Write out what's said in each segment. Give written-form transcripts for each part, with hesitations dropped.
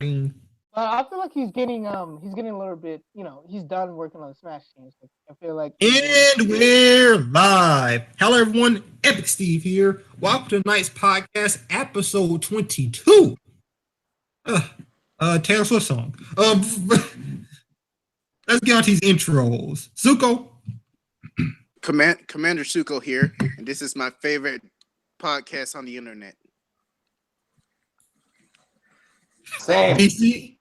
I feel like he's getting a little bit, he's done working on the Smash games. I feel like And we're live. Hello, everyone. Epic Steve here. Welcome to tonight's podcast, episode 22. Taylor Swift song. Let's get on to these intros. Zuko. Commander Suko here, and this is my favorite podcast on the internet. Same. DC.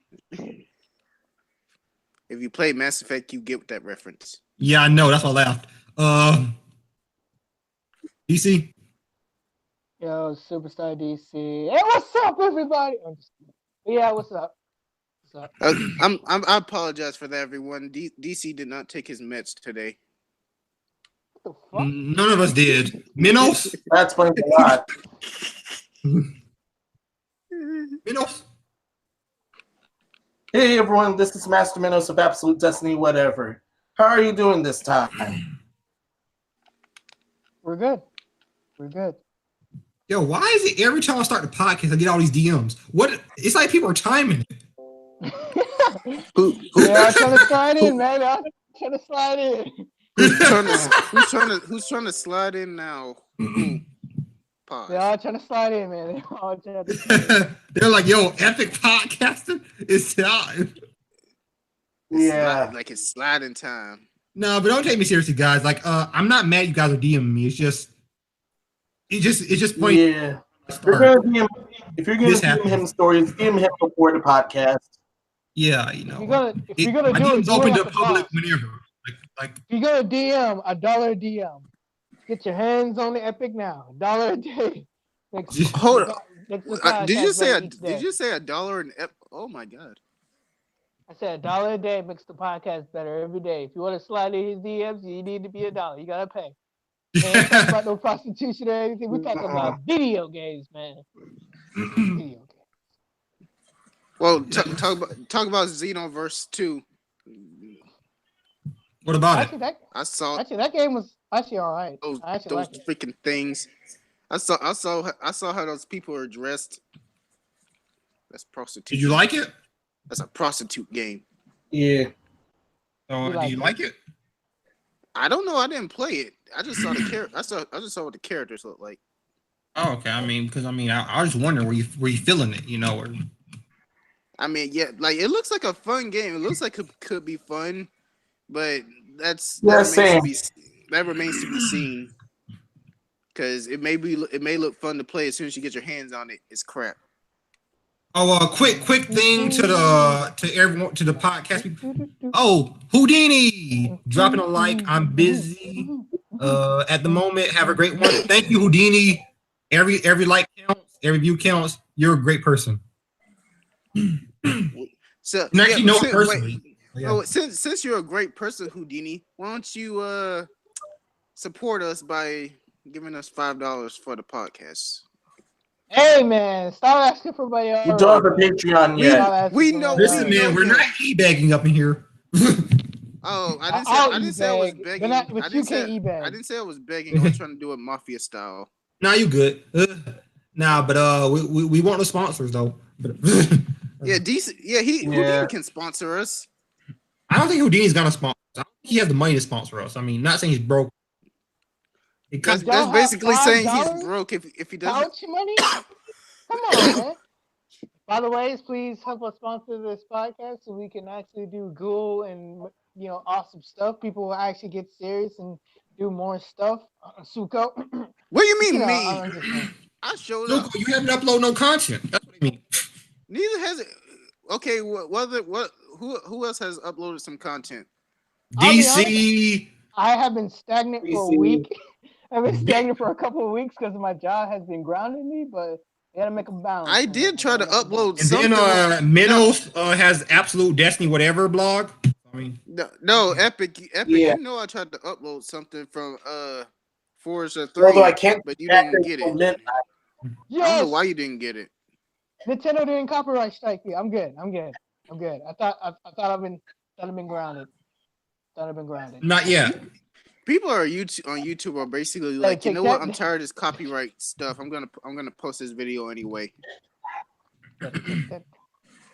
If you play Mass Effect, you get that reference. Yeah, I know. That's why I laughed. DC. Yo, Superstar DC. Hey, what's up, everybody? Yeah, what's up? I apologize for that, everyone. DC did not take his meds today. What the fuck? None of us did. Minos. That explains a lot. Minos. Hey everyone, this is Master Minos of Absolute Destiny, whatever. How are you doing this time? We're good. We're good. Yo, why is it every time I start the podcast, I get all these DMs? What? It's like people are timing it. Yeah, I'm trying to slide in, man. I'm trying to slide in. Who's trying to slide in now? Pause. They're all trying to slide in, man. They're like, yo, epic podcasting is time. Yeah. Like it's sliding time. No, but don't take me seriously, guys. Like, I'm not mad you guys are DMing me. It's just funny. Yeah. If you're gonna DM him stories, DM him before the podcast. Yeah, you know. If you're gonna my do DM's it, open do to it public whenever. Like if you're gonna DM, $1 DM. Get your hands on the Epic now. $1 a day. Hold on. Did you say $1 an ep? Oh my god. I said $1 a day makes the podcast better every day. If you want to slide in his DMs, you need to be $1. You gotta pay. We ain't talking about no prostitution or anything. We're talking about video games, man. Video games. Well, talk about Xenoverse 2. what about it? I saw that game was actually all right. Those like freaking things. I saw how those people are dressed. That's prostitution. Did you like it? That's a prostitute game. Yeah. Do you like it? I don't know. I didn't play it. I just saw the character. I just saw what the characters look like. Oh, okay. I was just wondering were you feeling it, Or... yeah, like it looks like a fun game. It looks like it could be fun, but that remains to be seen. Because it may look fun to play as soon as you get your hands on it. It's crap. Oh, quick thing to everyone, to the podcast. Oh, Houdini dropping a like. I'm busy at the moment. Have a great one. Thank you, Houdini. Every like counts. Every view counts. You're a great person. So personally. Since you're a great person, Houdini, why don't you support us by giving us $5 for the podcast? Hey man, stop asking for money. You don't have a Patreon yet. We know. Listen, man, we're not e-bagging up in here. Oh, I didn't say I was begging. I didn't say I was begging. I was trying to do it mafia style. Nah, you good. But we want the sponsors though. Yeah, decent. Yeah, Houdini can sponsor us. I don't think Houdini's gonna sponsor us. I don't think he has the money to sponsor us. I mean, not saying he's broke. That's basically saying he's broke if he doesn't. Couch money? Come on, man. By the way, please help us sponsor this podcast so we can actually do cool and awesome stuff. People will actually get serious and do more stuff. Suko. What do you mean me? I showed up. Suko, you haven't uploaded no content. That's what I mean. Neither has it. Okay, who else has uploaded some content? DC. I have been stagnant for a week. I've been stagnant for a couple of weeks because my job has been grounding me, but you gotta make a balance. I did try to upload and something. Then Minos has Absolute Destiny whatever blog. I mean, no, Epic. Yeah. You know I tried to upload something from Forza 3, although I can't, but you didn't get it. Yes. I don't know why you didn't get it. Nintendo didn't copyright strike me. I'm good. I thought I've been grounded. Not yet. People are on YouTube are basically like, you know what? I'm tired of this copyright stuff. I'm gonna post this video anyway.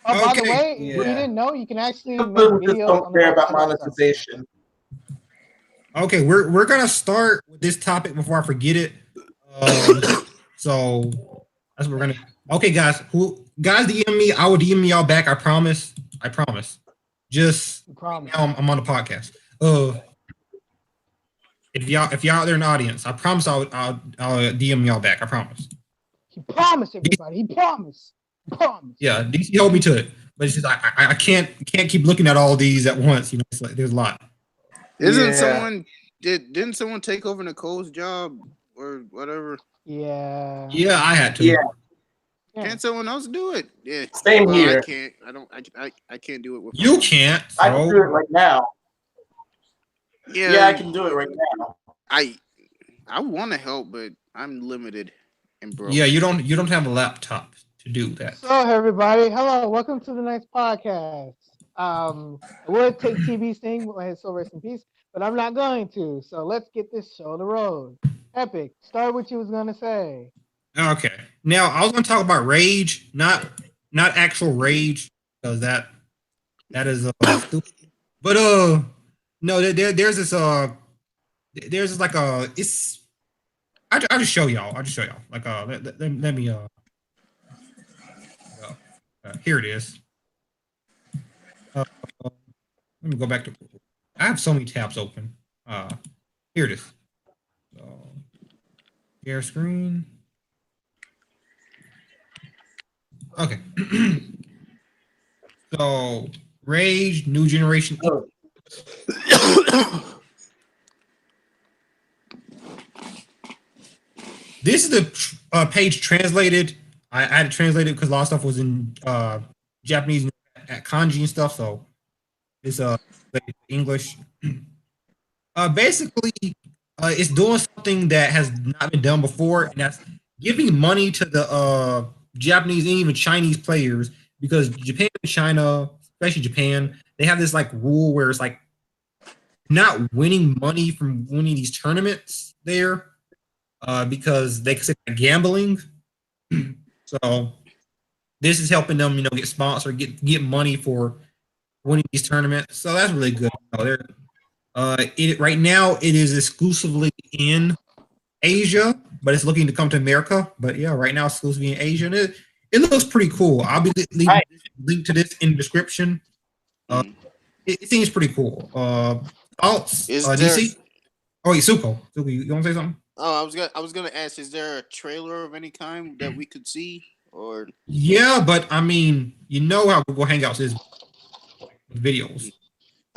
Oh, by the Okay. way, if you Yeah. didn't know, you can actually Some make people just videos don't on the care about website also. monetization. Okay, we're gonna start with this topic before I forget it. So that's what we're gonna. Okay, guys, guys DM me? I will DM y'all back. I promise. I promise. Just We promise. now, I'm on the podcast. If y'all out there in the audience, I promise I'll DM y'all back. I promise. He promised everybody. He promised. He promised. Yeah, DC hold me to it, but it's just I can't keep looking at all these at once. You know, it's like there's a lot. Didn't someone take over Nicole's job or whatever? Yeah. Yeah, I had to. Yeah. Can't someone else do it? Yeah. Same here. I can't. I don't. I can't do it with. You can't. So. I can do it right now. Yeah, I can do it right now. I want to help, but I'm limited and broke. Yeah, you don't have a laptop to do that. So everybody, hello, welcome to the next podcast. I would take TV's thing with my head so rest in peace, but I'm not going to. So let's get this show on the road. Epic, start what you was gonna say. Okay. Now I was going to talk about rage, not actual rage, because that is stupid. But no, there's this like it's. I'll just show y'all. Like let me here it is. Let me go back to. I have so many tabs open. Here it is. So, share screen. Okay. So, Rage, New Generation. This is the page translated. I had to translate it because a lot of stuff was in Japanese at kanji and stuff. So it's English. Basically, it's doing something that has not been done before, and that's giving money to the Japanese and even Chinese players, because Japan and China, especially Japan, they have this like rule where it's like not winning money from winning these tournaments there, because they consider it gambling. So this is helping them, get sponsored, get money for winning these tournaments. So that's really good. Right now it is exclusively in Asia, but it's looking to come to America. But yeah, right now it's exclusively in Asia, and it looks pretty cool. I'll be leaving a link to this in the description. It seems pretty cool. Thoughts? DC? Oh, wait, Suko, you want to say something? Oh, I was gonna ask, is there a trailer of any kind that we could see? Or yeah, but I mean, how Google Hangouts is videos.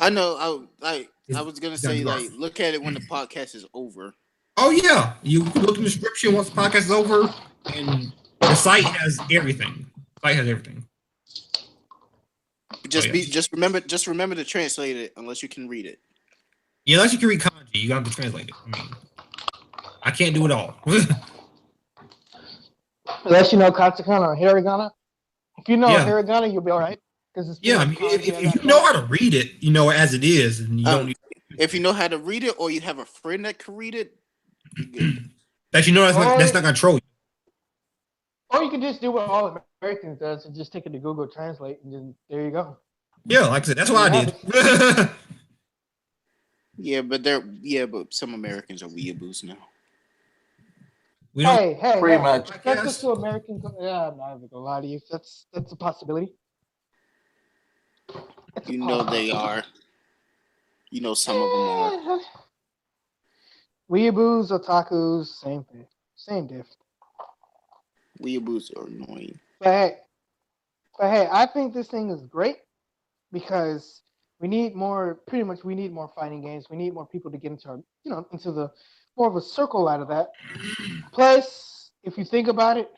I know. I was gonna say, like, look at it when the podcast is over. Oh yeah, you look in the description once the podcast is over, and the site has everything. Just remember to translate it, unless you can read it. Yeah, unless you can read kanji, you have to translate it. I mean, I can't do it all. Unless you know katakana or hiragana. If you know hiragana, you'll be all right. Yeah, I mean, if you know how to read it, as it is, and you don't need. If you know how to read it, or you have a friend that can read it, that that's not gonna troll you. Or you can just do what all Americans does and just take it to Google Translate, and then there you go. Yeah, like I said, that's what I did. but some Americans are weeaboos now. Hey, pretty much. That's just to Americans. Yeah, I'm not even gonna lie to you. That's a possibility. They are. Some of them are. Weeaboos, otakus, same thing, same diff. Weeaboos are annoying. But hey, I think this thing is great because we need more fighting games. We need more people to get into into the more of a circle out of that. Plus, if you think about it,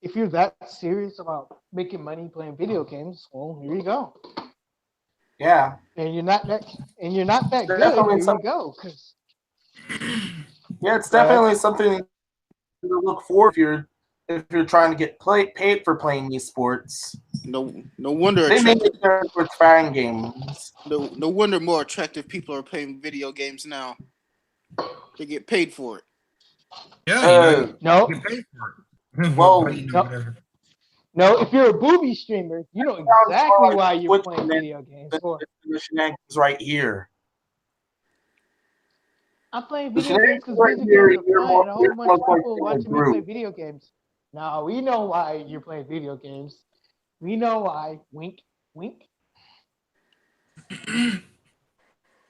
if you're that serious about making money playing video games, well, here you go. Yeah. And you're not that good. Here you go. Yeah, it's definitely something to look for if you're trying to get paid for playing esports. No wonder they make it with fan games. No wonder more attractive people are playing video games now. They get paid for it. Yeah, no. Get paid for it. Well, No, if you're a booby streamer, you know exactly why you're playing video games for. The shenanigans right here. I'm playing The video games because shenanigans video right games here, are fun, and a whole bunch of like people watching me play video games. Now we know why you're playing video games. We know why. Wink, wink.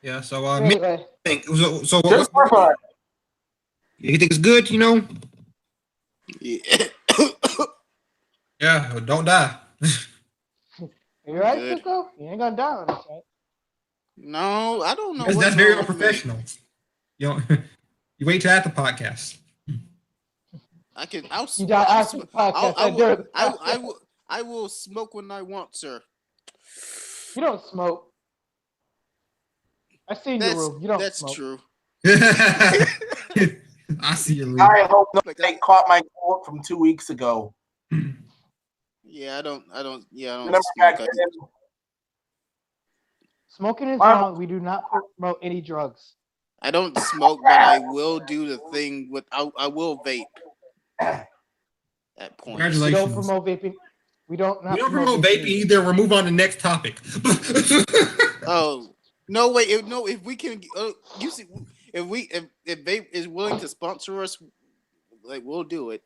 Yeah. So Anyway, so Just for fun. you think it's good? You know? Yeah. Yeah. Don't die. you right, Good. Coco? You ain't gonna die on this, right? No, I don't know. That's very unprofessional. You know, you wait till after the podcast. I'll You die after the podcast. I will smoke when I want, sir. You don't smoke. I see in your room. You don't That's smoke. true. I see your room. I hope they caught my quote from 2 weeks ago. Yeah, I don't Remember smoke. back then? Smoking is wrong. We do not promote any drugs. I don't smoke, but I will do the thing with I will vape. At point. Congratulations. We don't promote vaping. We don't promote vaping either. We'll move on to the next topic. Oh no! Wait, if we can, you see, if vape is willing to sponsor us, like we'll do it.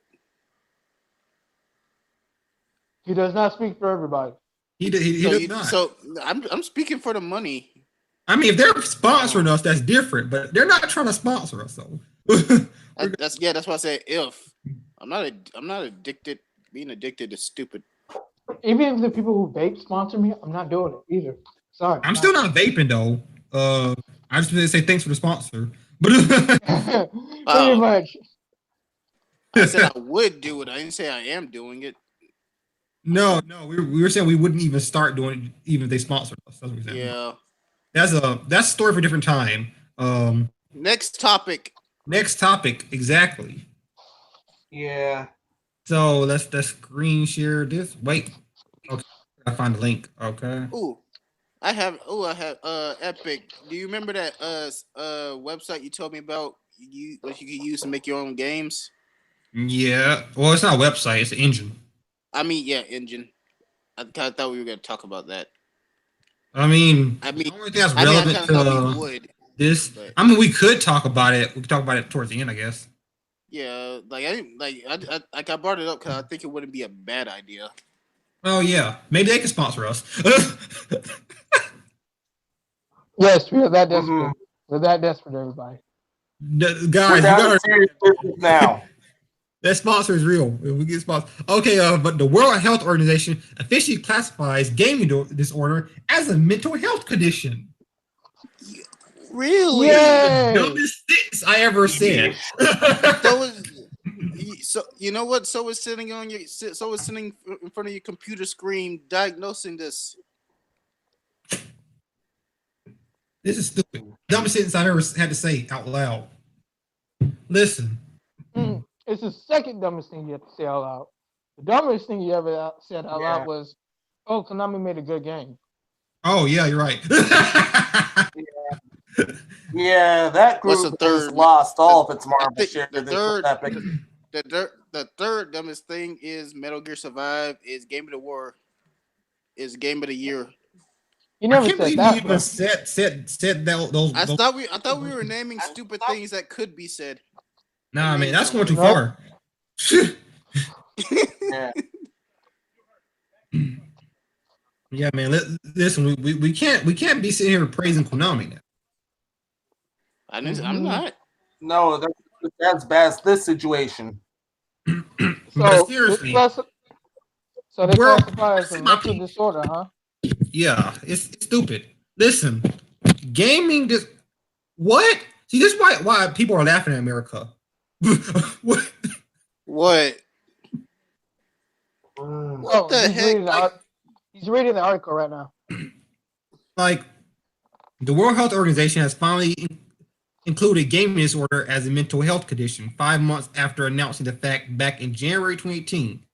He does not speak for everybody. He does not. So I'm speaking for the money. I mean, if they're sponsoring us, that's different. But they're not trying to sponsor us, though. That's why I said if I'm not addicted. Being addicted is stupid. Even if the people who vape sponsor me, I'm not doing it either. Sorry. I'm still not vaping though. I just want to say thanks for the sponsor. But pretty much. I said I would do it. I didn't say I am doing it. No, we were saying we wouldn't even start doing it even if they sponsored us. That's what we said. Yeah. That's a story for a different time. Next topic. Exactly. Yeah. So let's screen share this. Wait. Okay. I find the link. Okay. I have Epic. Do you remember that website you told me about? What you could use to make your own games? Yeah. Well, it's not a website, it's an engine. I mean, yeah, engine. I thought we were gonna talk about that. I mean, the only thing that's relevant to this. But, I mean, we could talk about it. We could talk about it towards the end, I guess. Yeah, I brought it up because I think it wouldn't be a bad idea. Oh yeah, maybe they can sponsor us. Yes, we are that desperate. Mm-hmm. We're that desperate, everybody. Guys, you got serious business now. That sponsor is real. We get sponsored. Okay, but the World Health Organization officially classifies gaming disorder as a mental health condition. Really? The dumbest things I ever said. So you know what? So it's sitting in front of your computer screen, diagnosing this. This is stupid. Dumbest sentence I've ever had to say out loud. Listen. It's the second dumbest thing you have to say out loud. The dumbest thing you ever said out loud was, "Oh, Konami made a good game." Oh yeah, you're right. Yeah, that group has lost all of its marble share. The third dumbest thing is Metal Gear Survive is Game of the War, is Game of the Year. You never said that. You even said those. I thought we were naming stupid things that could be said. Nah, man, that's going too far. Yeah, man. Listen, we can't be sitting here praising Konami now. I'm not. No, that's bad. This situation. But seriously, so they classify as a mental disorder, huh? Yeah, it's stupid. Listen, gaming what? See, this is why people are laughing at America. What? What the heck? He's reading the article right now. Like, the World Health Organization has finally included gaming disorder as a mental health condition 5 months after announcing the fact back in January 2018.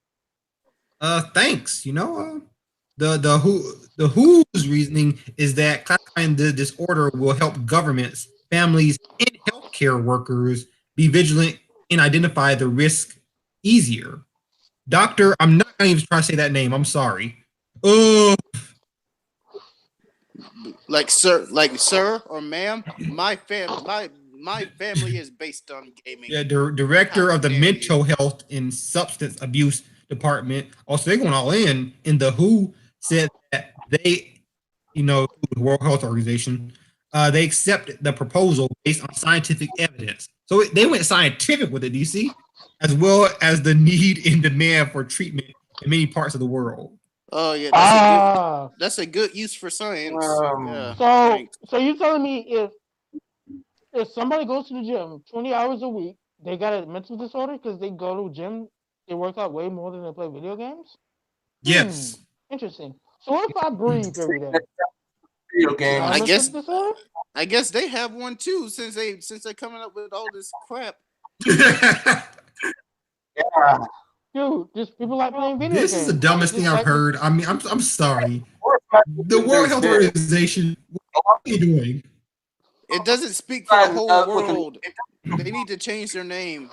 Thanks. You know, the WHO's reasoning is that classifying the disorder will help governments, families, and healthcare workers be vigilant and identify the risk easier. Doctor, I'm not can't even try to say that name. I'm sorry. Oh, like sir or ma'am. My family is based on gaming. yeah, the director How of the dare you. mental health and substance abuse department. Also, they're going all in. And the WHO said that they, the World Health Organization, they accepted the proposal based on scientific evidence. So they went scientific with it, DC, as well as the need and demand for treatment in many parts of the world. Oh yeah, Ah, that's a good use for science. Yeah. so Thanks. so you're telling me if somebody goes to the gym 20 hours a week, they got a mental disorder because they go to the gym, they work out way more than they play video games? Yes. Interesting. So what if I breathe every day? Video Is that a I games. mental guess disorder? I guess they have one too since they're coming up with all this crap. Yeah. Dude, just people like playing video This games. is the dumbest Just thing I've like heard. I mean, I'm sorry. The World Health Organization, what are you doing? It doesn't speak for the whole with an- world. They need to change their name.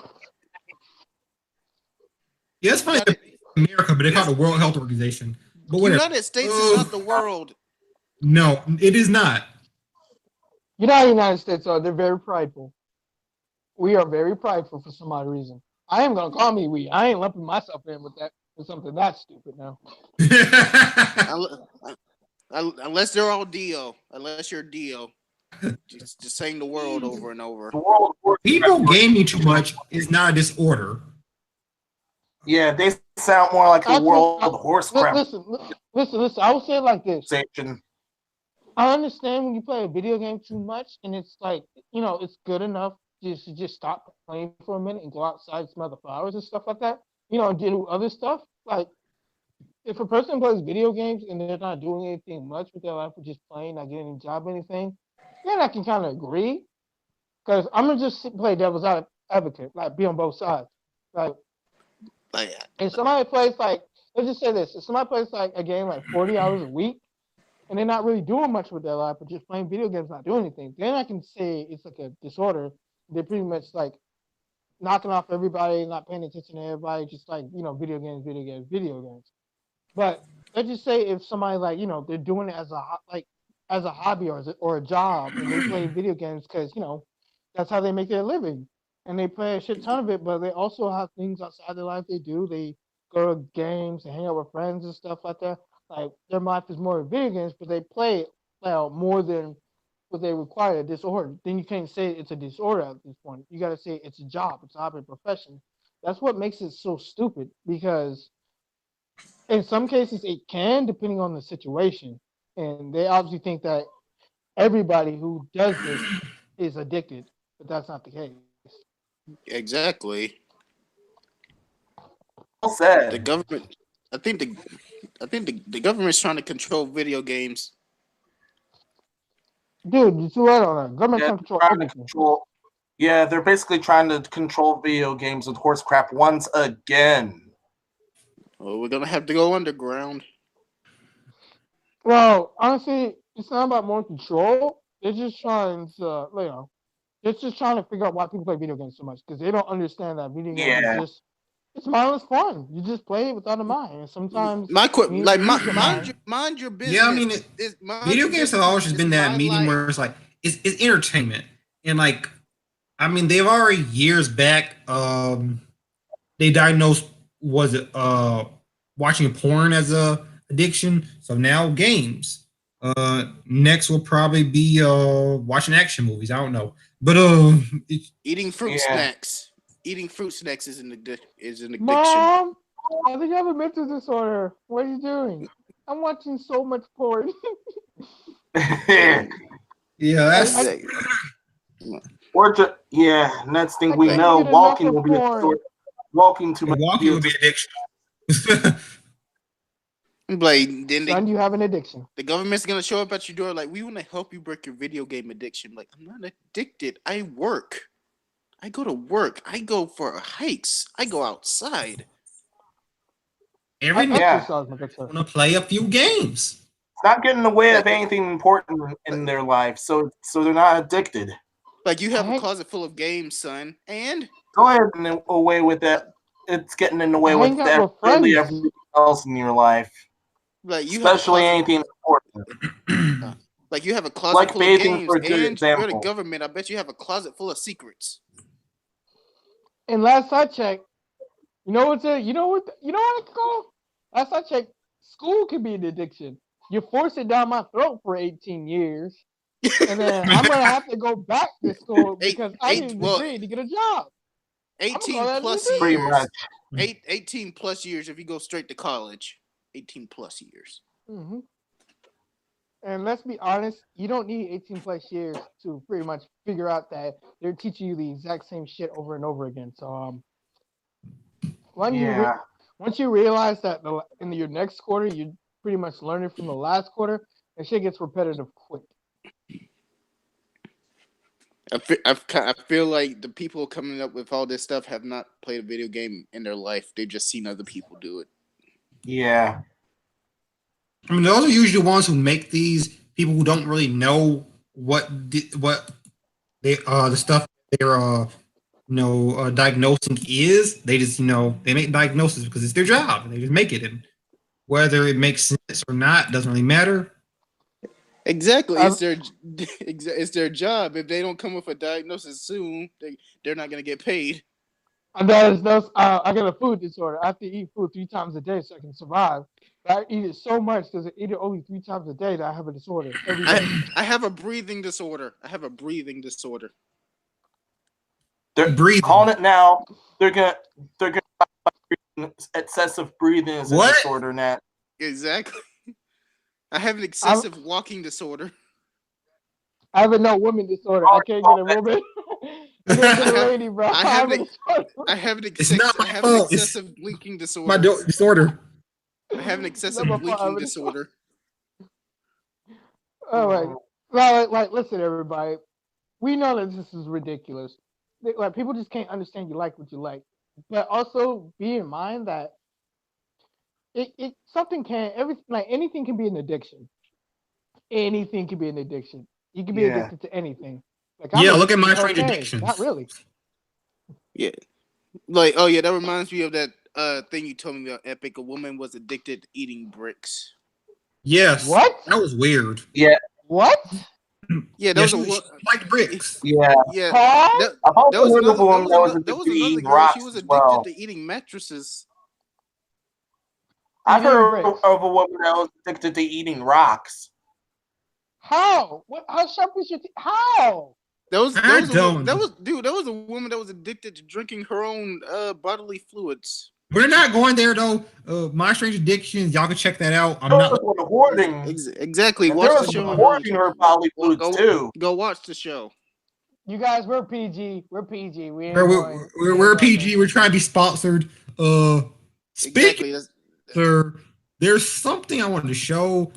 Yeah, it's funny Got it. America, but they call it the World Health Organization. But whatever. United States is not the world. No, it is not. United States are, they're very prideful. We are very prideful for some odd reason. I am gonna call me we. I ain't lumping myself in with something that stupid now. Unless they're all Dio. Unless you're Dio. Just saying the world over and over. People gaming too much is not a disorder. Yeah, they sound more like a world horse crap. Listen. I will say it like this. Station. I understand when you play a video game too much, and it's like it's good enough to just stop playing for a minute and go outside, smell the flowers and stuff like that. And do other stuff. Like if a person plays video games and they're not doing anything much with their life, or just playing, not getting a job, anything, then I can kind of agree. Because I'm gonna just play devil's advocate, like be on both sides. Like if somebody plays let's just say this: if somebody plays like a game like 40 hours a week, and they're not really doing much with their life, but just playing video games, not doing anything, then I can say it's like a disorder. They're pretty much like knocking off everybody, not paying attention to everybody, just like video games. But let's just say if somebody they're doing it as a hobby or a job, and they play video games because that's how they make their living, and they play a shit ton of it. But they also have things outside their life they do. They go to games, they hang out with friends and stuff like that. Like their life is more video games, but they play more than what they require a disorder. Then you can't say it's a disorder at this point. You got to say it's a job, it's a hobby, profession. That's what makes it so stupid, because in some cases it can, depending on the situation, and they obviously think that everybody who does this is addicted, but that's not the case. Exactly. Well said. The government. I think the government's trying to control video games. Dude, you're too right on that. Government can control everything. Yeah, they're basically trying to control video games with horse crap once again. Well, we're gonna have to go underground. Well, honestly, it's not about more control. They're just trying to, they're just trying to figure out why people play video games so much, because they don't understand that video games is just, it's mindless fun. You just play it without a mind, and sometimes mind your business. Yeah, I mean, video games have always just been that medium where it's like it's entertainment, and like, I mean, they've already years back, they diagnosed watching porn as a addiction. So now games. Next will probably be watching action movies. I don't know, but eating fruit snacks. Eating fruit snacks is an addiction. Mom, I think I have a mental disorder. What are you doing? I'm watching so much porn. Yeah, that's next thing we know, walking will be walking to walking will be addiction. Like, then Son, you have an addiction. The government's gonna show up at your door like, we want to help you break your video game addiction. Like, I'm not addicted. I work. I go to work. I go for hikes. I go outside. Every day, I want to play a few games. It's not getting in the way of anything important in their life, so they're not addicted. Like, you have a closet full of games, son, and go ahead and away with that. It's getting in the way with that. else in your life, Like you especially have a anything important. like you have a closet Like full of bathing, games, for a good and you're the example. government. I bet you have a closet full of secrets. And last I checked, you know what it's called? Last I checked, school can be an addiction. You force it down my throat for 18 years, and then I'm gonna have to go back to school because I need a degree to get a job. 18 plus Pretty years. much. 18 plus years if you go straight to college. 18 plus years. Mm-hmm. And let's be honest, you don't need 18 plus years to pretty much figure out that they're teaching you the exact same shit over and over again. So once you realize that in your next quarter you pretty much learn it from the last quarter, that shit gets repetitive quick. I feel like the people coming up with all this stuff have not played a video game in their life. They've just seen other people do it. Yeah. I mean, those are usually the ones who make these people who don't really know what they the stuff they're diagnosing is. They just they make diagnosis because it's their job. They just make it, and whether it makes sense or not doesn't really matter. Exactly, it's their job. If they don't come with a diagnosis soon, they're not gonna get paid. I got a food disorder. I have to eat food 3 times a day so I can survive. But I eat it so much because I eat it only 3 times a day that I have a disorder every day. I have a breathing disorder. They're calling it now. They're gonna excessive breathing is a disorder now. Exactly. I have an excessive walking disorder. I have a no woman disorder. I can't get a woman. I can't get a lady, bro. I have an excessive blinking disorder. My disorder. I have an excessive blinking disorder. All right. Well, listen, everybody. We know that this is ridiculous. Like, people just can't understand you like what you like. But also be in mind that anything can be an addiction. Anything can be an addiction. You can be addicted to anything. Look at My Strange Addictions. Not really. Yeah. Like, oh yeah, that reminds me of that thing you told me about Epic. A woman was addicted to eating bricks. Yes. What? That was weird. Yeah. What? Yeah, that was she liked bricks. Yeah. Yeah. Huh? I've also heard of a woman that was There addicted was to another eating girl. rocks She was as addicted well. to eating mattresses. I've heard of a woman that was addicted to eating rocks. How? How sharp is your how? That was a woman that was addicted to drinking her own bodily fluids. We're not going there though. My Strange Addictions, y'all can check that out. I'm not hoarding. Exactly. Watch the show. Hoarding her bodily fluids too. Go watch the show. You guys, we're PG. We're PG. We're PG. We're trying to be sponsored. Speaking, sir, there's something I wanted to show.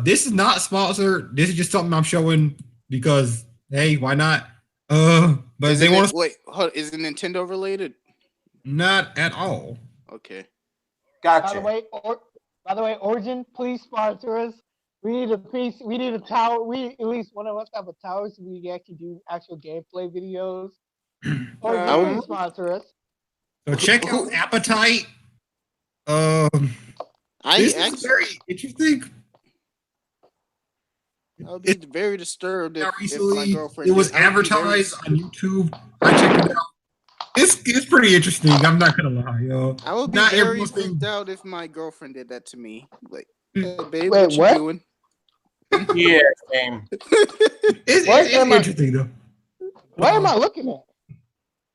This is not sponsored. This is just something I'm showing because hey, why not? But they want to wait. Is it Nintendo related? Not at all. Okay. Gotcha. By the way, Origin, please sponsor us. We need a piece. We need a tower. At least one of us have a tower so we can actually do actual gameplay videos. Origin, please sponsor us. So check out Appetite. This is very interesting. I'll be very disturbed if my girlfriend. It was advertised on YouTube. I checked it out. It's pretty interesting. I'm not gonna lie, yo. I would be very freaked out if my girlfriend did that to me. Like, hey, babe, wait, what you doing? Yeah, same. It's interesting though. What am I looking at?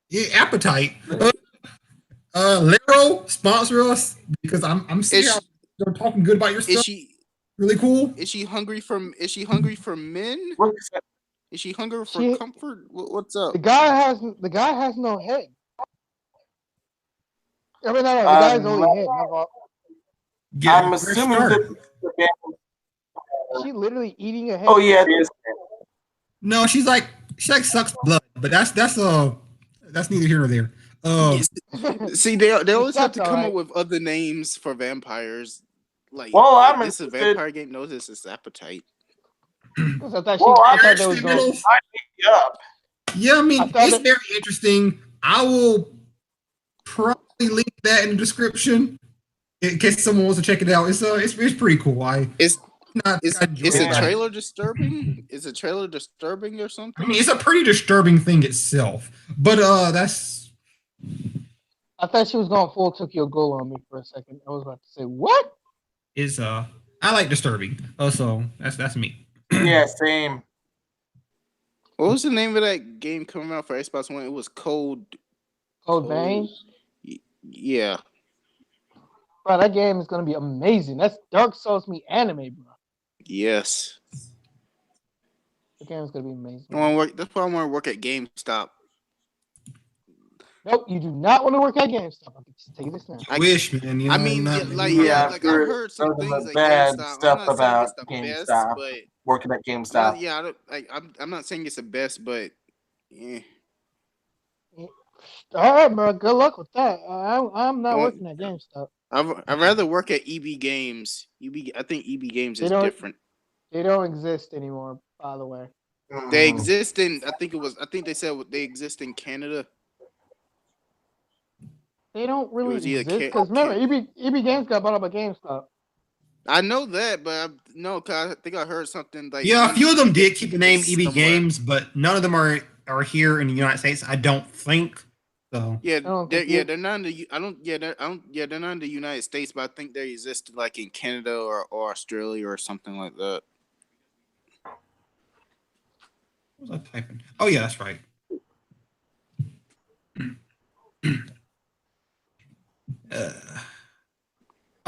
Yeah, Appetite. Lero, sponsor us because I'm seeing you're talking good about your stuff. Is she really cool? Is she hungry for men? Is she hungry for comfort? What's up? The guy has no head. I mean, no, the guy's only head. I'm assuming that she literally eating a head. Oh yeah, it is. No, she sucks blood, but that's neither here nor there. See, they always have to come up with other names for vampires. Like, this is a vampire game. No, this is Appetite. Yeah, I mean, it's very interesting. I will probably link that in the description. in case someone wants to check it out, it's pretty cool. I Is not is I enjoy is the it. trailer disturbing? Is the trailer disturbing or I something? mean, it's a pretty disturbing thing itself, but that's I thought she was going full Tokyo Ghoul on me for a second. I was about to say what? is I like disturbing. So that's me. Yeah, same. What was the name of that game coming out for Xbox One? It was Cold. Code Vein. Yeah. Bro, that game is gonna be amazing. That's Dark Souls me anime, bro. Yes. The game is gonna be amazing. That's why I want to work at GameStop. Nope, you do not want to work at GameStop. I'm just taking this now. I wish, man. You know, I mean, not, I've heard some things at bad GameStop. stuff I'm not saying about it's the best, GameStop. but Working at GameStop. I'm not saying it's the best, but yeah. All right, bro. Good luck with that. I'm not working at GameStop. I'd rather work at EB Games. I think EB Games is different. They don't exist anymore, by the way. They exist in. I think they said they exist in Canada. They don't really exist because remember, EB Games got bought up by GameStop. I know that, but cause I think I heard something like a few of them did keep the name EB Games, but none of them are here in the United States. I don't think so. Yeah, they're not in the. They're not in the United States, but I think they exist like in Canada or Australia or something like that. What was I typing? Oh yeah, that's right.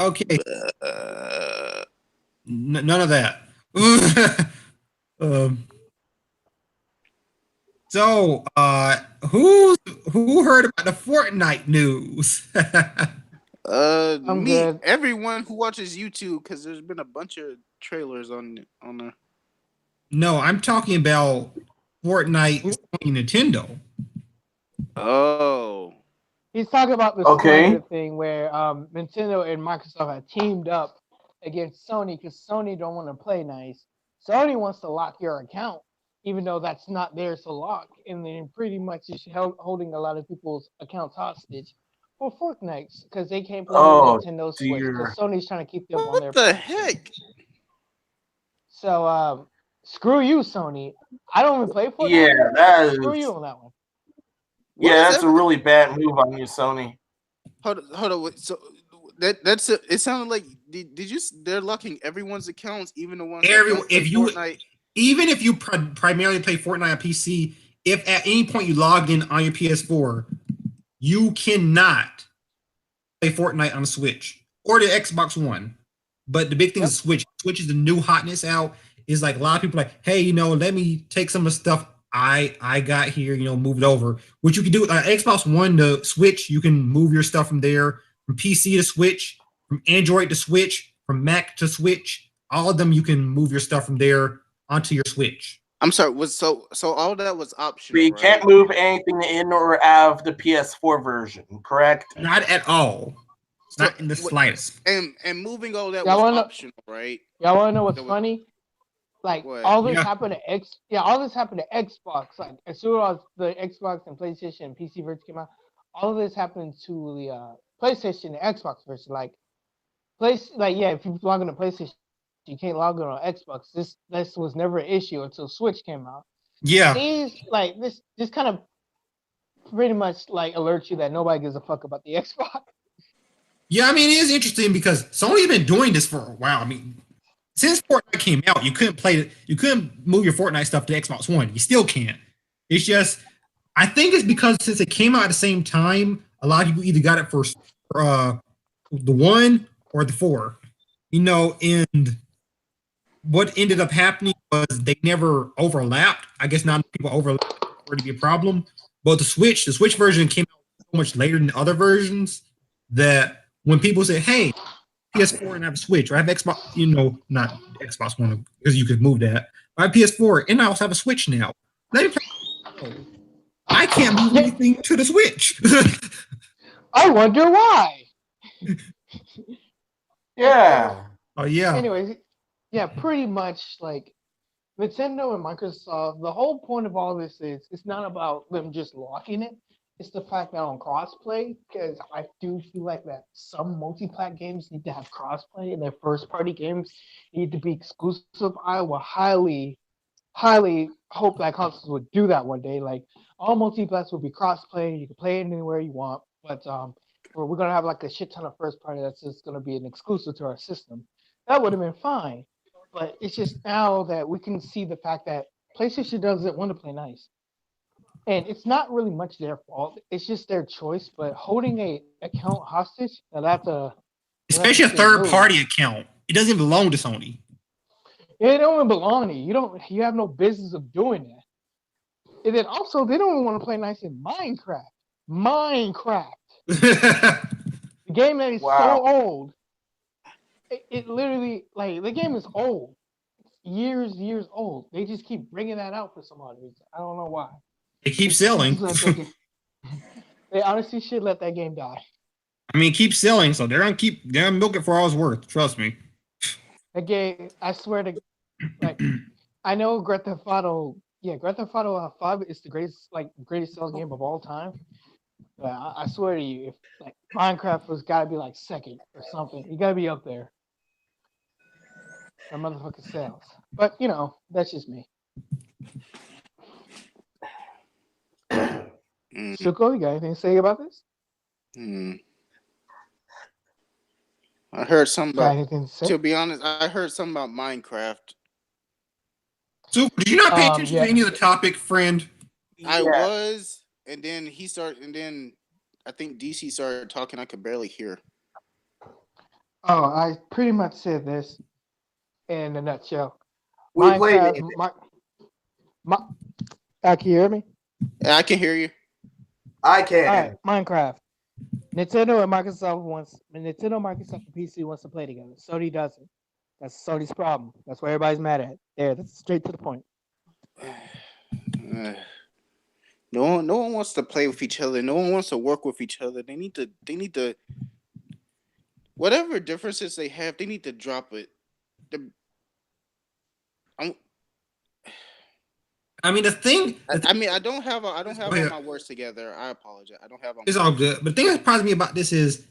Okay. None of that. So, who heard about the Fortnite news? Me, good. everyone who watches YouTube, because there's been a bunch of trailers on there. No, I'm talking about Fortnite Nintendo. Oh. He's talking about the Slander thing where Nintendo and Microsoft have teamed up against Sony because Sony don't want to play nice. Sony wants to lock your account, even though that's not theirs to lock, and then pretty much is holding a lot of people's accounts hostage for Fortnite because they can't play on Nintendo Switch because Sony's trying to keep them on their. What the heck? So screw you, Sony. I don't even play Fortnite. Yeah, that is. Screw you on that one. Yeah, that's a really bad move on you, Sony. Hold on. Wait, so that's it. Sounded like they're locking everyone's accounts, even the ones. Even if you primarily play Fortnite on PC, if at any point you logged in on your PS4, you cannot play Fortnite on the Switch or the Xbox One. But the big thing is Switch. Switch is the new hotness out. Is like a lot of people are like, hey, let me take some of the stuff I got here, move it over. What you can do, Xbox One to Switch, you can move your stuff from there, from PC to Switch, from Android to Switch, from Mac to Switch. All of them, you can move your stuff from there onto your Switch. I'm sorry. So all that was optional. But you can't move anything in or out of the PS4 version, correct? Not at all. Not in the slightest. And moving all that was optional, right? Y'all want to know what's funny? Like all this happened to all this happened to Xbox. Like as soon as the Xbox and PlayStation and PC version came out, all of this happened to the PlayStation and Xbox version. If you log into PlayStation, you can't log in on Xbox. This was never an issue until Switch came out. Yeah. This kind of pretty much like alerts you that nobody gives a fuck about the Xbox. Yeah, I mean it is interesting because Sony's been doing this for a while. I mean, since Fortnite came out, you couldn't move your Fortnite stuff to Xbox One. You still can't. It's just, I think it's because since it came out at the same time, a lot of people either got it for the 1 or the 4. And what ended up happening was they never overlapped. I guess not people overlapped for it to be a problem. But the Switch version came out so much later than other versions that when people say, hey, PS4 and I have a Switch, or I have Xbox, not Xbox One because you could move that. I have PS4 and I also have a Switch now. I can't move anything to the Switch. I wonder why. Yeah. Oh yeah. Anyways, pretty much like Nintendo and Microsoft. The whole point of all this is it's not about them just locking it. it's the fact that on crossplay, because I do feel like that some multi-plat games need to have crossplay, and their first-party games need to be exclusive. I will highly hope that consoles would do that one day. Like all multi-plats will be crossplay. You can play it anywhere you want, but we're gonna have like a shit ton of first-party that's just gonna be an exclusive to our system. That would have been fine, but it's just now that we can see the fact that PlayStation doesn't want to play nice. And it's not really much their fault. It's just their choice. But holding a account hostage, now Especially a third-party account. It doesn't belong to Sony. It don't even belong to you. You have no business of doing that. And then also, they don't even want to play nice in Minecraft. The game that is so old. It literally, like, the game is old. Years old. They just keep bringing that out for some odd reason. I don't know why. They keep selling. They honestly should let that game die. I mean, keep selling, so they're gonna milk it for all it's worth. Trust me. That game, I swear to, like, I know Grand Theft Auto 5 is the greatest selling game of all time. But I swear to you, if like Minecraft was gotta be like second or something, you gotta be up there. That motherfucker sells. But you know, that's just me. Shuko, you got anything to say about this? I heard something about. To be honest, I heard something about Minecraft. So, did you not pay attention to any of the topic, friend? I was, and then he started, and then I think DC started talking. I could barely hear. Oh, I pretty much said this in a nutshell. We played it. Can you hear me? I can hear you. I can. All right, Minecraft. Nintendo and Microsoft and PC wants to play together. Sony doesn't. That's Sony's problem. That's what everybody's mad at. There, that's straight to the point. No one wants to play with each other. No one wants to work with each other. They need to whatever differences they have, they need to drop it. I mean, I don't have all my words together. I apologize. I don't have. It's all good. But the thing that surprised me about this is,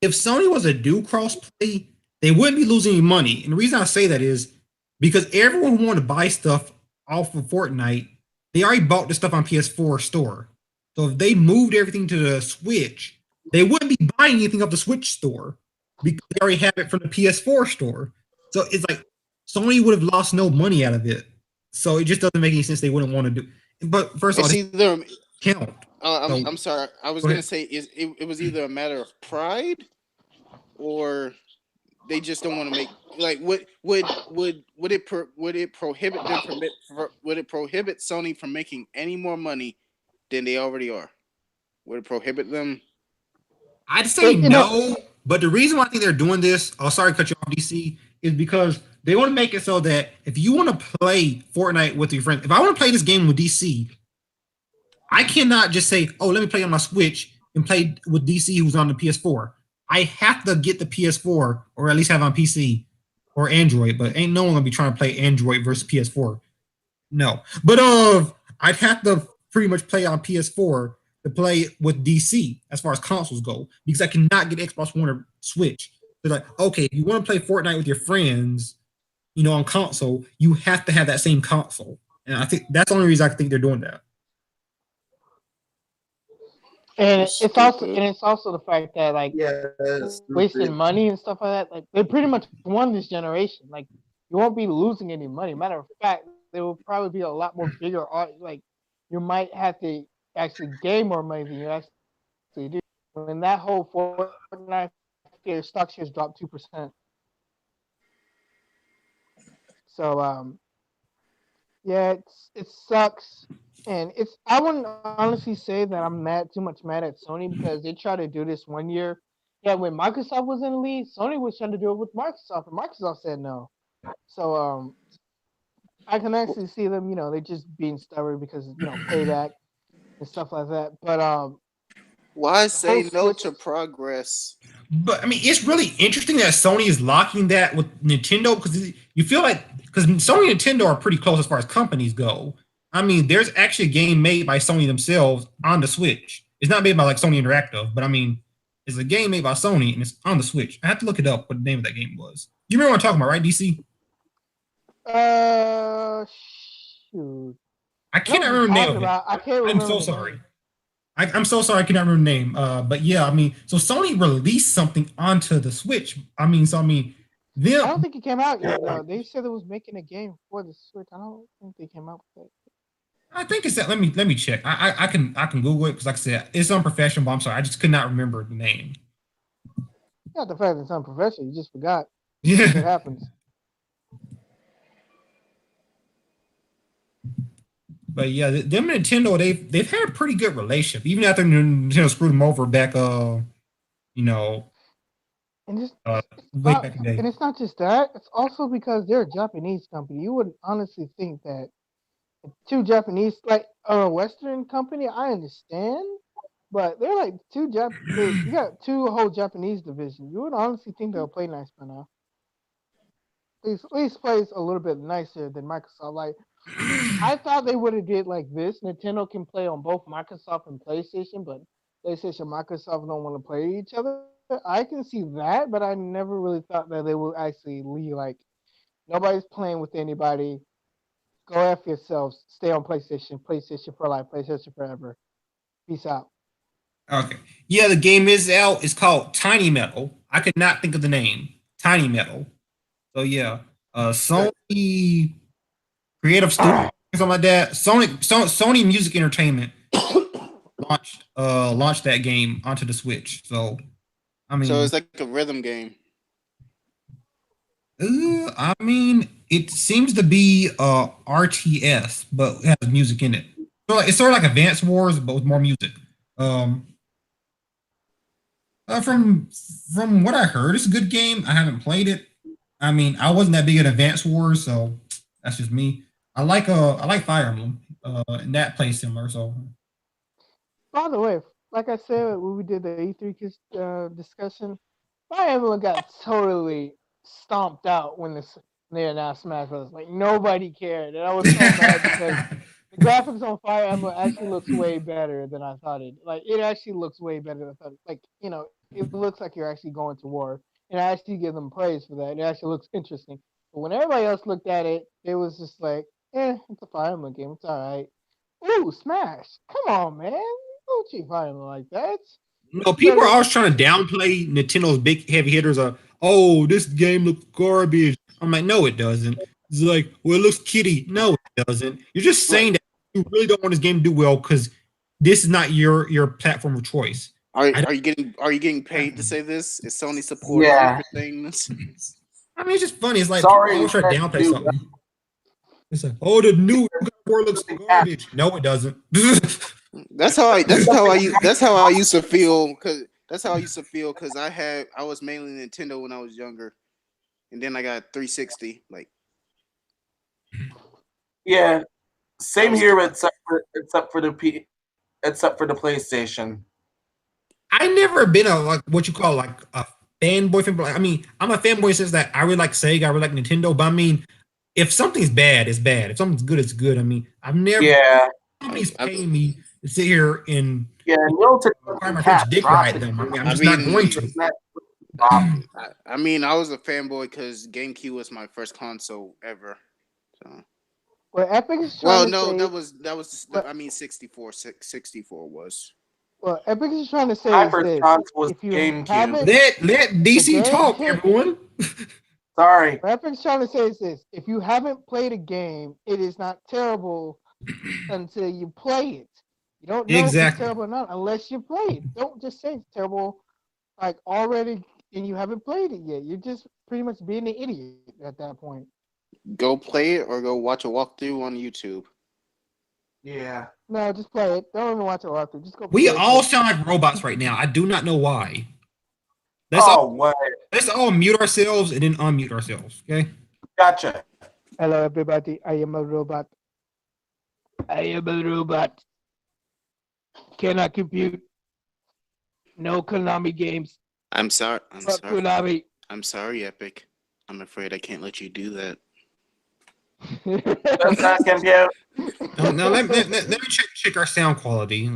if Sony was to do crossplay, they wouldn't be losing any money. And the reason I say that is because everyone who wanted to buy stuff off of Fortnite, they already bought the stuff on PS4 store. So if they moved everything to the Switch, they wouldn't be buying anything off the Switch store because they already have it from the PS4 store. So it's like Sony would have lost no money out of it. So it just doesn't make any sense. They wouldn't want to do. But first of all, either count. I'm sorry. I was gonna say it was either a matter of pride, or they just don't want to make like would it prohibit Sony from making any more money than they already are? Would it prohibit them? I'd say no. But the reason why I think they're doing this, sorry to cut you off, DC, is because they want to make it so that if you want to play Fortnite with your friends, if I want to play this game with DC, I cannot just say, oh, let me play on my Switch and play with DC who's on the PS4. I have to get the PS4 or at least have it on PC or Android, but ain't no one gonna be trying to play Android versus PS4. No. But I'd have to pretty much play on PS4 to play with DC as far as consoles go, because I cannot get Xbox One or Switch. They're like, okay, if you want to play Fortnite with your friends, on console, you have to have that same console. And I think that's the only reason I think they're doing that. And it's also the fact that wasting money and stuff like that. Like they pretty much won this generation. Like you won't be losing any money. Matter of fact, there will probably be a lot more bigger. Like you might have to actually gain more money than you actually do. When that whole Fortnite stock shares dropped 2%. So it sucks. And I wouldn't honestly say that I'm too much mad at Sony because they tried to do this one year. Yeah, when Microsoft was in the lead, Sony was trying to do it with Microsoft, and Microsoft said no. So I can actually see them, they're just being stubborn because payback and stuff like that. But why say no to progress? But I mean, it's really interesting that Sony is locking that with Nintendo because you feel like because Sony and Nintendo are pretty close as far as companies go. I mean, there's actually a game made by Sony themselves on the Switch. It's not made by like Sony Interactive, but I mean, it's a game made by Sony and it's on the Switch. I have to look it up what the name of that game was. You remember what I'm talking about, right, DC? Shoot. I cannot remember the name of it. I can't remember. I'm so sorry. I'm so sorry I cannot remember the name. But yeah, I mean, so Sony released something onto the Switch. I mean, them. I don't think it came out yet. No, they said it was making a game for the Switch. I don't think they came out with it. I think it's that. Let me check. I can Google it because, like I said, it's unprofessional. But I'm sorry, I just could not remember the name. Not the fact that it's unprofessional. You just forgot. Yeah, it happens. But yeah, them and Nintendo, they've had a pretty good relationship, even after Nintendo screwed them over back, you know, and it's, way back in the day. And it's not just that; it's also because they're a Japanese company. You would honestly think that two Japanese, like a Western company, I understand, but they're like two Japanese. You got two whole Japanese division. You would honestly think they'll play nice by now. At least plays a little bit nicer than Microsoft. Like, I thought they would have did like this. Nintendo can play on both Microsoft and PlayStation, but PlayStation and Microsoft don't want to play each other. I can see that, but I never really thought that they would actually leave. Like, nobody's playing with anybody. Go after yourselves. Stay on PlayStation. PlayStation for life. PlayStation forever. Peace out. Okay. Yeah, the game is out. It's called Tiny Metal. I could not think of the name. Tiny Metal. So yeah, Sony Creative Studio, something like that. Sony Music Entertainment launched that game onto the Switch. So I mean, so it's like a rhythm game. I mean, it seems to be RTS, but it has music in it. So it's sort of like Advance Wars, but with more music. From what I heard, it's a good game. I haven't played it. I mean, I wasn't that big at Advance Wars, so that's just me. I like Fire Emblem, and that plays similar. So, by the way, like I said when we did the E3 discussion, Fire Emblem got totally stomped out when they announced Smash Bros. Like nobody cared, and I was so mad because the graphics on Fire Emblem actually looks way better than I thought it. Like it actually looks way better than I thought. Like it looks like you're actually going to war. And I actually give them praise for that. It actually looks interesting. But when everybody else looked at it, it was just like, it's a Fire Emblem game. It's all right. Ooh, Smash. Come on, man. Don't treat Fire Emblem like that. No, people are always trying to downplay Nintendo's big heavy hitters. This game looks garbage. I'm like, no, it doesn't. It's like, well, it looks kiddie. No, it doesn't. You're just saying that you really don't want this game to do well because this is not your platform of choice. Are you getting paid to say this? Is Sony supporting you for saying this? I mean, it's just funny. It's like people try to downplay something. It's like, the new world looks garbage. No, it doesn't. That's how I used to feel because I was mainly Nintendo when I was younger, and then I got 360. Like, yeah, same here except for the PlayStation. I never been a what you call a fanboy. I mean, I'm a fanboy since that I really like Sega, I really like Nintendo. But I mean, if something's bad, it's bad. If something's good, it's good. I mean, I've never. Yeah. Nobody's paying me to sit here and my dick ride them. I mean, I'm just not going to. I mean, I was a fanboy because GameCube was my first console ever. So. Well, Epic is trying to say, that was. I mean, 64 was. Well, Epic is trying to say my is first this: was if you GameCube. haven't, let DC talk, everyone. Sorry. What Epic's trying to say is this: if you haven't played a game, it is not terrible until you play it. You don't know if it's terrible or not unless you play it. Don't just say it's terrible, like already, and you haven't played it yet. You're just pretty much being an idiot at that point. Go play it or go watch a walkthrough on YouTube. Yeah. No, just play it. Don't even watch a walkthrough. Just go. We all sound like robots right now. I do not know why. Let's all mute ourselves and then unmute ourselves. Okay. Gotcha. Hello, everybody. I am a robot. Cannot compute. No Konami games. I'm sorry. Konami. I'm sorry, Epic. I'm afraid I can't let you do that. Does not compute. Now let me check our sound quality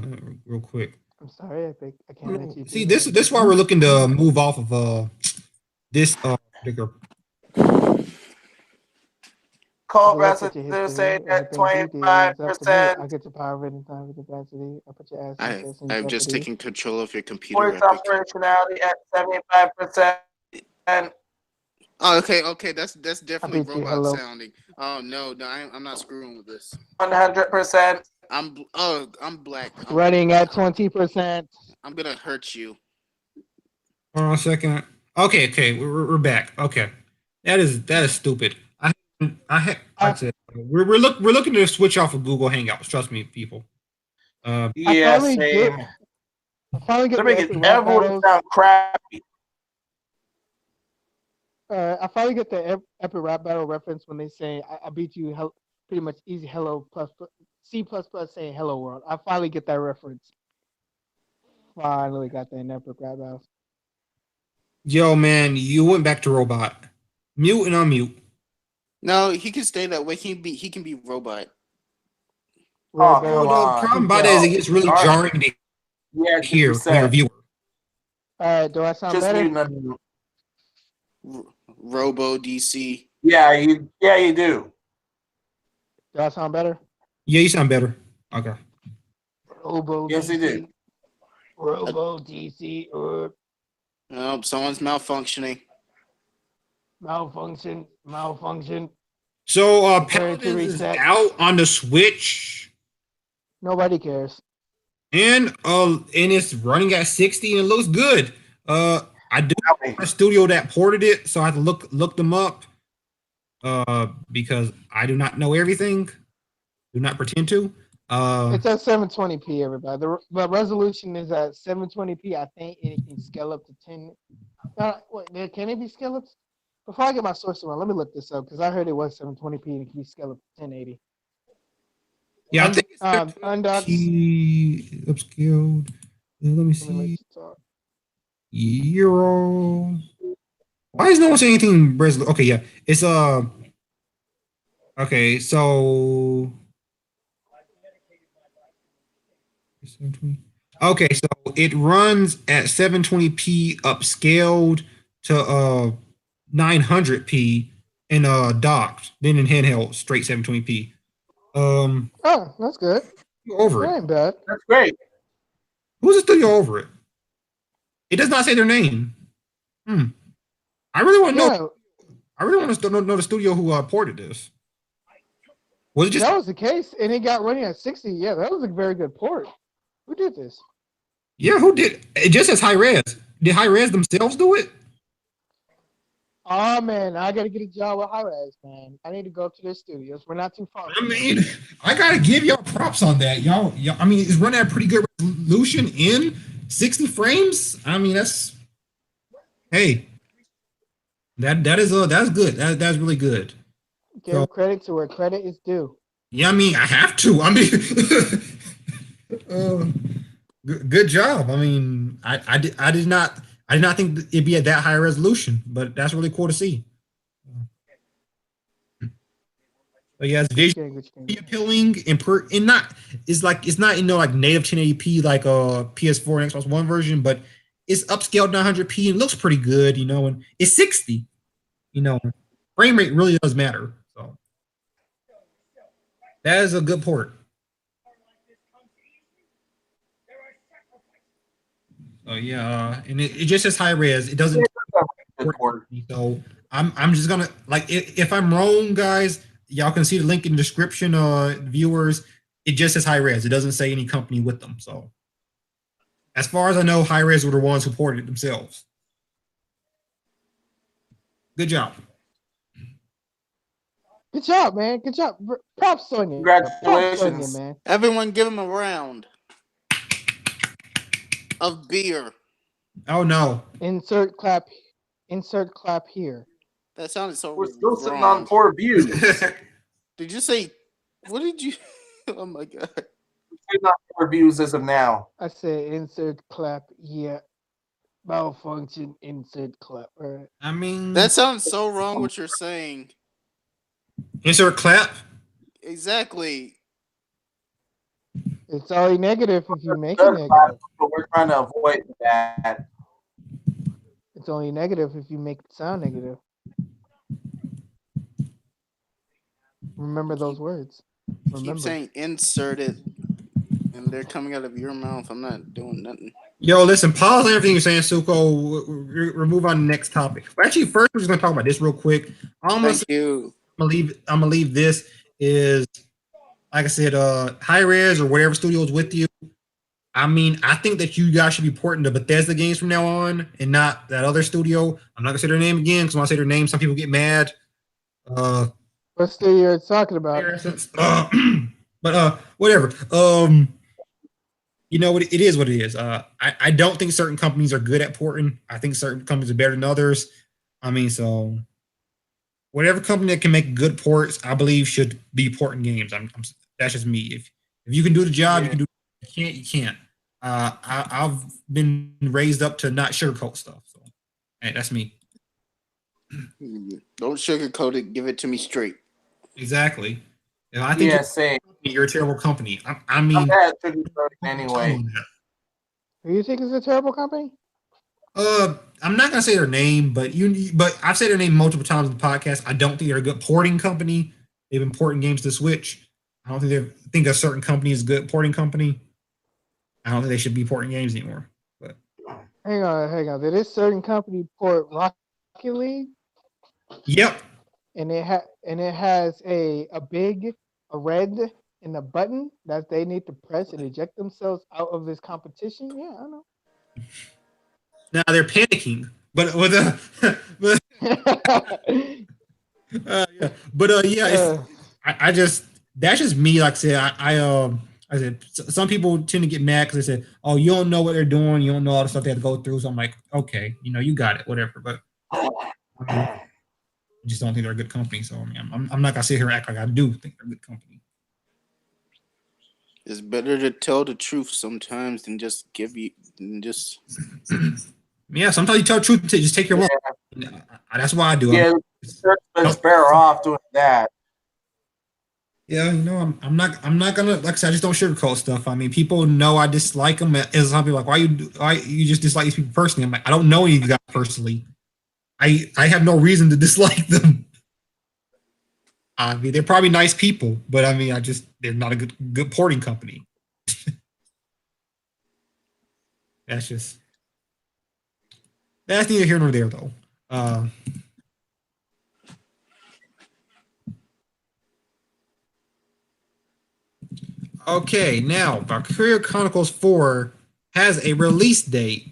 real quick. I'm sorry, Epic. I can't let you. See, this is why we're looking to move off of this particular. Cold Go up with your residue history. say that Everything you did is up to me. 25%. I get your power rating time with capacity. I put your ass in I stress and I've just jeopardy. taken control of your computer, Voice Epic. operationality at 75%. Oh, okay, that's definitely beat you, robot hello. sounding. Oh no, I'm not screwing with this. 100%. I'm black. Running at 20%. I'm gonna hurt you. Hold on a second. Okay, we're back. Okay, that is stupid. Like I said, we're looking to switch off of Google Hangouts. Trust me, people. Yeah, I same. finally get They're the epic making rap everyone battles. sound crappy. I finally get the epic rap battle reference when they say I beat you pretty much easy hello plus C++ saying hello world. I finally get that reference. Finally got that in epic rap battles. Yo, man, you went back to robot. Mute and unmute. No, he can stay that way. He can be robot. Oh, Oh, come the on. problem about it is it gets really All right. jarring to Yeah, hear you for your said. viewer. All right, do I sound Just better? mute and unmute. Robo DC. Yeah, you do. Do I sound better? Yeah, you sound better. Okay. Robo Yes, DC. you do. Robo DC. Oh, someone's malfunctioning. Malfunction. So Prepare to Paladins is reset. out on the Switch Nobody cares. and it's running at 60 and it looks good. I do have a studio that ported it, so I have to look them up. Because I do not know everything. Do not pretend to. It's at 720p, everybody. The resolution is at 720p, I think, and it can scale up to 10. Wait, can it be scaled up? Before I get my source around, let me look this up because I heard it was 720p and it can be scaled up to 1080. Yeah, I think it's upscaled. Let me see. Euro. Why is no one saying anything? Okay, yeah, it's okay, so okay, so it runs at 720p upscaled to 900p and docked, then in handheld straight 720p. Oh, that's good. Over that it. ain't bad. That's great. Who's the studio over it? It does not say their name. I really want to know. I really want to know the studio who ported this. Was it just that was the case, and it got running at 60? Yeah, that was a very good port. Who did this? Yeah, who did? It just says high res. Did high res themselves do it? Oh man, I gotta get a job with Hi-Res, man. I need to go to their studios. We're not too far. I mean, I gotta give y'all props on that, y'all. I mean, it's running at a pretty good resolution in 60 frames. I mean, that's hey, that's good. That's really good. Give credit to where credit is due. Yeah, I mean, I have to. I mean, good job. I mean, I did not think it'd be at that high resolution, but that's really cool to see. But yeah, it's visually appealing and not it's not like native 1080p like PS4 and Xbox One version, but it's upscaled 900p and looks pretty good, and it's 60. Frame rate really does matter. So that is a good port. Oh yeah, and it just says high res. It doesn't. So I'm just gonna if I'm wrong, guys, y'all can see the link in the description. Viewers, it just says high res. It doesn't say any company with them. So as far as I know, high res were the ones who ported it themselves. Good job. Good job, man. Good job. Props on you. Congratulations, man. Everyone, give him a round of beer. Oh no! Insert clap here. That sounded so. We're still sitting on 4 views. Did you say? What did you? Oh my god! We're sitting on 4 views as of now. I said insert clap. Yeah. Malfunction. Insert clap. All right. I mean, that sounds so wrong. What you're saying? Insert clap. Exactly. It's only negative if you make it Good clap, negative. but we're trying to avoid that. It's only negative if you make it sound negative. Remember those words. Keep saying inserted, and they're coming out of your mouth. I'm not doing nothing. Yo, listen, pause on everything you're saying, Suko. We'll move on to the next topic. But actually, first, we're just going to talk about this real quick. Thank you. I'm gonna leave this is, like I said, Hi-Rez or whatever studio is with you. I mean, I think that you guys should be porting the Bethesda games from now on and not that other studio. I'm not going to say their name again because when I say their name, some people get mad. What studio you're talking about? But whatever. You know, it is what it is. I don't think certain companies are good at porting. I think certain companies are better than others. I mean, so whatever company that can make good ports, I believe should be porting games. That's just me. If you can do the job, you can do. You can't. I've been raised up to not sugarcoat stuff. So, hey, that's me. Don't sugarcoat it. Give it to me straight. Exactly. And I think you're a terrible company. I mean, anyway. Do you think it's a terrible company? I'm not gonna say their name, but I've said their name multiple times in the podcast. I don't think they're a good porting company. They've been porting games to Switch. I don't think a certain company is a good porting company. I don't think they should be porting games anymore. But hang on. Did this certain company port Rocket League? Yep. And it has a red and a button that they need to press and eject themselves out of this competition. Yeah, I know. Now they're panicking, but I just that's just me. Like I said, I said some people tend to get mad because they said, "Oh, you don't know what they're doing. You don't know all the stuff they have to go through." So I'm like, okay, you got it, whatever. But I just don't think they're a good company. So I mean, I'm not gonna sit here and act like I do think they're a good company. It's better to tell the truth sometimes than just Yeah, sometimes you tell the truth to just take your loss. That's why I do. Yeah, it's better off doing that. Yeah, I'm not gonna, like I said, I just don't sugarcoat stuff. I mean, people know I dislike them. And some people are like, why you just dislike these people personally? I'm like, I don't know any of these guys personally. I have no reason to dislike them. I mean, they're probably nice people, but I mean, they're not a good porting company. That's neither here nor there, though. Okay, now Valkyria Chronicles 4 has a release date.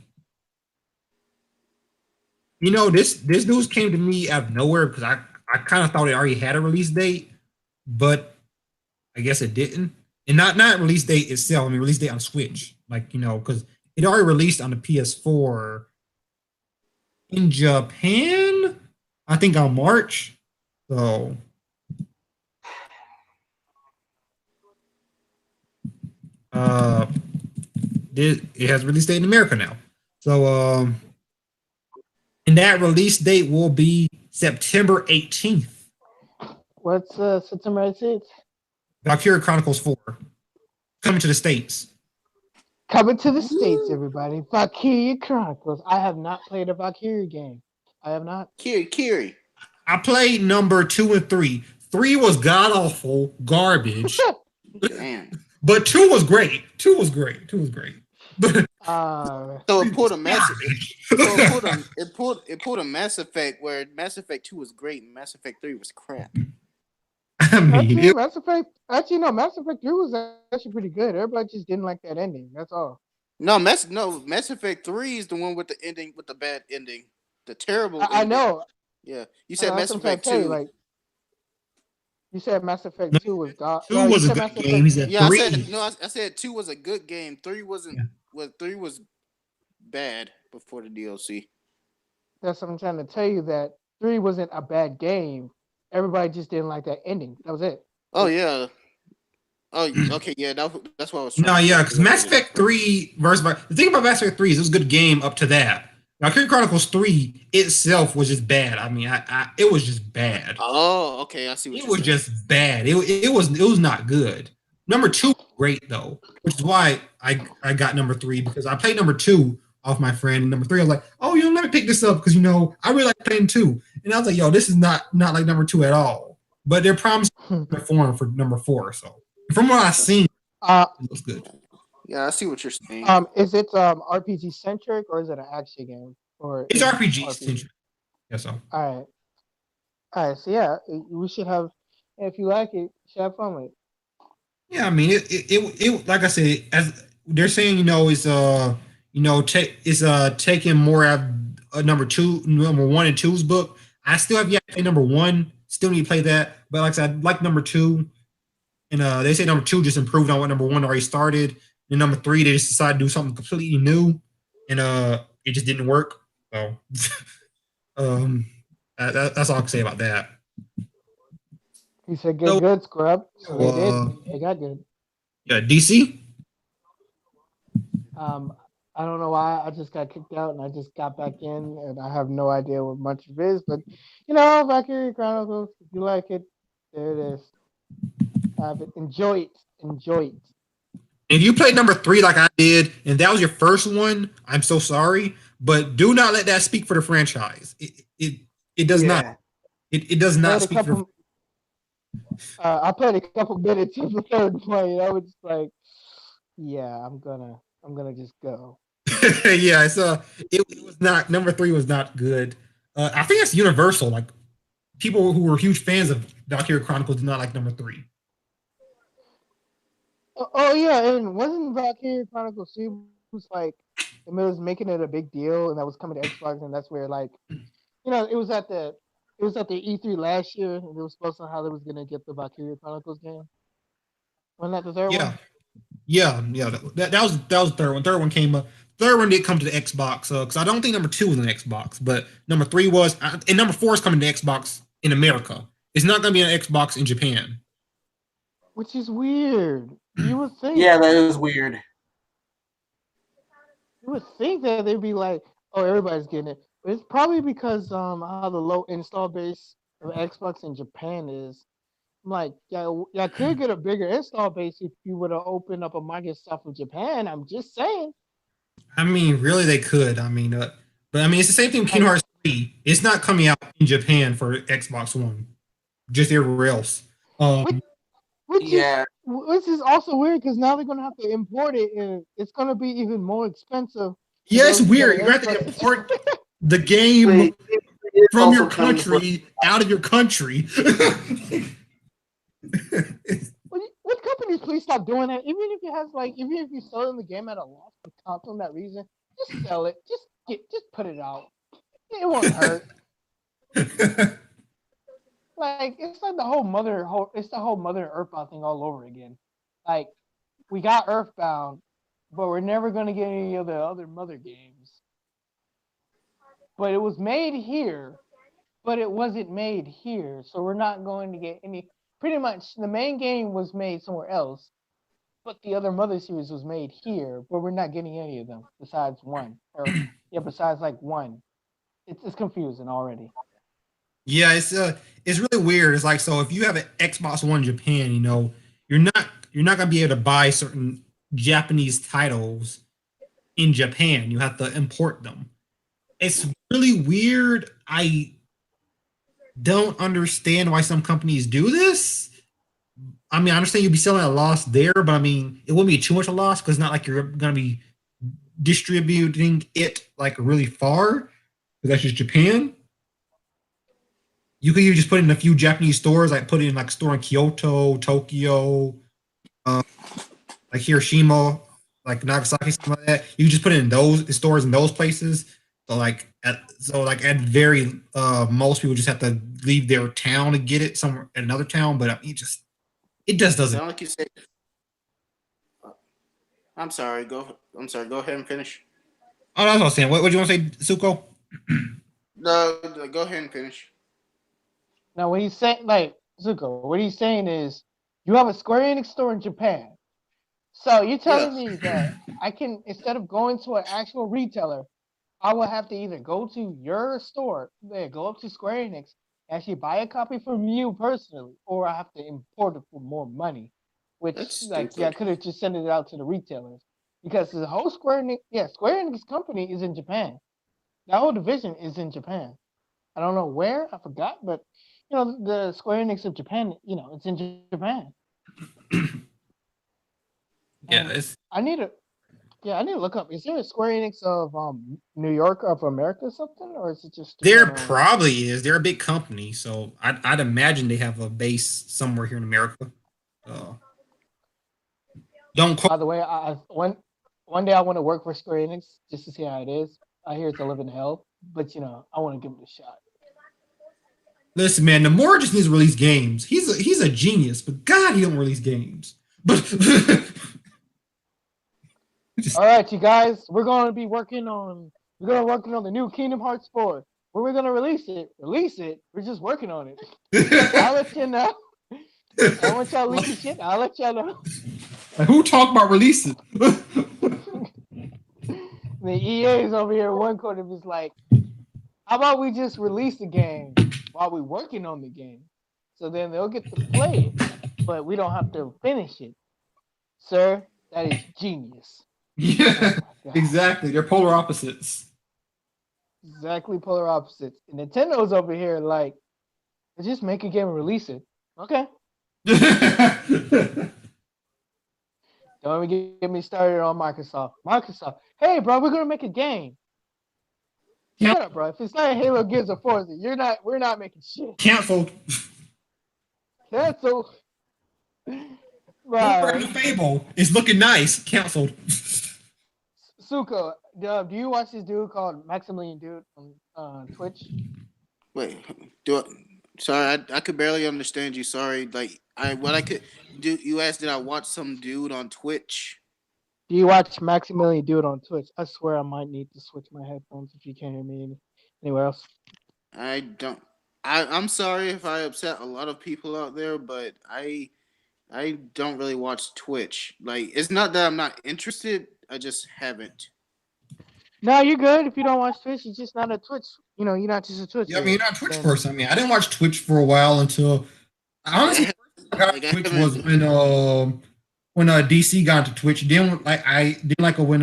This news came to me out of nowhere because I kind of thought it already had a release date, but I guess it didn't. And not release date itself, I mean release date on Switch. Like, because it already released on the PS4 in Japan, I think on March. So it has a release date in America now. So and that release date will be September 18th. What's September 18th? Valkyria Chronicles 4 coming to the States. Coming to the States, everybody. Valkyria Chronicles. I have not played a Valkyria game. I have not. Kiri. I played number 2 and 3. 3 was god awful garbage. Damn. But 2 was great. 2 was great. But so it pulled a Mass. It pulled a Mass Effect where Mass Effect 2 was great and Mass Effect 3 was crap. I mean, Mass Effect 3 was actually pretty good. Everybody just didn't like that ending. That's all. No, Mass Effect 3 is the one with the ending, with the bad ending, the terrible. I know. Yeah, you said Mass Effect 2. You said Mass Effect 2 was god. 2 was a good game. I said 2 was a good game. 3 wasn't. Yeah. 3 was bad before the DLC. That's what I'm trying to tell you. That 3 wasn't a bad game. Everybody just didn't like that ending. That was it. Oh yeah. Oh okay, yeah. That's what I was. Because Mass Effect 3 the thing about Mass Effect 3 is it was a good game up to that. Valkyria Chronicles 3 itself was just bad. I mean, it was just bad. Oh, okay. I see what It you're was saying. just bad. It was not good. Number 2 great though, which is why I got number 3 because I played number 2 off my friend, and number 3 I was like, oh, let me pick this up because I really like playing 2, and I was like, yo, this is not like number 2 at all. But they're promising reform for number 4. So from what I've seen, uh, it looks good. Yeah, I see what you're saying. is it RPG centric or is it an action game or It's in RPG RPG? centric. Yeah, so All right. So yeah, we should have. If you like it, you should have fun with it. yeah, I mean it like I said, as they're saying, it's taking more of number 1 and two's book. I still have yet to play number 1. Still need to play that, but like I said, I like number 2, and they say number 2 just improved on what number 1 already started. And number 3, they just decided to do something completely new, and it just didn't work. So, um, that's all I can say about that. He said, "Get So, good, scrub." So they did. uh, They got good. yeah, DC. Um, I don't know why I just got kicked out and I just got back in and I have no idea what much of it is, but Valkyrie Chronicles, if you like it, there it is. Have it. Enjoy it. Enjoy it. If you played number 3 like I did, and that was your first one, I'm so sorry, but do not let that speak for the franchise. It does not. It does not speak for. I played a couple minutes of the third play. I was just like, yeah, I'm gonna just go. Yeah, it was not number 3 was not good. I think it's universal. Like people who were huge fans of Valkyria Chronicles did not like number 3. Oh yeah, and wasn't Valkyrie Chronicles 2 was like it was making it a big deal, and that was coming to Xbox, and that's where like it was at the E3 last year, and it was supposed to how they was gonna get the Valkyrie Chronicles game. Wasn't that the third Yeah, one? yeah. That was the third one. Third one came up. Third one did come to the Xbox because I don't think number 2 was an Xbox, but number 3 was, and number 4 is coming to Xbox in America. It's not going to be an Xbox in Japan. Which is weird. You would think. Yeah, that is weird. You would think that they'd be like, oh, everybody's getting it, but it's probably because how the low install base of Xbox in Japan is. I'm like, yeah, could get a bigger install base if you would have opened up a Microsoft in Japan. I'm just saying. I mean, really, they could. I mean, but I mean, it's the same thing with Kingdom Hearts 3. It's not coming out in Japan for Xbox One, just everywhere else. Which is also weird because now they're gonna have to import it, and it's gonna be even more expensive. Yeah, it's weird. You have to import the game from your country out of your country. Would companies please stop doing that? Even if it has even if you're selling the game at a loss for console that reason, just sell it. Just put it out. It won't hurt. It's like the whole Mother Earthbound thing all over again. Like we got Earthbound, but we're never gonna get any of the other Mother games. But it was made here, but it wasn't made here, so we're not going to get any. Pretty much, the main game was made somewhere else, but the other Mother series was made here, but we're not getting any of them besides one. Besides one. It's confusing already. Yeah, it's really weird. It's like, so if you have an Xbox One Japan, you're not gonna be able to buy certain Japanese titles in Japan. You have to import them. It's really weird. I don't understand why some companies do this. I mean, I understand you'd be selling a loss there, but I mean, it wouldn't be too much a loss because it's not like you're gonna be distributing it like really far, because that's just Japan. You could even just put it in a few Japanese stores, like put it in like a store in Kyoto, Tokyo, like Hiroshima, like Nagasaki, something like that. You just put it in those stores in those places. So at very most people just have to leave their town to get it somewhere in another town. But I mean, it just doesn't. Like you said. I'm sorry. Go ahead and finish. Oh, that's what I was saying. What do you want to say, Suko? No, go ahead and finish. Now, when he's saying, Zuko, what he's saying is, you have a Square Enix store in Japan. So you're telling me that I can, instead of going to an actual retailer, I will have to either go to your store, go up to Square Enix, actually buy a copy from you personally, or I have to import it for more money. That's Which, like, yeah, I stupid. could have just sent it out to the retailers because the whole Square Enix company is in Japan. That whole division is in Japan. I don't know where, I forgot, but the Square Enix of Japan, it's in Japan. And Yeah, it's I need to, yeah, I need to look up. Is there a Square Enix of New York of America or something, or is it just there Japan only? probably is. They're a big company, so I'd imagine they have a base somewhere here in America. Uh, don't quote. By the way, one day I want to work for Square Enix just to see how it is. I hear it's a living hell, but I want to give it a shot. Listen, man, the more just needs to release games. He's a genius, but God, he don't release games. But All right, you guys, we're gonna working on the new Kingdom Hearts 4. When we're gonna release it. We're just working on it. I'll let you know. I want y'all leaking shit. I'll let y'all know. like, who talked about releasing? The EA is over here in one corner just like, how about we just release the game while we're working on the game? So then they'll get to play it, but we don't have to finish it. Sir, that is genius. Oh Yeah, my god. exactly. They're polar opposites. Exactly polar opposites. And Nintendo's over here like, just make a game and release it. Okay. Don't even get me started on Microsoft. Microsoft, hey bro, we're gonna make a game. Shut up, bro. If it's not Halo, Gears, or Forza, we're not making shit. Canceled. Cancel. Over Right. the Fable is looking nice. Canceled. Suko, do you watch this dude called Maximilian Dude on Twitch? Wait, do I, sorry, I could barely understand you. Sorry, like what I could do. You asked, did I watch some dude on Twitch? Do you watch Maximilian Dude on Twitch? I swear I might need to switch my headphones if you can't hear me anywhere else. I don't. I'm sorry if I upset a lot of people out there, but I don't really watch Twitch. Like, it's not that I'm not interested. I just haven't. No, you're good if you don't watch Twitch. You're just not a Twitch. You're not just a Twitch. Yeah, I mean, you're not a Twitch Then person. I mean, I didn't watch Twitch for a while until honestly, Yeah, I got like I Twitch haven't. was when DC got into Twitch. Then like I didn't like it when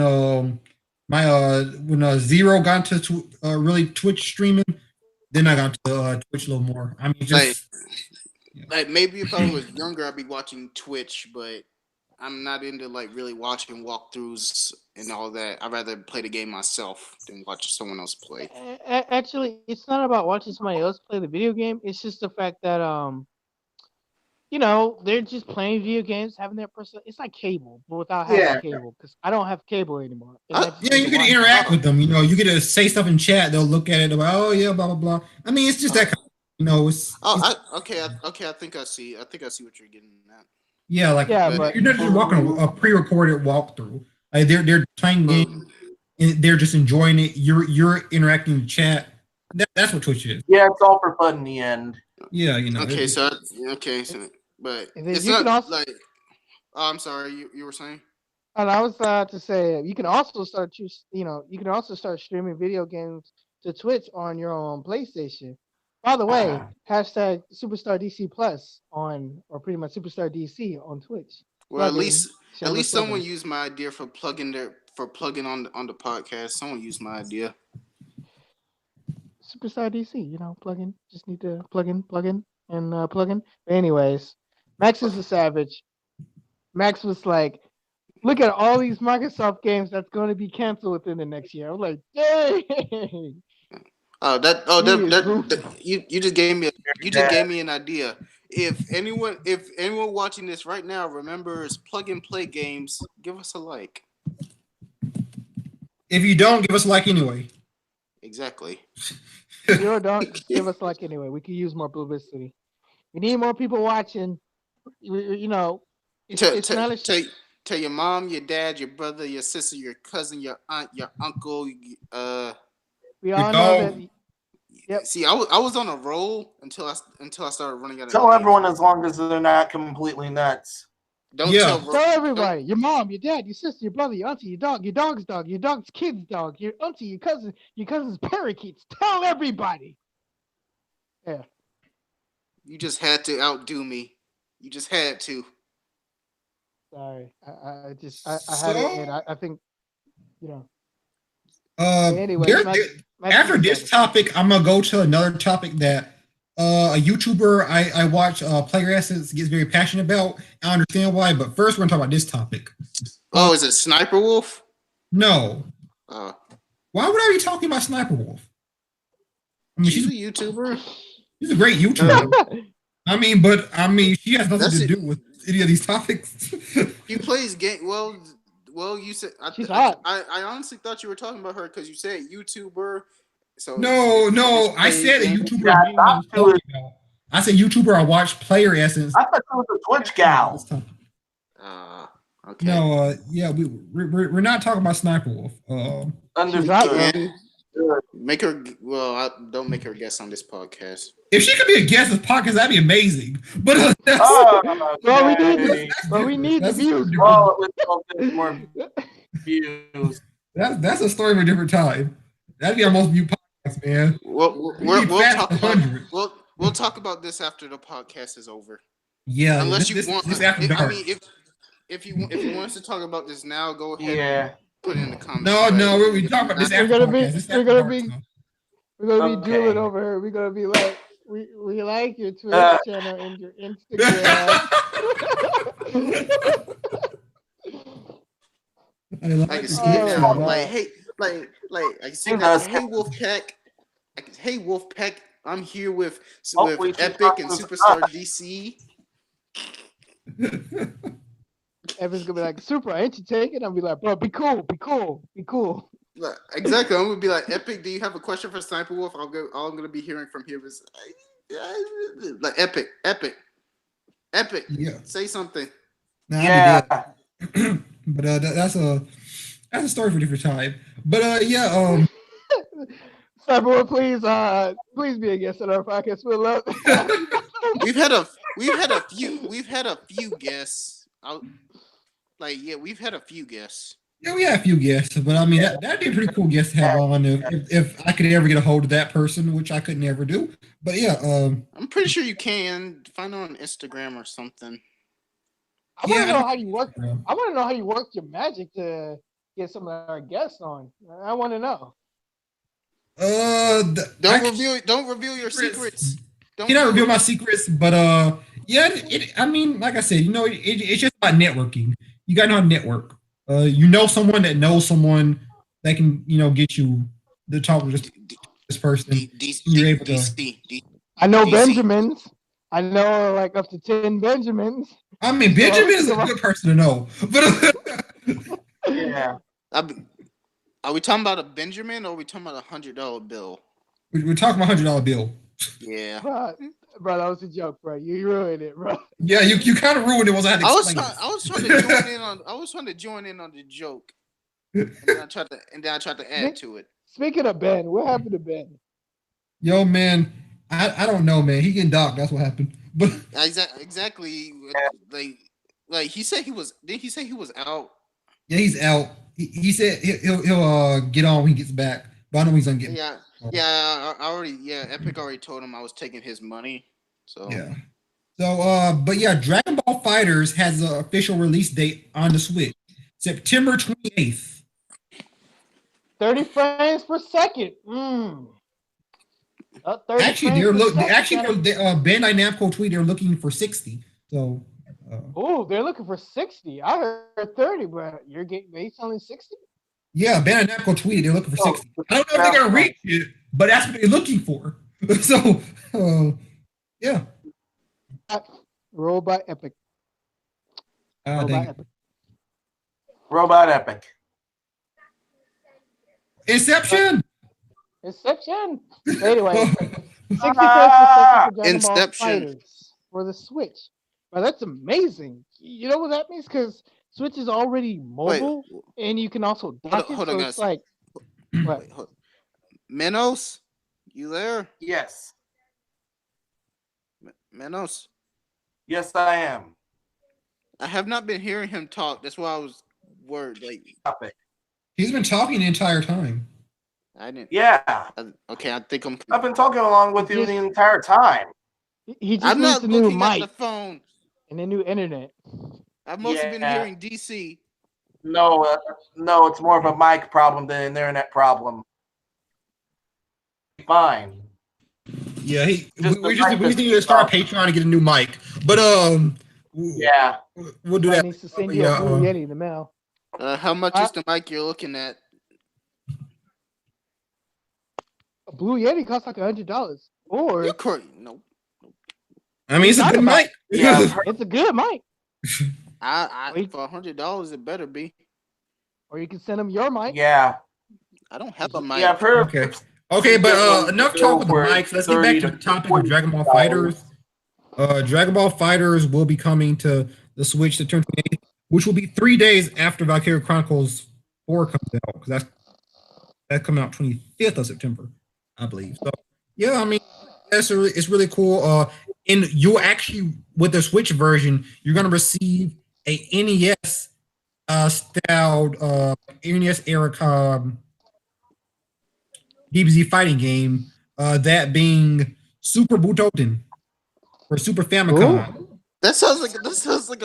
when Zero got into really Twitch streaming. Then I got to Twitch a little more. I mean, Like, just yeah. like maybe if I was younger, I'd be watching Twitch, but I'm not into like really watching walkthroughs and all that. I'd rather play the game myself than watch someone else play. actually, it's not about watching somebody else play the video game. It's just the fact that they're just playing video games, having their personal. It's like cable, but without having Yeah. cable, because I don't have cable anymore, and I just Yeah, need you to get to watch. interact with them. You get to say stuff in chat. They'll look at it. They're like, oh yeah, blah blah blah. I mean, it's just that kind of, it's Okay. I think I see. I think I see what you're getting at. yeah, like Yeah, but you're not just walking a pre-recorded walkthrough. Like they're playing Well, games. And they're just enjoying it. You're interacting in chat. That's what Twitch is. Yeah, it's all for fun in the end. Yeah, okay, so but and then it's you can not also. like. Oh, I'm sorry. You were saying? And I was to say you can also you can also start streaming video games to Twitch on your own PlayStation. By the way, hashtag Superstar DC Plus or pretty much Superstar DC on Twitch. Well, Plugin, at least shameless someone plugin. used my idea for plugging on the podcast. Someone used my idea. Superstar DC, plugin. Just need to plug in, and plug in. But anyways, Max is a savage. Max was like, look at all these Microsoft games that's going to be canceled within the next year. I'm like, dang. You just gave me an idea. If anyone watching this right now remembers plug and play games, give us a like. If you don't, give us a like anyway. Exactly. You don't give us like anyway. We could use more publicity. We need more people watching. It's not a Tell your mom, your dad, your brother, your sister, your cousin, your aunt, your uncle. We all know that. Yep. See, I was on a roll until I started running out of Tell names. everyone as long as they're not completely nuts. Don't tell. Tell everybody. Your mom, your dad, your sister, your brother, your auntie, your dog's dog, your dog's kid's dog, your auntie, your cousin's parakeets. Tell everybody. Yeah. You just had to outdo me. You just had to. Sorry. I had it, and I think, you know. Anyway, after this topic, I'm gonna go to another topic that a YouTuber I watch, Player Essence, gets very passionate about. I understand why, but first we're gonna talk about this topic. Oh, is it Sniper Wolf? No. Why would I be talking about Sniper Wolf? I mean, she's a YouTuber. She's a great YouTuber. I mean, she has nothing to do with any of these topics. He plays game. Well, you said she's hot. I honestly thought you were talking about her because you said YouTuber. So no, I said a YouTuber. I said YouTuber. I watch Player Essence. I thought it was a Twitch gal. Okay. No, yeah, we're not talking about Sniper Wolf. Understood. Make her. Well, don't make her guest on this podcast. If she could be a guest on this podcast, that'd be amazing. But we need the views. More views. That's a story for a different time. That'd be our most viewed podcast, man. We'll talk about this after the podcast is over. Yeah, unless you want. If you want us to talk about this now, go ahead. Yeah. Put it in the comments. No, we talk about this after the podcast. We're gonna be dueling over her. We're gonna be like, we like your Twitter channel and your Instagram. I can see it now. Like, hey, I can see now. Hey Wolfpack, I'm here with Epic and Superstar DC. Epic's gonna be like, Super, ain't you taking? I'll be like, bro, be cool. Exactly. I'm gonna be like, Epic, do you have a question for Sniper Wolf? All I'm gonna be hearing from him is like Epic. Yeah. Say something. Nah, yeah. But that's a story for a different time. But Sniper Wolf, please be a guest on our podcast. We'll love. We've had a few guests. We've had a few guests. Yeah, we had a few guests, but I mean that'd be a pretty cool guest to have on if I could ever get a hold of that person, which I could never do. But yeah, I'm pretty sure you can find her on Instagram or something. I want to know how you work. I want to know how you work your magic to get some of our guests on. I want to know. Don't reveal your secrets. Can I reveal my secrets? But I mean, like I said, it's just about networking. You gotta know how to network. You know someone that knows someone that can, get you the talk with this person. You're able to. I know Benjamins. I know like up to 10 Benjamins. I mean, Benjamin is a good person to know. But yeah. Are we talking about a Benjamin or are we talking about $100 bill? We're talking about $100 bill. Yeah. Bro, that was a joke, bro. You ruined it, bro. Yeah, you kind of ruined it. I was trying to join in on. I was trying to join in on the joke, and then I tried to add to it. Speaking of Ben, what happened to Ben? Yo, man, I don't know, man. He getting docked. That's what happened. But exactly, like he said he was. Didn't he say he was out? Yeah, he's out. He said he'll get on when he gets back. But I know he's gonna get. Yeah. Yeah, Epic already told him I was taking his money. So yeah. So but yeah, Dragon Ball Fighterz has an official release date on the Switch, September 28th. 30 frames per second. Actually, Bandai Namco tweet they're looking for 60. So. They're looking for 60. I heard 30, but you're getting based on 60. Yeah, Bandai Namco tweeted they're looking for 60. I don't know if they're gonna reach it, but that's what they're looking for. So, yeah. Roll by Epic. Robot Epic. Inception. Anyway, 60 frames per Inception for the Switch. Well, that's amazing. You know what that means? Because Switch is already mobile, and you can also dock it. Hold on, it's guys. like, what? Menos, you there? I have not been hearing him talk. That's why I was worried. Like, He's been talking the entire time. I didn't. Yeah. Okay, I think I've been talking along with you the entire time. He just I'm needs not a new looking at the mic phone. and a new internet. I've mostly been hearing DC. No, no, it's more of a mic problem than an internet problem. Fine. Yeah, we just need to start a Patreon to get a new mic. But yeah, we'll do that. Needs to send you a Blue Yeti in the mail. How much is the mic you're looking at? A Blue Yeti costs like $100. Or no. I mean, it's a good mic. Yeah, it's a good mic. For $100, it better be. Or you can send them your mic. Yeah. I don't have a mic. Yeah, Okay, but enough talk with the mics. Let's get back to the topic of Dragon Ball Fighterz. Dragon Ball Fighterz will be coming to the Switch September 28th, which will be 3 days after Valkyria Chronicles 4 comes out, because that's coming out 25th of September, I believe. So yeah, I mean, it's really cool. And you actually, with the Switch version, you're gonna receive a NES styled NES era DBZ fighting game, that being Super Butoden for Super Famicom. Ooh. That sounds like a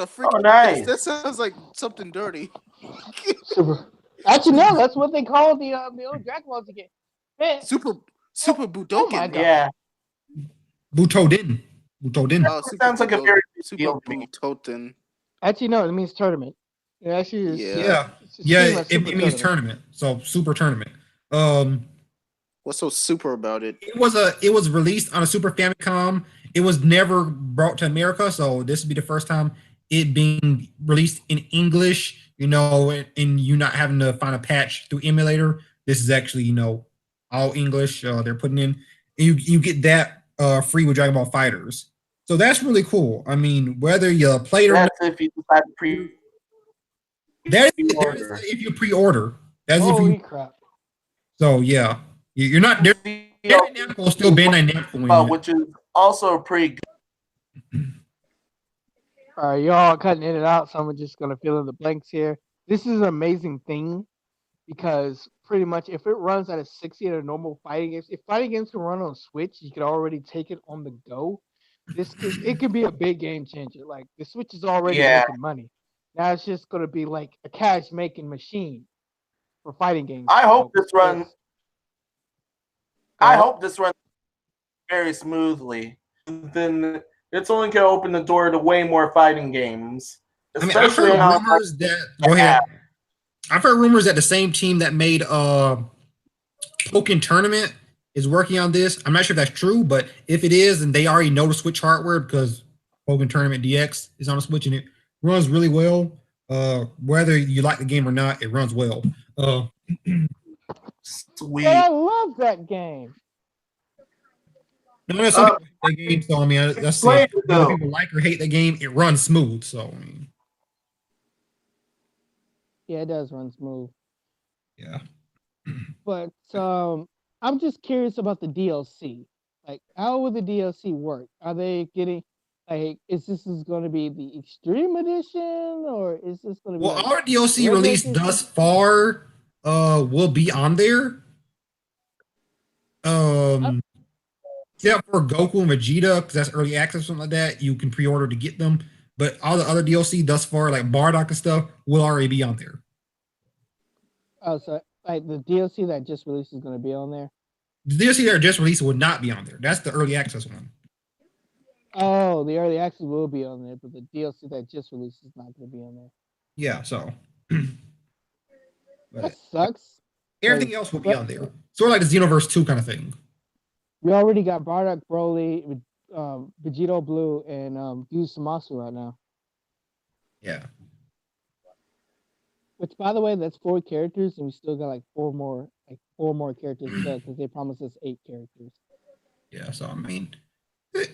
freaking. Oh, nice. That sounds like something dirty. Super. Actually, no, that's what they call the old Dragon Balls again. Man. Super Butoden. Oh my God. Yeah. Butoden. Sounds like a very Super Butoden. Actually, no, it means tournament. It actually is. Yeah. It means tournament. So super tournament. What's so super about it? It was released on a Super Famicom. It was never brought to America, so this would be the first time it being released in English, and you not having to find a patch through emulator. This is actually, all English. They're putting in. You get that free with Dragon Ball Fighterz. So that's really cool. I mean, whether you play it or not. If you decide to pre-order. That's if you pre-order. That's Holy crap. So yeah. You're not there. Still Bandai Namco, which is also pretty good. All right, y'all cutting in and out, so I'm just gonna fill in the blanks here. This is an amazing thing because pretty much if it runs at a 60 at a normal fighting games, if fighting games can run on Switch, you could already take it on the go. It could be a big game changer. Like the Switch is already making money. Now it's just gonna be like a cash making machine for fighting games. I hope this runs very smoothly. Then it's only going to open the door to way more fighting games. I've heard rumors that. Go ahead. I've heard rumors that the same team that made Pokken Tournament is working on this. I'm not sure if that's true, but if it is, and they already know the Switch hardware because Pokken Tournament DX is on the Switch and it runs really well. Whether you like the game or not, it runs well. Sweet. Yeah, I love that game. No, some people hate that game, so I mean, that's it. Whether people like or hate the game, it runs smooth. So I mean, yeah, it does run smooth. Yeah. But I'm just curious about the DLC. Like, how will the DLC work? Are they getting is this going to be the Extreme Edition, or is this going to be? Well, our DLC released thus far will be on there. Except for Goku and Vegeta, because that's early access, something like that, you can pre-order to get them. But all the other DLC thus far, like Bardock and stuff, will already be on there. Oh, so like the DLC that just released is going to be on there? The DLC that just released would not be on there. That's the early access one. Oh, the early access will be on there, but the DLC that just released is not going to be on there. Yeah, so. That sucks. Everything else will be on there. Sort of like the Xenoverse 2 kind of thing. We already got Bardock, Broly, Vegito Blue, and Fuse Zamasu right now. Yeah. Which, by the way, that's 4 characters, and we still got like four more characters because they promised us 8 characters. Yeah, so I mean,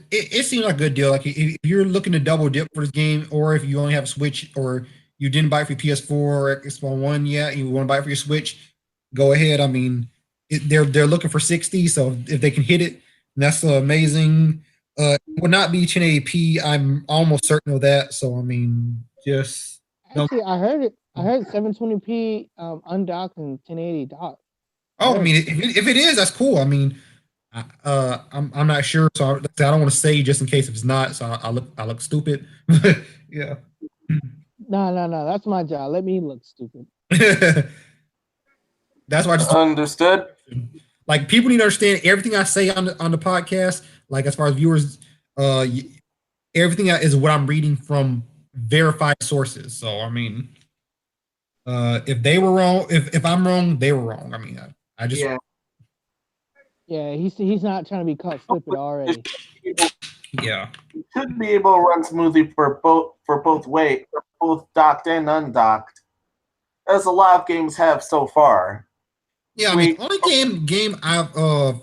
it seemed like a good deal. Like if you're looking to double dip for this game, or if you only have a Switch, or you didn't buy it for your PS4 or Xbox One yet, and you want to buy it for your Switch, go ahead. I mean, they're looking for 60, so if they can hit it, that's amazing. It will not be 1080p. I'm almost certain of that. So I mean, just Actually, I heard it. I heard 720p undocked and 1080 docked. I mean, if it is, that's cool. I mean, I'm not sure, so I don't want to say just in case if it's not. So I look stupid. Yeah. No. That's my job. Let me look stupid. That's why I just understood. Like people need to understand everything I say on the podcast. Like as far as viewers, everything is what I'm reading from verified sources. So I mean, if they were wrong, if I'm wrong, they were wrong. I mean, I just yeah. He's not trying to be caught slipping already. Yeah, it should be able to run smoothly for both docked and undocked, as a lot of games have so far. Yeah, I mean, the only game I've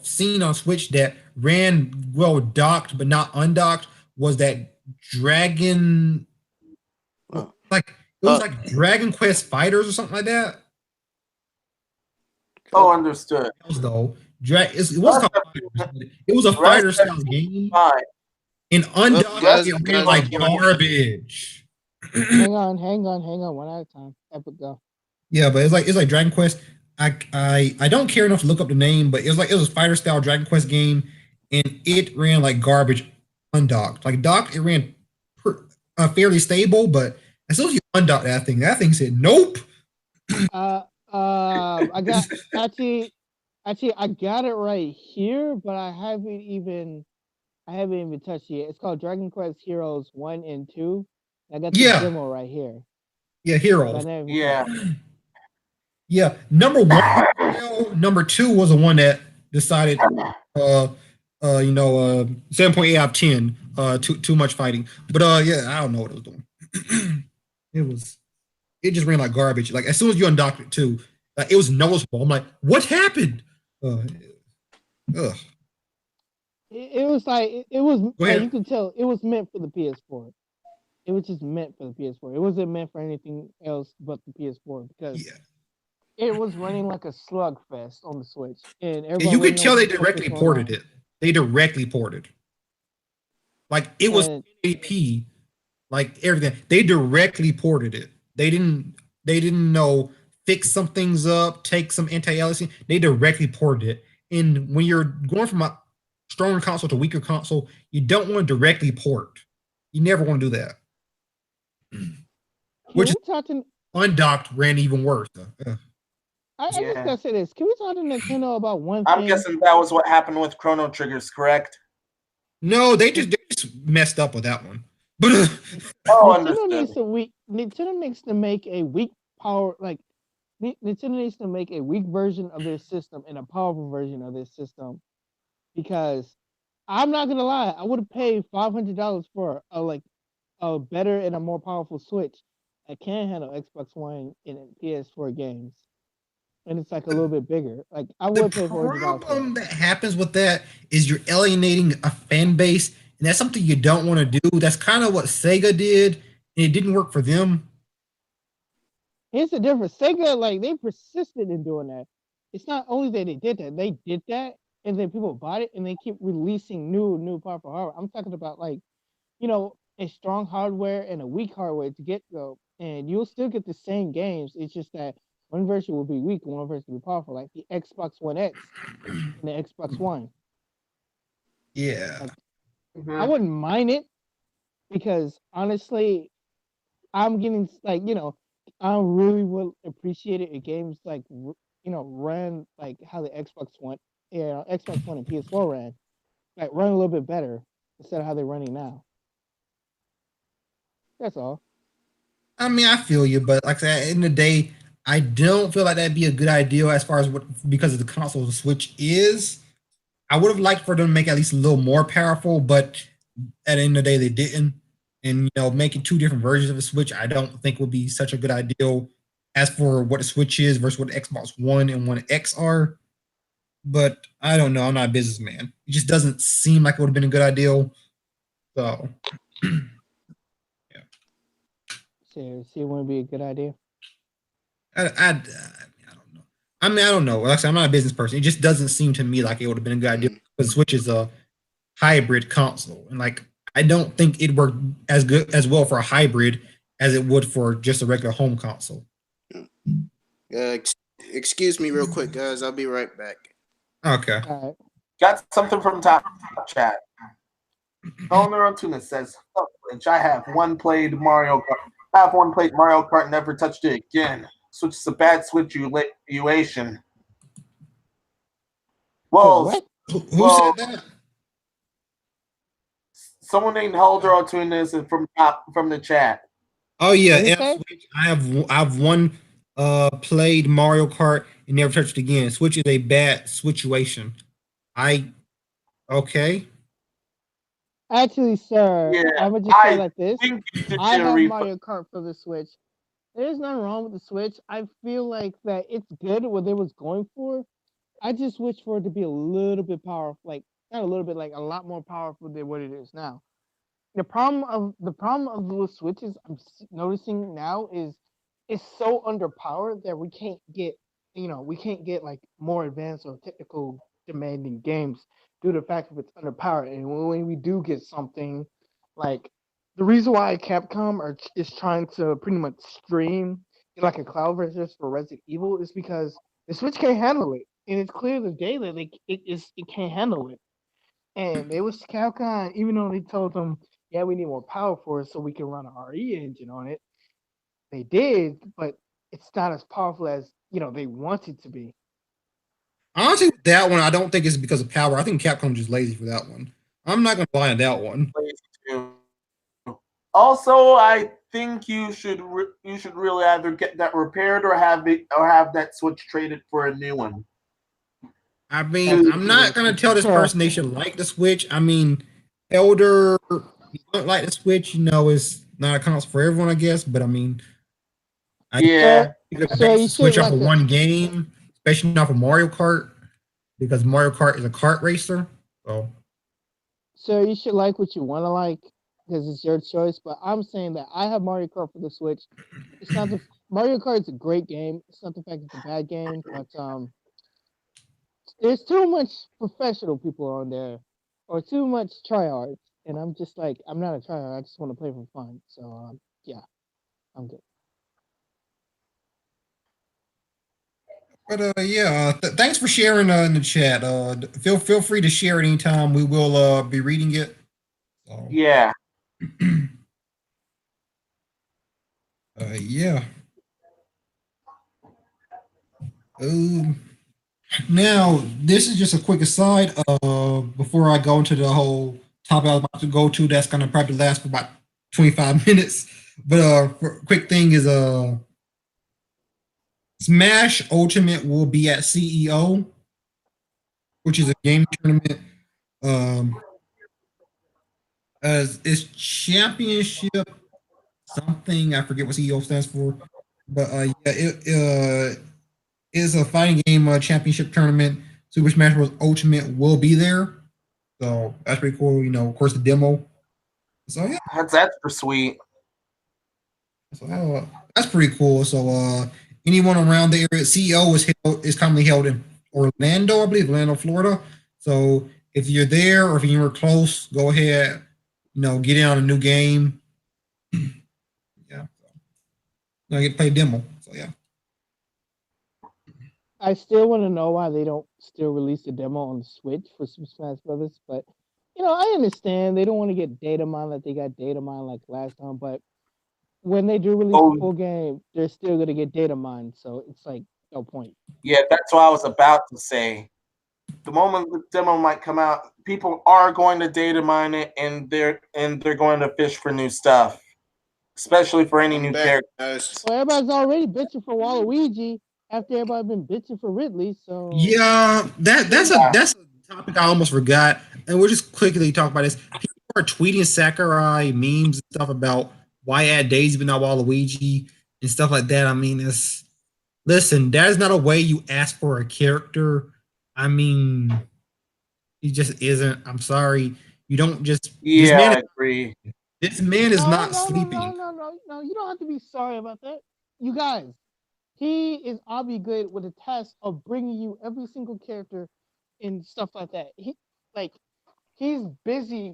seen on Switch that ran well docked but not undocked was that Dragon, like it was like Dragon Quest Fighters or something like that. Oh, understood. Though it was called Fighters, it was a fighter style game. And undocked it ran like garbage. hang on. One at a time. Epic go. Yeah, but it's like Dragon Quest. I don't care enough to look up the name, but it was a fighter style Dragon Quest game, and it ran like garbage undocked. Like docked, it ran fairly stable, but as soon as you undock that thing said nope. I got actually I got it right here, but I haven't even touched it yet. It's called Dragon Quest Heroes 1 and 2. I got the demo right here. Yeah, Heroes. Yeah, number 1, number 2 was the one that decided 7.8 out of 10, too much fighting. But yeah, I don't know what it was doing. It just ran like garbage. Like as soon as you undocked it too, it was noticeable. I'm like, what happened? It was like it was like, you can tell it was meant for the PS4. It was just meant for the PS4. It wasn't meant for anything else but the PS4 because it was running like a slugfest on the Switch. And you could tell they directly ported it. They directly ported. Like it was AP, like everything. They directly ported it. They didn't fix some things up, take some anti-aliasing. They directly ported it. And when you're going from a stronger console to weaker console, you don't want to directly port. You never want to do that. Which undocked ran even worse. I just gotta say this. Can we talk to Nintendo about one thing? I'm guessing that was what happened with Chrono Triggers, correct? No, they just messed up with that one. Nintendo needs to make a weak power, like Nintendo needs to make a weak version of their system and a powerful version of their system, because I'm not gonna lie, I would have paid $500 for a better and a more powerful Switch that can handle Xbox One and PS4 games, and it's like a little bit bigger. Like I would pay $400. The problem that happens with that is you're alienating a fan base, and that's something you don't want to do. That's kind of what Sega did, and it didn't work for them. Here's the difference. Sega, like, they persisted in doing that. It's not only that they did that, and then people bought it, and they keep releasing new powerful hardware. I'm talking about, like, a strong hardware and a weak hardware to get go, and you'll still get the same games. It's just that one version will be weak and one version will be powerful, like the Xbox One X and the Xbox One. Yeah. Like, I wouldn't mind it, because honestly, I'm getting, like, I really would appreciate it if games like ran like how the Xbox One and PS4 ran, like run a little bit better instead of how they're running now. That's all. I mean, I feel you, but like I said, at the end of the day, I don't feel like that'd be a good idea as far as because of the console the Switch is. I would have liked for them to make it at least a little more powerful, but at the end of the day, they didn't. And making two different versions of the Switch, I don't think would be such a good idea as for what the Switch is versus what the Xbox One and One X are. But I don't know. I'm not a businessman. It just doesn't seem like it would have been a good idea. So, yeah. See, it wouldn't be a good idea. I don't know. I mean, I don't know. Like I said, I'm not a business person. It just doesn't seem to me like it would have been a good idea because Switch is a hybrid console, and like I don't think it worked as well for a hybrid as it would for just a regular home console. Excuse me real quick, guys. I'll be right back. Okay. All right. Got something from top chat. Owner on Tuna says, I have one played Mario Kart, never touched it again. Switch is a bad situation. Well, What? Who said that? Someone named Holder on Tuna is from the chat. Oh yeah, What'd he F say? Switch. I've one played Mario Kart and never touched it again. Switch is a bad situation. Okay. Actually, sir, Yeah, I would just say I like this. think you should I get a have refund. Mario Kart for the Switch. There's nothing wrong with the Switch. I feel like that it's good what they was going for. I just wish for it to be a little bit powerful, like not a little bit, like a lot more powerful than what it is now. The problem of the Switches I'm noticing now is it's so underpowered that we can't get like more advanced or technical demanding games due to the fact that it's underpowered. And when we do get something like the reason why is trying to pretty much stream like a cloud version for Resident Evil is because the Switch can't handle it, and it's clear the day that it can't handle it. And they was Capcom, even though they told them, yeah, we need more power for it so we can run an RE engine on it. They did, but it's not as powerful as they want it to be. Honestly, with that one, I don't think it's because of power. I think Capcom just lazy for that one. I'm not gonna lie on that one. Also, I think you should really either get that repaired or have that Switch traded for a new one. I mean, I'm not gonna tell this person they should like the Switch. I mean, Elder, you don't like the Switch, it's not a console for everyone, I guess. But I mean, Yeah, you could So base you the Switch should off like of one game, especially off of Mario Kart, because Mario Kart is a kart racer. So you should like what you want to like because it's your choice. But I'm saying that I have Mario Kart for the Switch. It's not the Mario Kart is a great game. It's not the fact it's a bad game, but there's too much professional people on there, or too much tryhards, and I'm just like I'm not a tryhard. I just want to play for fun. So yeah, I'm good. But yeah, thanks for sharing in the chat. Feel free to share it anytime. We will be reading it. So, yeah. Yeah. Now, this is just a quick aside. Before I go into the whole topic I was about to go to, that's gonna probably last for about 25 minutes. But quick thing is Smash Ultimate will be at CEO, which is a game tournament. Um, as it's championship something, I forget what CEO stands for, but yeah, it is a fighting game championship tournament. Super Smash Bros. Ultimate will be there, so that's pretty cool. Of course, the demo. So yeah, That's for sweet. so that's pretty cool. So anyone around the area, CEO is commonly held in Orlando, I believe, Orlando, Florida. So if you're there or if you're close, go ahead. Get in on a new game. Yeah, I get to play demo. So yeah. I still want to know why they don't still release the demo on the Switch for Super Smash Brothers, but I understand they don't want to get data mine like they got data mine like last time, but when they do release the full game, they're still gonna get data mined, so it's like no point. Yeah, that's what I was about to say. The moment the demo might come out, people are going to data mine it, and they're going to fish for new stuff, especially for any new characters. Well, everybody's already bitching for Waluigi after everybody been bitching for Ridley, so yeah, that's a topic I almost forgot, and we'll just quickly talk about this. People are tweeting Sakurai memes and stuff about why add Daisy but not Waluigi and stuff like that. I mean, listen, that is not a way you ask for a character. I mean, he just isn't. I'm sorry. You don't just. Yeah, I agree. This man is not sleeping. No. You don't have to be sorry about that. You guys, he is obviously good with the task of bringing you every single character and stuff like that. He's busy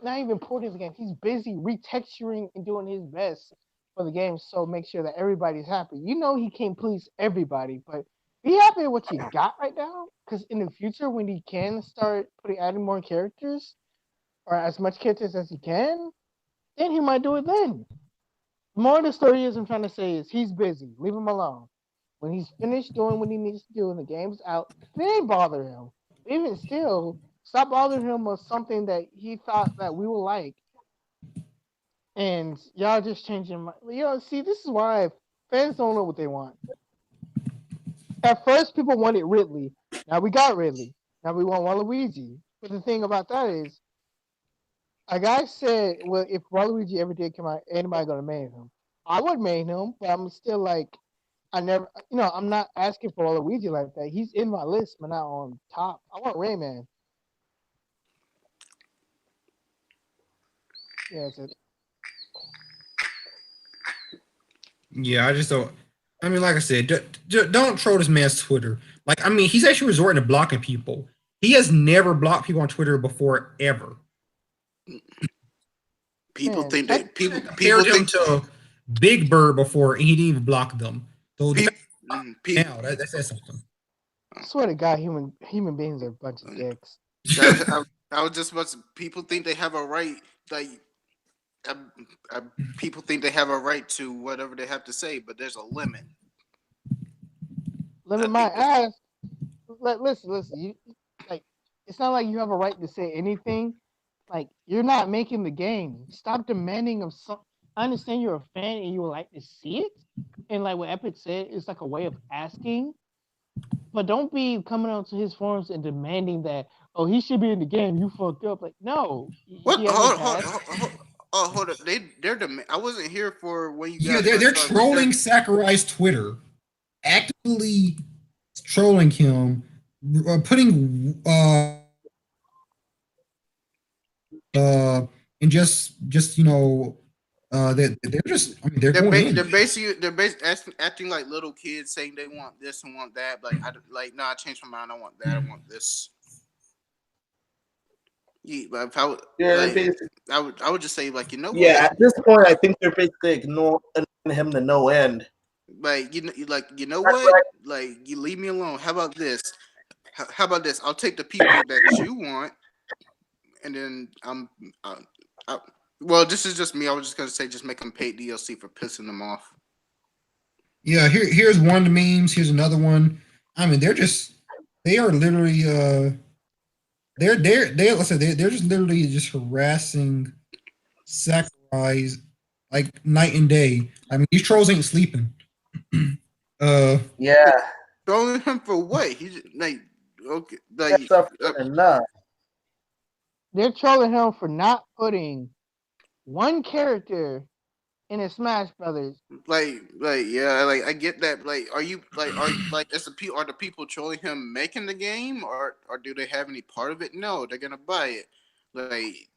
not even porting the game. He's busy retexturing and doing his best for the game, so make sure that everybody's happy. You know he can't please everybody, but be happy with what you got right now. Because in the future, when he can start adding more characters or as much characters as he can, then he might do it then. The more the story is, I'm trying to say is he's busy. Leave him alone. When he's finished doing what he needs to do and the game's out, then bother him. Even still, stop bothering him with something that he thought that we will like, and y'all just changing my. See, this is why fans don't know what they want. At first, people wanted Ridley. Now we got Ridley. Now we want Waluigi. But the thing about that is, a guy said, "Well, if Waluigi ever did come out, anybody gonna main him?" I would main him, but I'm still like, I never, I'm not asking for Waluigi like that. He's in my list, but not on top. I want Rayman. Yeah, that's it. Yeah, I just don't. I mean, like I said, don't troll this man's Twitter. Like, I mean, he's actually resorting to blocking people. He has never blocked people on Twitter before, ever. People Man, think that people Compared him think to Big Bird before, and he didn't even block them. So people, now that says something. I swear to God, human beings are a bunch of dicks. I was just about to. People think they have a right, like people think they have a right to whatever they have to say, but there's a limit. Limit my ass. Listen. You like, it's not like you have a right to say anything. Like, you're not making the game. Stop demanding of some. I understand you're a fan and you would like to see it, and like what Epic said, it's like a way of asking. But don't be coming onto his forums and demanding that, oh, he should be in the game. You fucked up. Like, no. What? He hasn't passed. Hold up. They're I wasn't here for when you Yeah, guys. they're trolling Sakurai's Twitter, actively trolling him, putting and just they're just. I mean, they're going in. They're basically acting like little kids, saying they want this and want that. No, I changed my mind. I want that. I want this. Yeah, but if I would, I would just say, like, you know what? Yeah, at this point, I think they're basically ignoring him to no end. Like, you know what? Like, you leave me alone. How about this? How about this? I'll take the people that you want, and then well, this is just me. I was just gonna say, just make them pay DLC for pissing them off. Yeah, here's one of the memes. Here's another one. I mean, they are literally they're just literally just harassing Sakurai's like night and day. I mean, these trolls ain't sleeping. Yeah. Trolling him for what? He's like, okay, like enough. They're trolling him for not putting one character in a Smash Brothers. Yeah, like I get that. Like, are the people trolling him making the game, or do they have any part of it? No, they're gonna buy it. Like,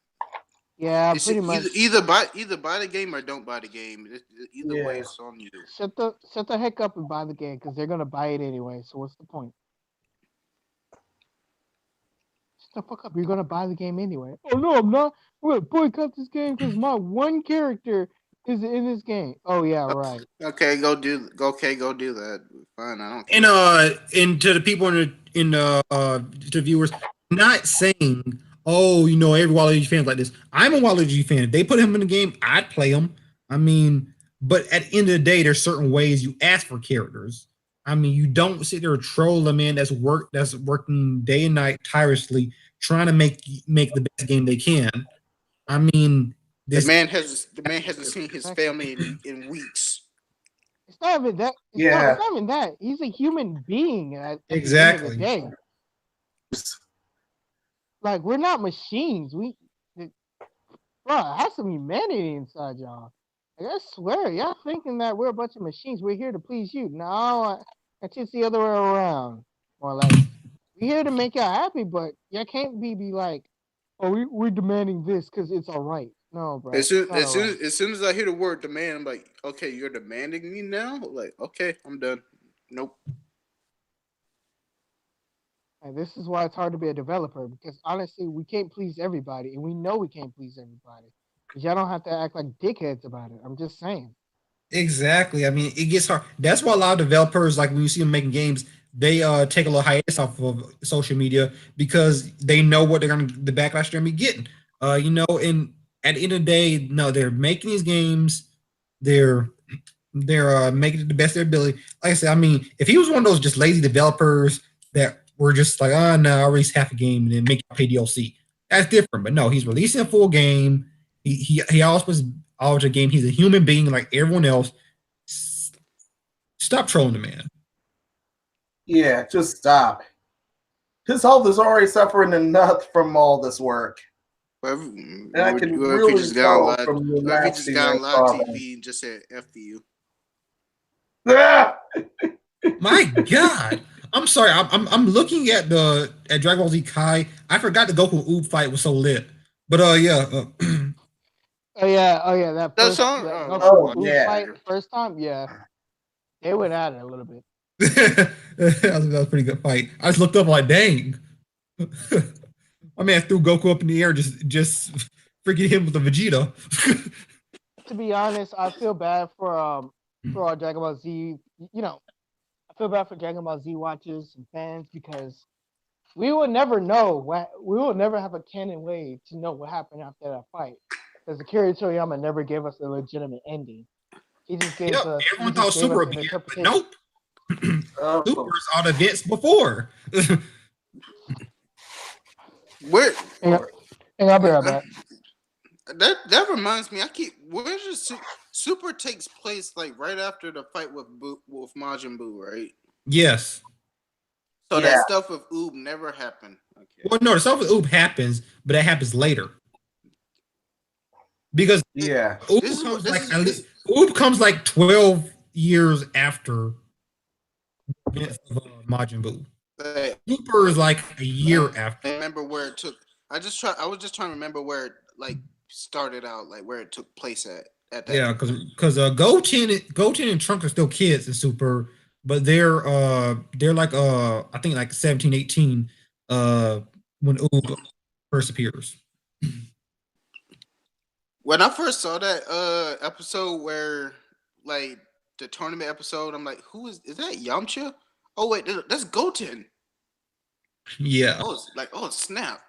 yeah, pretty much. Either buy the game or don't buy the game. Either way, it's on you. Shut the heck up and buy the game, because they're gonna buy it anyway. So what's the point? Shut the fuck up! You're gonna buy the game anyway. Oh no, I'm not. I'm gonna boycott this game because my one character is in this game. Oh yeah, right. Okay, go do that. Fine, I don't care. And to the people to viewers, not saying, oh, every Waluigi fan's like this. I'm a Waluigi fan. If they put him in the game, I'd play him. I mean, but at the end of the day, there's certain ways you ask for characters. I mean, you don't sit there and troll a man that's working day and night tirelessly, trying to make the best game they can. I mean, the man hasn't seen his family in weeks. It's not even that. It's not even that. He's a human being at the end of the day. Like, we're not machines. Bro, have some humanity inside y'all. Like, I swear, y'all thinking that we're a bunch of machines. We're here to please you. No, it's just the other way around. More like, we're here to make y'all happy, but y'all can't be like, oh, we're demanding this because it's all right. No, bro. As soon as I hear the word demand, I'm like, okay, you're demanding me now? Like, okay, I'm done. Nope. And this is why it's hard to be a developer, because honestly, we can't please everybody, and we know we can't please everybody. But y'all don't have to act like dickheads about it. I'm just saying. Exactly. I mean, it gets hard. That's why a lot of developers, like when you see them making games, they take a little hiatus off of social media because they know what they're gonna the backlash they're gonna be getting. And at the end of the day, no, they're making these games. They're they're making it the best of their ability. Like I said, I mean, if he was one of those just lazy developers that were just like, oh no, I'll release half a game and then make you pay DLC, that's different. But no, he's releasing a full game. He always puts out a game. He's a human being like everyone else. Stop trolling the man. Yeah, just stop. His health is already suffering enough from all this work. And I can really tell from the or if he last just scene got I on live saw TV and just said F you. Ah! My God. I'm sorry. I'm looking at Dragon Ball Z Kai. I forgot the Goku Oob fight was so lit. But yeah. Oh yeah, that That first song. that Oh, Goku yeah. fight first time, yeah, they went at it a little bit. that was a pretty good fight. I just looked up like, dang. My man threw Goku up in the air, just freaking him with the Vegeta. To be honest, I feel bad for our Dragon Ball Z. I feel bad for Dragon Ball Z watchers and fans because we will never know we will never have a canon way to know what happened after that fight because Akira Toriyama never gave us a legitimate ending. He just gave Yep, us everyone thought Super would an be it, but interpretation. nope. Super's on events before. Where? And I'll be right back. That reminds me. Where's your Super takes place like right after the fight with Majin Buu, right? Yes. So that stuff with Oob never happened. Okay. Well, no, the stuff with Oob happens, but that happens later. Because Oob comes like 12 years after Majin Buu. Super is like a year after. I remember where it took. I was just trying to remember where it like started out, like where it took place at that. Yeah, because Goten and Trunks are still kids in Super, but they're like I think like 17, 18 when Oob first appears. When I first saw that episode where like the tournament episode, I'm like, who is that Yamcha? Oh wait, that's Goten. Yeah. Oh snap.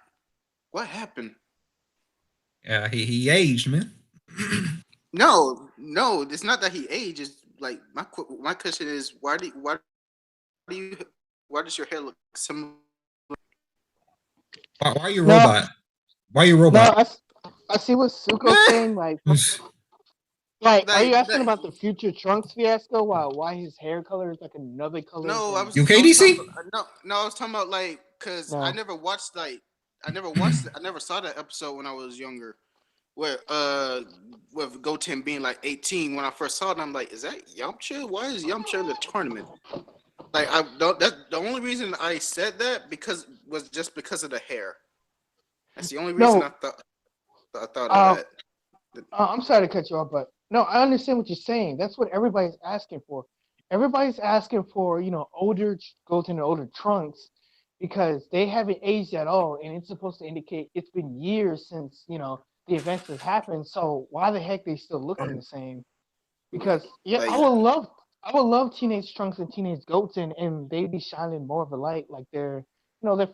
What happened? Yeah, he aged, man. No, it's not that he aged. It's like my question is why does your hair look similar? Why are you a robot? Why are you a robot? No, I see what Suko's saying. Like, are you asking about the future Trunks fiasco? Why his hair color is like another color? No, I was. You KDC? No, I was talking about like because I never watched I never saw that episode when I was younger. Where with Goten being like 18 when I first saw it, I'm like, is that Yamcha? Why is Yamcha in the tournament? Like I don't. That's the only reason I said that was just because of the hair. That's the only reason I thought of that. I'm sorry to cut you off, but no, I understand what you're saying. That's what everybody's asking for. Everybody's asking for, older Goten and older Trunks because they haven't aged at all, and it's supposed to indicate it's been years since, the events have happened. So why the heck they still looking the same? Because I would love Teenage Trunks and Teenage Goten, and they'd be shining more of a light like their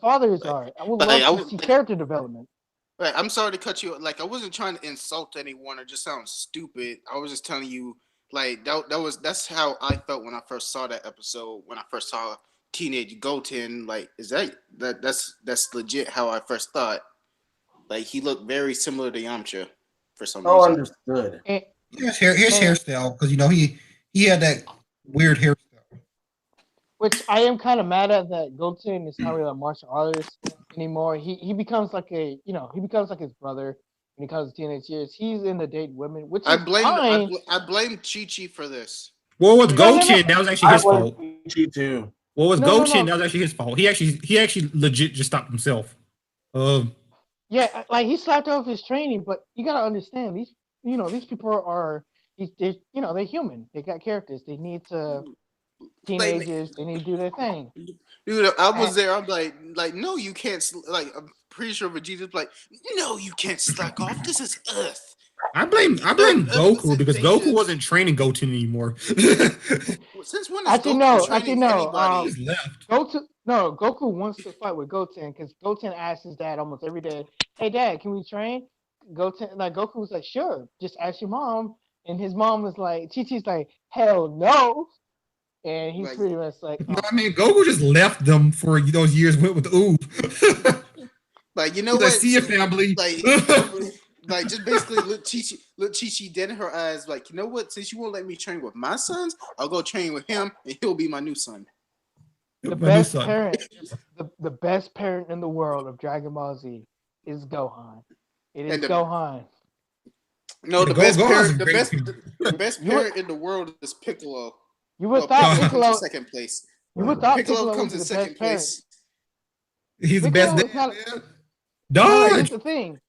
fathers are. I would love to see character development. Right, I'm sorry to cut you. Like, I wasn't trying to insult anyone or just sound stupid. I was just telling you, like, that's how I felt when I first saw that episode. When I first saw Teenage Goten, like, is that's legit how I first thought. Like, he looked very similar to Yamcha for some reason. Oh, understood. His hairstyle, because he had that weird hairstyle. Which I am kind of mad at that Goten is not really a martial artist anymore. He becomes like his brother when he comes to teenage years. He's into dating women, which is fine. I blame Chi-Chi for this. Well, with Goten, that was actually his fault. Chi-Chi too. Well, with Goten, that was actually his fault. He actually legit just stopped himself. Yeah, like he slapped off his training, but you gotta understand these people are they're human. They got characters. They need to teenagers. They need to do their thing. Dude, I was there. I'm like, no, you can't. Like, I'm pretty sure Vegeta's like, no, you can't slack off. This is Earth. I blame Goku because Goku wasn't training Goten anymore. Since when is Goku training anybody? He's left. Goku wants to fight with Goten because Goten asks his dad almost every day, "Hey, Dad, can we train?" Goku was like, "Sure, just ask your mom." And his mom was like, Chi-Chi's like, "Hell no." And he's pretty much like, no, I mean, Goku just left them for those years, went with Oob. Like, you know what? See your family. Like just basically look Chi-Chi dead in her eyes, like, you know what? Since you won't let me train with my sons, I'll go train with him, and he'll be my new son. The best parent in the world of Dragon Ball Z is Gohan. It is Gohan. No, the best parent in the world is Piccolo. You would thought Piccolo comes in second place. You would thought Piccolo comes in second place. He's the best. No, here's the thing.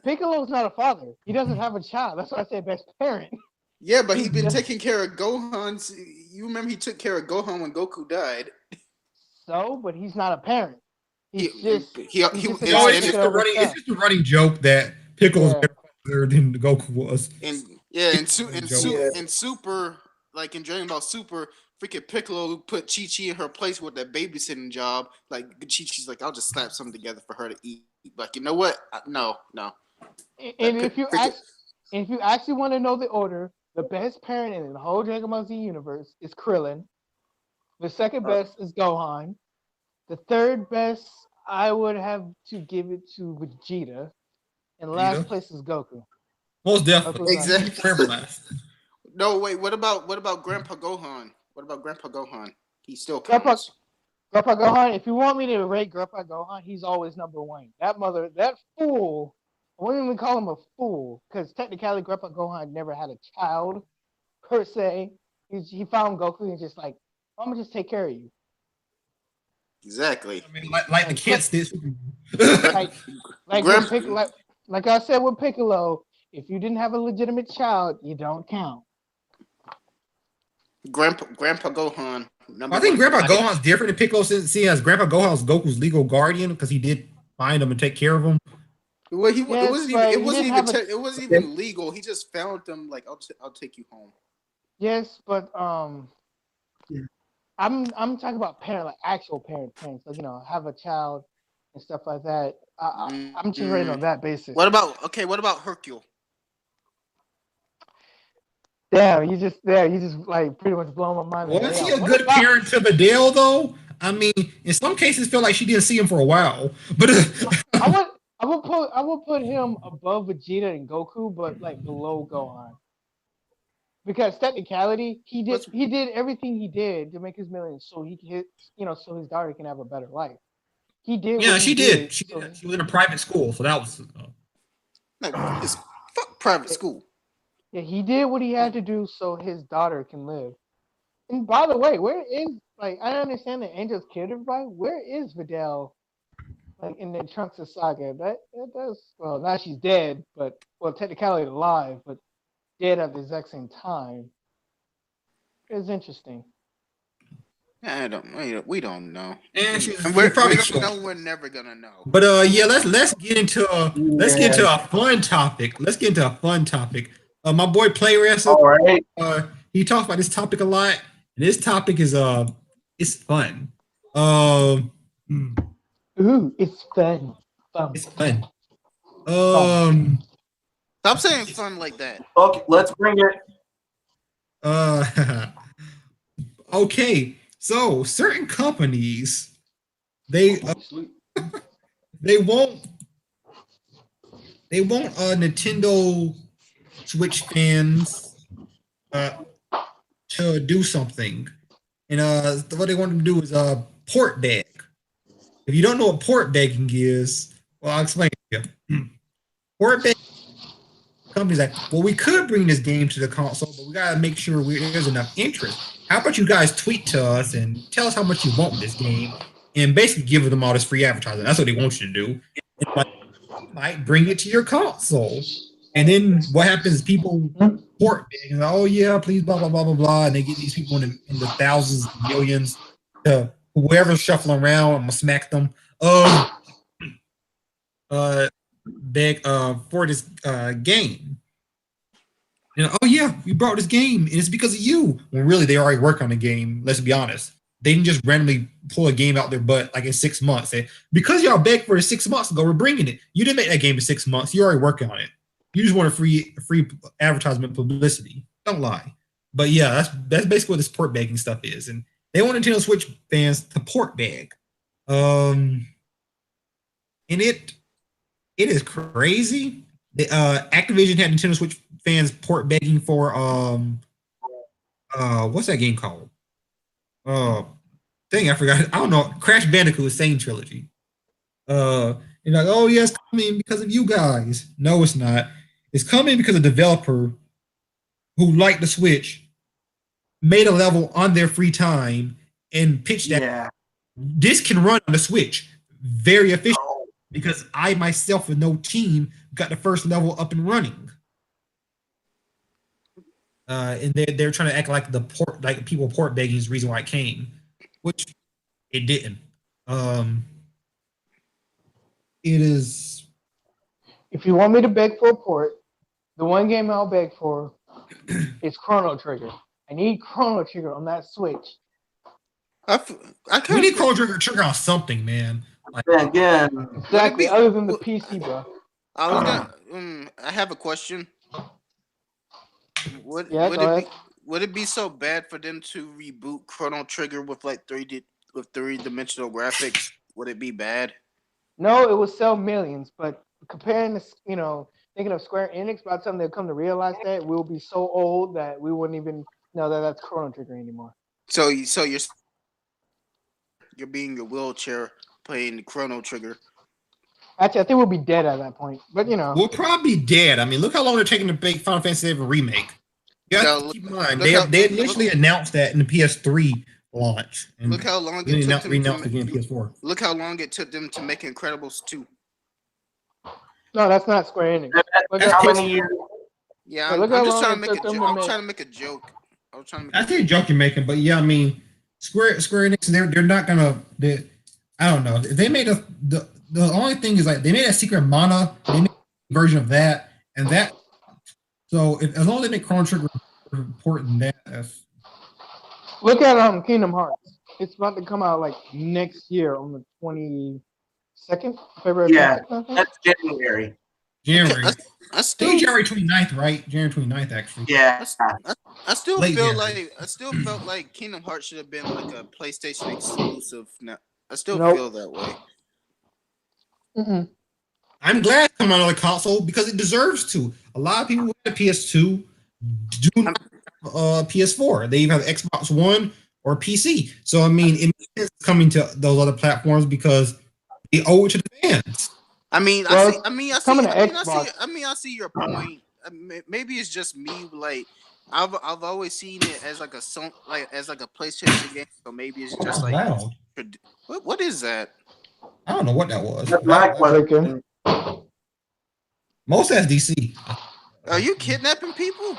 Piccolo's not a father. He doesn't have a child. That's why I said best parent. Yeah, but he's been taking care of Gohan's. You remember he took care of Gohan when Goku died. So, but he's not a parent. It's just a running joke that Piccolo's better than Goku was. And Super, like in Dragon Ball Super, freaking Piccolo put Chi-Chi in her place with that babysitting job. Like Chi-Chi's like, I'll just slap something together for her to eat. Like, you know what? No. And if you actually want to know the order, the best parent in the whole Dragon Ball Z universe is Krillin. The second best is Gohan. The third best, I would have to give it to Vegeta. And last place is Goku. Most definitely. Exactly. No, wait. What about Grandpa Gohan? What about Grandpa Gohan? He still counts. Grandpa Gohan, if you want me to rate Grandpa Gohan, he's always number one. That fool, I wouldn't even call him a fool, because technically Grandpa Gohan never had a child, per se. He found Goku and just like, I'm going to just take care of you. Exactly. I mean, like the kids did. Like I said with Piccolo, if you didn't have a legitimate child, you don't count. Grandpa Gohan. I think Grandpa Gohan's different than Piccolo, seeing as Grandpa Gohan's Goku's legal guardian because he did find him and take care of him. Well, it wasn't even legal. He just found them. Like, I'll take you home. Yes, but I'm talking about parent, like actual parents, like, have a child and stuff like that. I'm just rating on that basis. What about Hercule? Damn, you just like pretty much blowing my mind. Was he a good parent to Videl though? I mean, in some cases, feel like she didn't see him for a while. But I would put him above Vegeta and Goku, but like below Gohan. Because technicality, he did everything he did to make his millions, so so his daughter can have a better life. He did. Yeah, she did. She was in a private school, so that was. Fuck private school. Yeah, he did what he had to do so his daughter can live. And by the way, where is, like, I understand that Angels killed everybody. Where is Videl? Like in the Trunks of Saga, that does, well, now she's dead, but technically alive, but dead at the exact same time. It's interesting. We don't know. And we're never gonna know. But let's get into a fun topic. My boy Play Wrestle. All right. He talks about this topic a lot, and this topic is it's fun. Ooh, it's fun. It's fun. Stop saying fun like that. Okay, let's bring it. Okay. So certain companies, they want Nintendo Switch fans to do something, and what they want to do is port bag. If you don't know what port bagging is, well, I'll explain to you. Port bag companies like, well, we could bring this game to the console, but we gotta make sure there's enough interest. How about you guys tweet to us and tell us how much you want this game, and basically give them all this free advertising. That's what they want you to do. And might bring it to your console, and then what happens is people port bag and oh yeah, please blah blah blah blah blah, and they get these people in the thousands, millions to whoever's shuffling around. I'm gonna smack them. Beg for this game. You know, oh yeah, we brought this game, and it's because of you. When really they already work on the game. Let's be honest. They didn't just randomly pull a game out their butt like in 6 months. Say, because y'all begged for it 6 months ago, we're bringing it. You didn't make that game in 6 months. You're already working on it. You just want a free advertisement publicity. Don't lie. But yeah, that's basically what this port begging stuff is, and they want Nintendo Switch fans to port beg. And it is crazy. Activision had Nintendo Switch fans port begging for what's that game called? Thing I forgot. I don't know. Crash Bandicoot Sane Trilogy. You're like, oh yeah, it's coming because of you guys. No, it's not. It's coming because a developer who liked the Switch made a level on their free time and pitched that this can run on the Switch very efficiently because I myself with no team got the first level up and running. And they're trying to act like the port, like people port begging is the reason why it came, which it didn't. It is. If you want me to beg for a port, the one game I'll beg for is Chrono Trigger. I need Chrono Trigger on that Switch. We need Chrono Trigger on something, man. Like, again, exactly. Other than the PC, bro. I have a question. Would it be so bad for them to reboot Chrono Trigger with like 3-dimensional graphics? Would it be bad? No, it would sell millions, but comparing this, thinking of Square Enix, by the time they come to realize that, we'll be so old that we wouldn't even know that that's Chrono Trigger anymore. So you're being your wheelchair playing Chrono Trigger. Actually, I think we'll be dead at that point, but we'll probably be dead. I mean, look how long they're taking to make Final Fantasy VII remake. You have to keep in mind they initially announced that in the PS3 launch. And look how long it took them to make PS4. Look how long it took them to make Incredibles 2. No, that's not Square Enix. How many years? Yeah, I'm just trying to make a joke. I'm trying to make a joke. I see a joke you're making, but yeah, I mean, Square Enix, they're not gonna. I don't know. They made the only thing is like they made a Secret Mana version of that, and that. So as long as they make Chrono Trigger important, that's. Look at Kingdom Hearts. It's about to come out like next year on the 22nd, February. Yeah, 22nd, that's January. I still January 29th, right? January 29th, actually. Yeah. I still felt like Kingdom Hearts should have been like a PlayStation exclusive. Now I still feel that way. Mm-mm. I'm glad it's coming out on the console because it deserves to. A lot of people who have a PS2 do not have PS4. They either have Xbox One or PC. So I mean, it makes sense coming to those other platforms because they owe it to the fans. I see your point. Maybe it's just me. Like I've always seen it as like a PlayStation game. So maybe it's just like loud. What is that? I don't know what that was. That's my question. Most that's DC. Are you kidnapping people?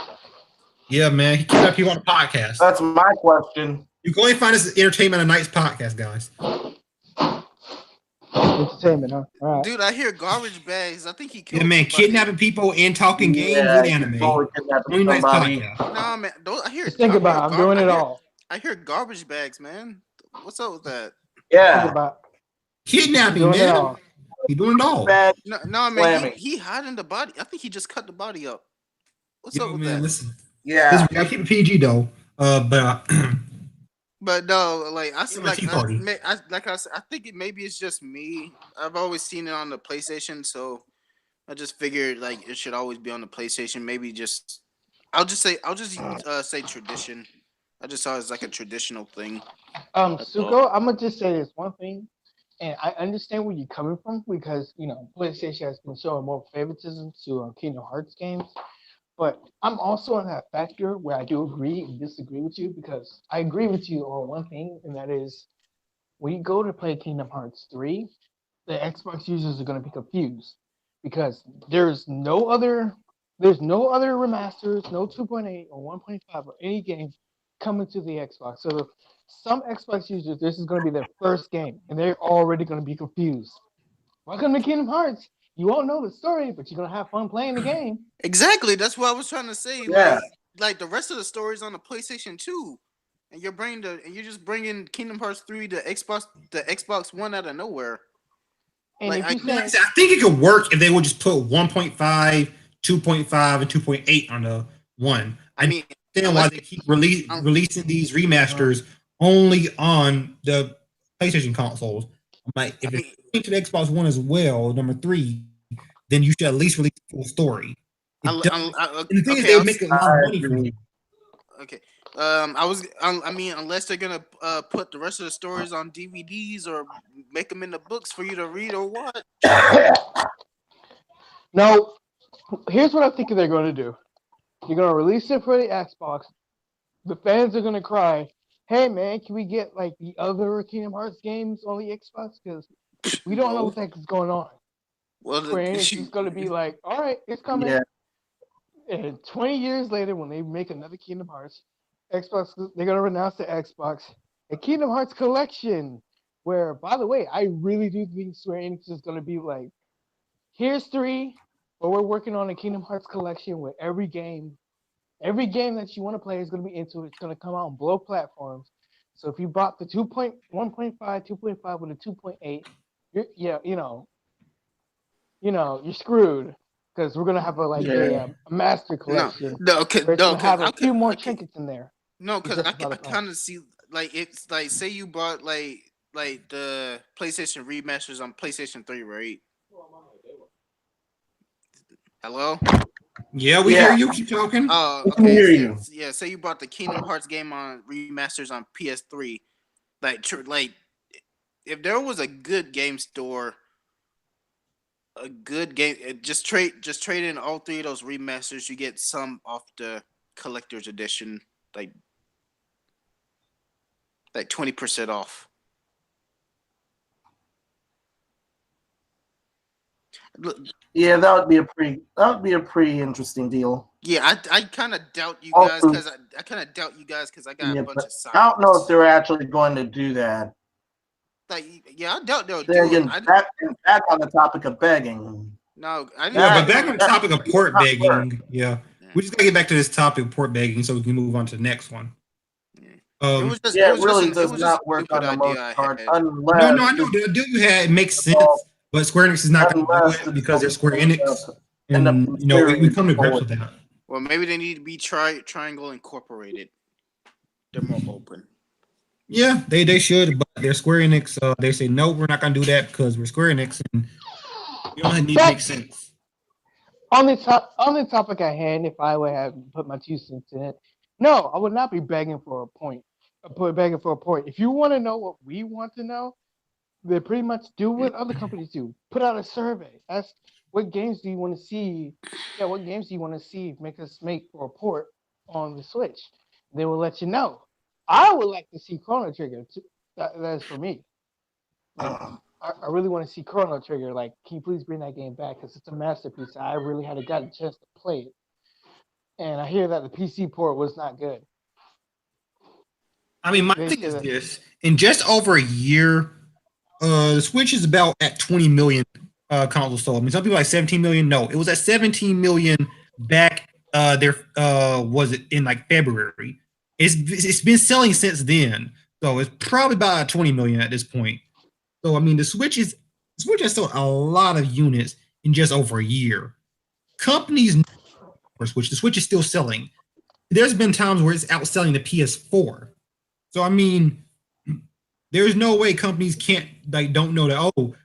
Yeah, man. He kidnapped people on a podcast. That's my question. You can only find this Entertainment of Nights podcast, guys. Entertainment, huh? All right. Dude, I hear garbage bags. I think he killed. Yeah, man, kidnapping people and talking games and anime. Totally nice podcast. Nah, man. I hear. Just think about it. I'm doing it all. I hear garbage bags, man. What's up with that? Yeah. Kidnapping, man. He's doing it all. No, man. He hiding the body. I think he just cut the body up. What's up with that? Listen. Yeah. I keep it PG though. But no, like I see, like I said, I think maybe it's just me. I've always seen it on the PlayStation, so I just figured like it should always be on the PlayStation. Maybe I'll just say tradition. I just saw it as like a traditional thing. Suko, I'm gonna just say this one thing, and I understand where you're coming from because PlayStation has been showing more favoritism to Kingdom Hearts games. But I'm also in that factor where I do agree and disagree with you because I agree with you on one thing, and that is when you go to play Kingdom Hearts 3, the Xbox users are going to be confused because there's no other remasters, no 2.8 or 1.5 or any game coming to the Xbox. So some Xbox users, this is going to be their first game, and they're already going to be confused. Welcome to Kingdom Hearts. You won't know the story, but you're gonna have fun playing the game. Exactly. That's what I was trying to say. Yeah. Like the rest of the stories on the PlayStation 2, and you're just bringing Kingdom Hearts 3 to the Xbox One out of nowhere. And Like, if you I say, think it could work if they would just put 1.5, 2.5, and 2.8 on the one. I mean, understand why they keep releasing these remasters only on the PlayStation consoles. I'm like, if it's coming to the Xbox One as well, number 3, then you should at least release the full story. And the thing is, they would make a lot of money from it. Okay. I mean, unless they're gonna put the rest of the stories on DVDs or make them into books for you to read or what. no, here's what I think they're going to do. You're going to release it for the Xbox. The fans are going to cry, hey, man, can we get, like, the other Kingdom Hearts games on the Xbox? Because we don't know what the heck is going on. Well, Square Enix is going to be like, all right, it's coming. Yeah. And 20 years later, when they make another Kingdom Hearts, Xbox, they're going to announce the Xbox, a Kingdom Hearts collection, where, by the way, I really do think Square Enix is going to be like, here's 3, but we're working on a Kingdom Hearts collection where every game that you want to play is going to be into it. It's going to come out on both platforms. So if you bought the 1.5, 2.5 with a 2.8, you're screwed because we're going to have a master collection. No, it's going to have a few more trinkets in there. No, because I kind of see, like, it's like, say you bought like the PlayStation remasters on PlayStation 3, right? Hello? Yeah, we hear you. Keep talking. Oh, okay. Yeah, say you bought the Kingdom Hearts game on remasters on PS3. Like, if there was a good game store, a good game, just trade in all 3 of those remasters. You get some off the collector's edition, like 20% off. Yeah, that would be a pretty interesting deal. Yeah, I kind of doubt you guys because I got a bunch of signs. I don't know if they're actually going to do that. Like, yeah, I doubt they'll do it. Back on the topic of begging. No, but back on the topic of port begging. Yeah, we just gotta get back to this topic of port begging so we can move on to the next one. It really does not work on the most part. Unless no, I know the deal you had makes sense, but Square Enix is not going to do it because they're Square Enix, and we come to grips with that. Well, maybe they need to be Triangle Incorporated. They're more open. Yeah, they should, but they're Square Enix. They say no, we're not going to do that because we're Square Enix, and you don't need to make sense. On the topic at hand, if I would have put my 2 cents in it, no, I would not be begging for a point. If you want to know what we want to know, they pretty much do what other companies do. Put out a survey. Ask what games do you want to see? Yeah, what games do you want to see? Make us make a report on the Switch. They will let you know. I would like to see Chrono Trigger. That's for me. Like, I really want to see Chrono Trigger. Like, can you please bring that game back? Because it's a masterpiece. I really had gotten a chance to play it. And I hear that the PC port was not good. I mean, my thing is this. In just over a year, the Switch is about at 20 million consoles sold. I mean, some people like 17 million. No, it was at 17 million back was it in like February. It's been selling since then. So it's probably about 20 million at this point. So I mean, the Switch has sold a lot of units in just over a year. Companies know the Switch is still selling. There's been times where it's outselling the PS4. So I mean, there's no way companies don't know that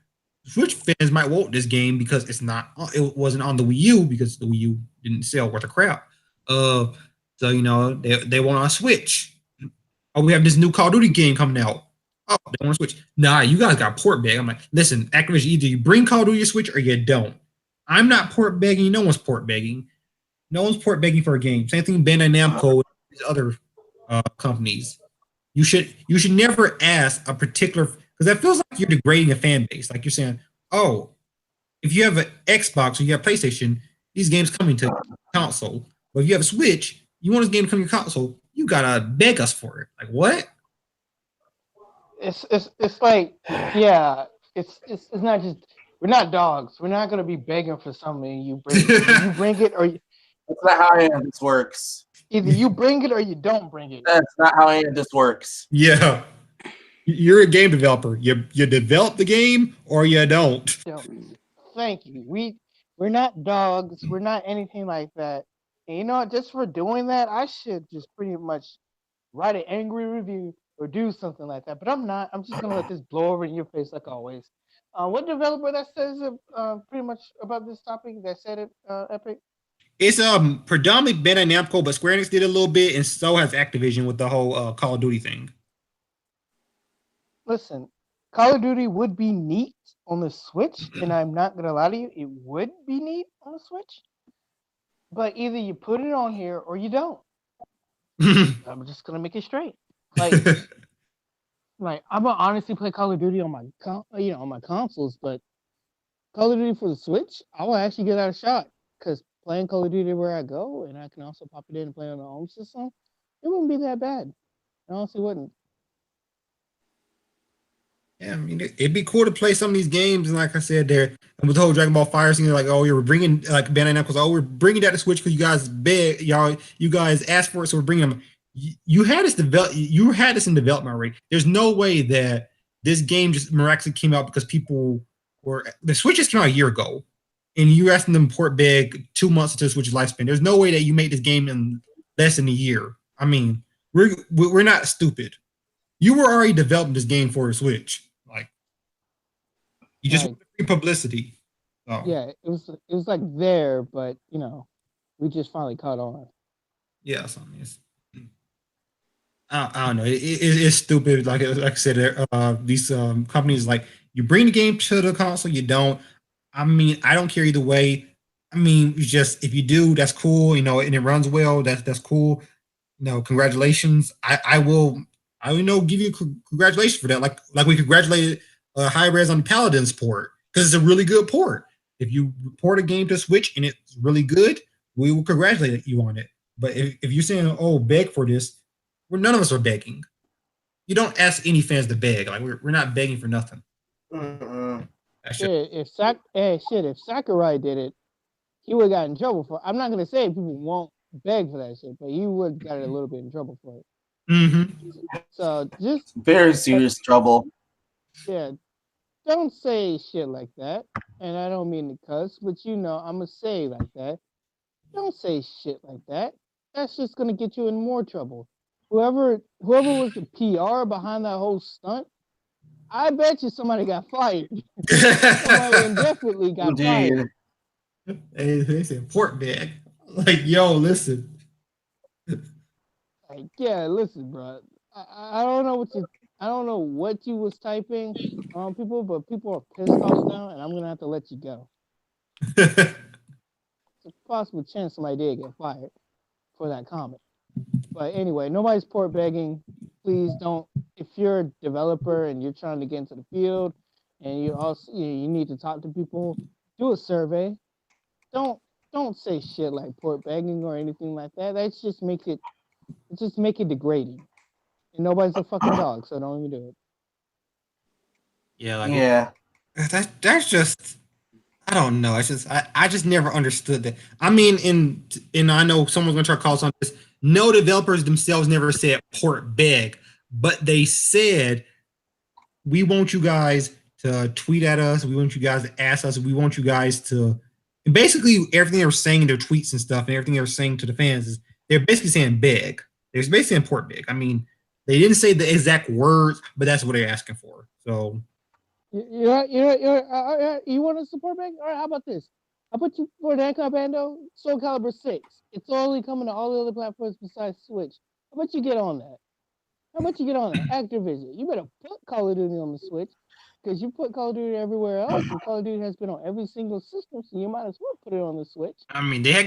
Switch fans might want this game because it wasn't on the Wii U because the Wii U didn't sell worth of crap. So they want on a Switch. Oh, we have this new Call of Duty game coming out. Oh, they want to Switch. Nah, you guys got port bag. I'm like, listen, Activision, either you bring Call of Duty to Switch or you don't. I'm not port begging. No one's port begging. No one's port begging for a game. Same thing Bandai Namco and these other companies. You should never ask a particular, because that feels like you're degrading a fan base. Like you're saying, oh, if you have an Xbox or you have PlayStation, these games coming to console. But if you have a Switch, you want this game to come to your console, you gotta beg us for it. Like what? It's like, yeah, it's not just We're not dogs. We're not gonna be begging for something. You bring it. Either you bring it, or That's not how any of this works. either you bring it or you don't bring it. That's not how any of this works. Yeah. You're a game developer. You develop the game or you don't. Thank you. We're not dogs. We're not anything like that. And you know what? Just for doing that, I should just pretty much write an angry review or do something like that. But I'm not. I'm just gonna let this blow over in your face like always. What developer that says pretty much about this topic that said it, Epic? It's predominantly Bandai Namco, but Square Enix did a little bit, and so has Activision with the whole Call of Duty thing. Listen, Call of Duty would be neat on the Switch, and I'm not gonna lie to you, it would be neat on the Switch. But either you put it on here or you don't. I'm just gonna make it straight. Like I'm gonna honestly play Call of Duty on my on my consoles, but Call of Duty for the Switch, I will actually give that a shot because playing Call of Duty where I go, and I can also pop it in and play on the home system, it wouldn't be that bad. It honestly wouldn't. Yeah, I mean, it'd be cool to play some of these games, and like I said, there with the whole Dragon Ball Fire thing, like, oh, you're bringing like Bandai Namco's, oh, we're bringing that to Switch because you guys beg, you guys asked for it, so we're bringing them. You had this in development already. There's no way that this game just miraculously came out because people were the Switch just came out a year ago, and you asking them to port big 2 months into the Switch's lifespan. There's no way that you made this game in less than a year. I mean, we're not stupid. You were already developing this game for the Switch. Like, you just want free publicity. So. Yeah, it was like there, but we just finally caught on. Yeah, so I mean, I don't know. It's stupid. Like I said, these companies, like, you bring the game to the console, you don't. I mean, I don't care either way. I mean, you just, if you do, that's cool. And it runs well. That's cool. Congratulations. I will give you congratulations for that. Like we congratulated Hi-Rez on Paladin's port because it's a really good port. If you port a game to Switch and it's really good, we will congratulate you on it. But if you're saying, oh, beg for this, none of us are begging. You don't ask any fans to beg. Like, we're not begging for nothing. If Sakurai did it, he would have got in trouble for it. I'm not gonna say people won't beg for that shit, but he would got a little bit in trouble for it. Mm-hmm. So just very serious trouble. Yeah, don't say shit like that. And I don't mean to cuss, but I'm gonna say like that. Don't say shit like that. That's just gonna get you in more trouble. Whoever was the PR behind that whole stunt, I bet you somebody got fired. Somebody indefinitely got fired. Hey, they said port bag. Like, yo, listen. Like, yeah, listen, bro. I don't know what you was typing on people, but people are pissed off now, and I'm gonna have to let you go. It's a possible chance somebody did get fired for that comment. But anyway, nobody's port begging. Please don't. If you're a developer and you're trying to get into the field, and you also you need to talk to people, do a survey. Don't say shit like port begging or anything like that. That just make it degrading. And nobody's a fucking dog, so don't even do it. Yeah, that's just, I don't know. It's just I just never understood that. I mean, and I know someone's gonna try to call us on this. No developers themselves never said port beg, but they said, we want you guys to tweet at us. We want you guys to ask us. We want you guys to, and basically everything they were saying in their tweets and stuff, and everything they were saying to the fans is they're basically saying beg. They're basically saying port beg. I mean, they didn't say the exact words, but that's what they're asking for. So. You want to support beg? All right, how about this? I'll put you for the Bando Soul Calibur 6. It's only coming to all the other platforms besides Switch. How about you get on that? Activision, you better put Call of Duty on the Switch because you put Call of Duty everywhere else, and Call of Duty has been on every single system, so you might as well put it on the Switch. I mean, they had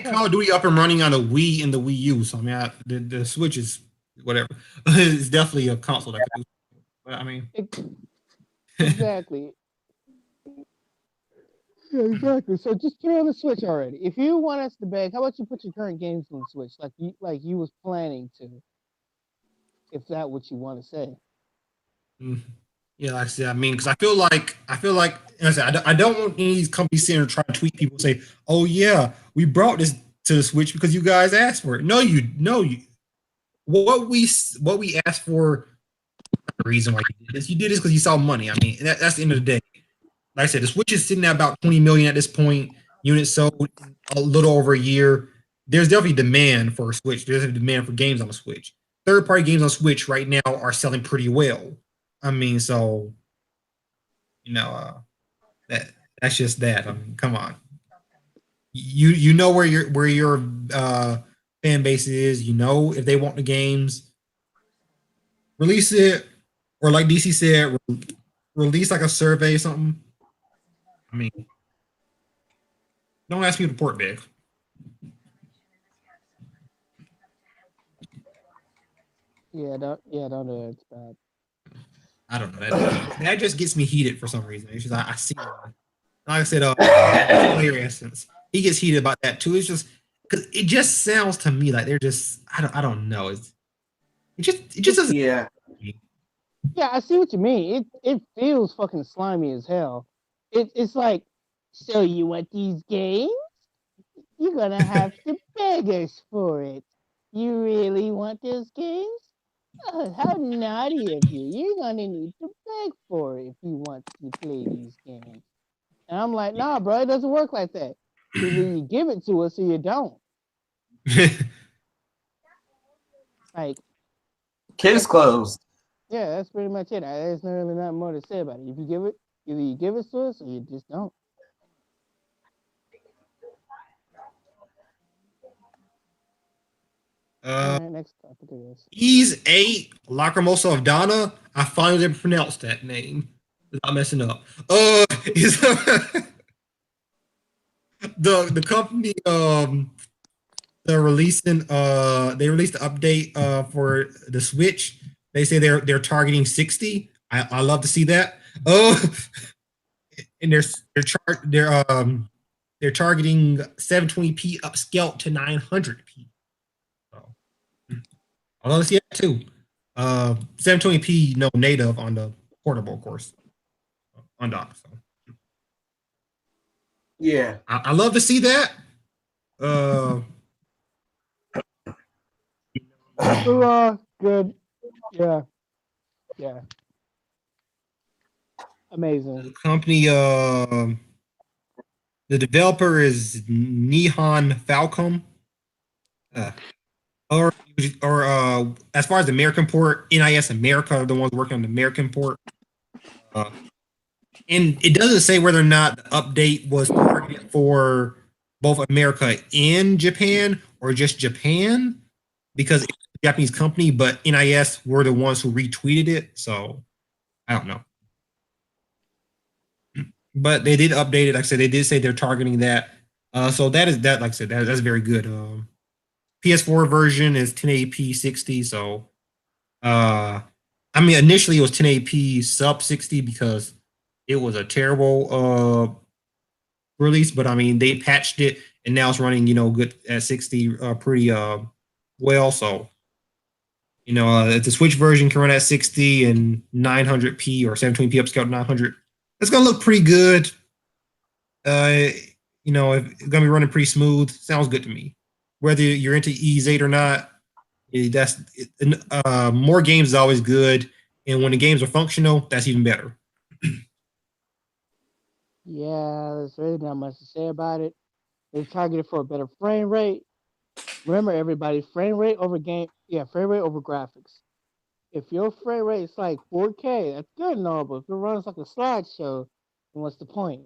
Call of Duty up and running on the Wii and the Wii U, so I mean, the Switch is whatever. It's definitely a console that can do. But I mean, exactly. Yeah, exactly. So just throw on the Switch already. If you want us to beg, how about you put your current games on the Switch, like you was planning to, if that's what you want to say. Yeah, like I said, I mean, because I feel like, and I said, I don't want any of these companies sitting and trying to tweet people and say, "Oh yeah, we brought this to the Switch because you guys asked for it." No, you. What we asked for, the reason why you did this, because you saw money. I mean, that's the end of the day. Like I said, the Switch is sitting at about 20 million at this point. Units sold a little over a year. There's definitely demand for a Switch. There's a demand for games on the Switch. Third-party games on Switch right now are selling pretty well. I mean, so you know, that's just that. I mean, come on. You know where your fan base is. You know if they want the games, release it, or like DC said, release like a survey or something. I mean, don't ask people to port big. Don't do it. It's bad. I don't know. That just gets me heated for some reason. It's just I see it. Like I said, player essence. He gets heated about that too. It's just because it just sounds to me like they're just I don't know. It just doesn't. Yeah. Yeah, I see what you mean. It feels fucking slimy as hell. It's like, so you want these games? You're gonna have to beg us for it. You really want those games? Oh, how naughty of you. You're gonna need to beg for it if you want to play these games. And I'm like, nah, bro, it doesn't work like that. Either you give it to us or you don't. Like, Case closed. yeah, that's pretty much it. There's really not more to say about it. If you give it, either you give it to us or you just don't. All right, next topic is Ease 8 Lacrimosa of Donna. I finally pronounced that name without messing up. Is the company they're releasing they released the update for the Switch. They say they're targeting 60. I love to see that. And they're targeting 720p upscaled to 900p. So I love to see that too. 720p no native on the portable, of course, on dock. So yeah, I love to see that. good. Yeah. Amazing. The company, the developer is Nihon Falcom. Or as far as the American port, NIS America are the ones working on the American port. And it doesn't say whether or not the update was targeted for both America and Japan or just Japan, because it's a Japanese company, but NIS were the ones who retweeted it. So I don't know. But they did update it. Like I said, they did say they're targeting that. So that is that. Like I said, that's very good. PS4 version is 1080p 60. So, I mean, initially it was 1080p sub 60 because it was a terrible release. But I mean, they patched it and now it's running, good at 60, pretty well. So, if the Switch version can run at 60 and 900p or 720p upscaled to 900, it's gonna look pretty good. If it's gonna be running pretty smooth. Sounds good to me. Whether you're into Ease 8 or not, more games is always good. And when the games are functional, that's even better. Yeah, there's really not much to say about it. They've targeted for a better frame rate. Remember, everybody, frame rate over graphics. If your frame rate is like 4K, that's good and all, but if it runs like a slideshow, then what's the point?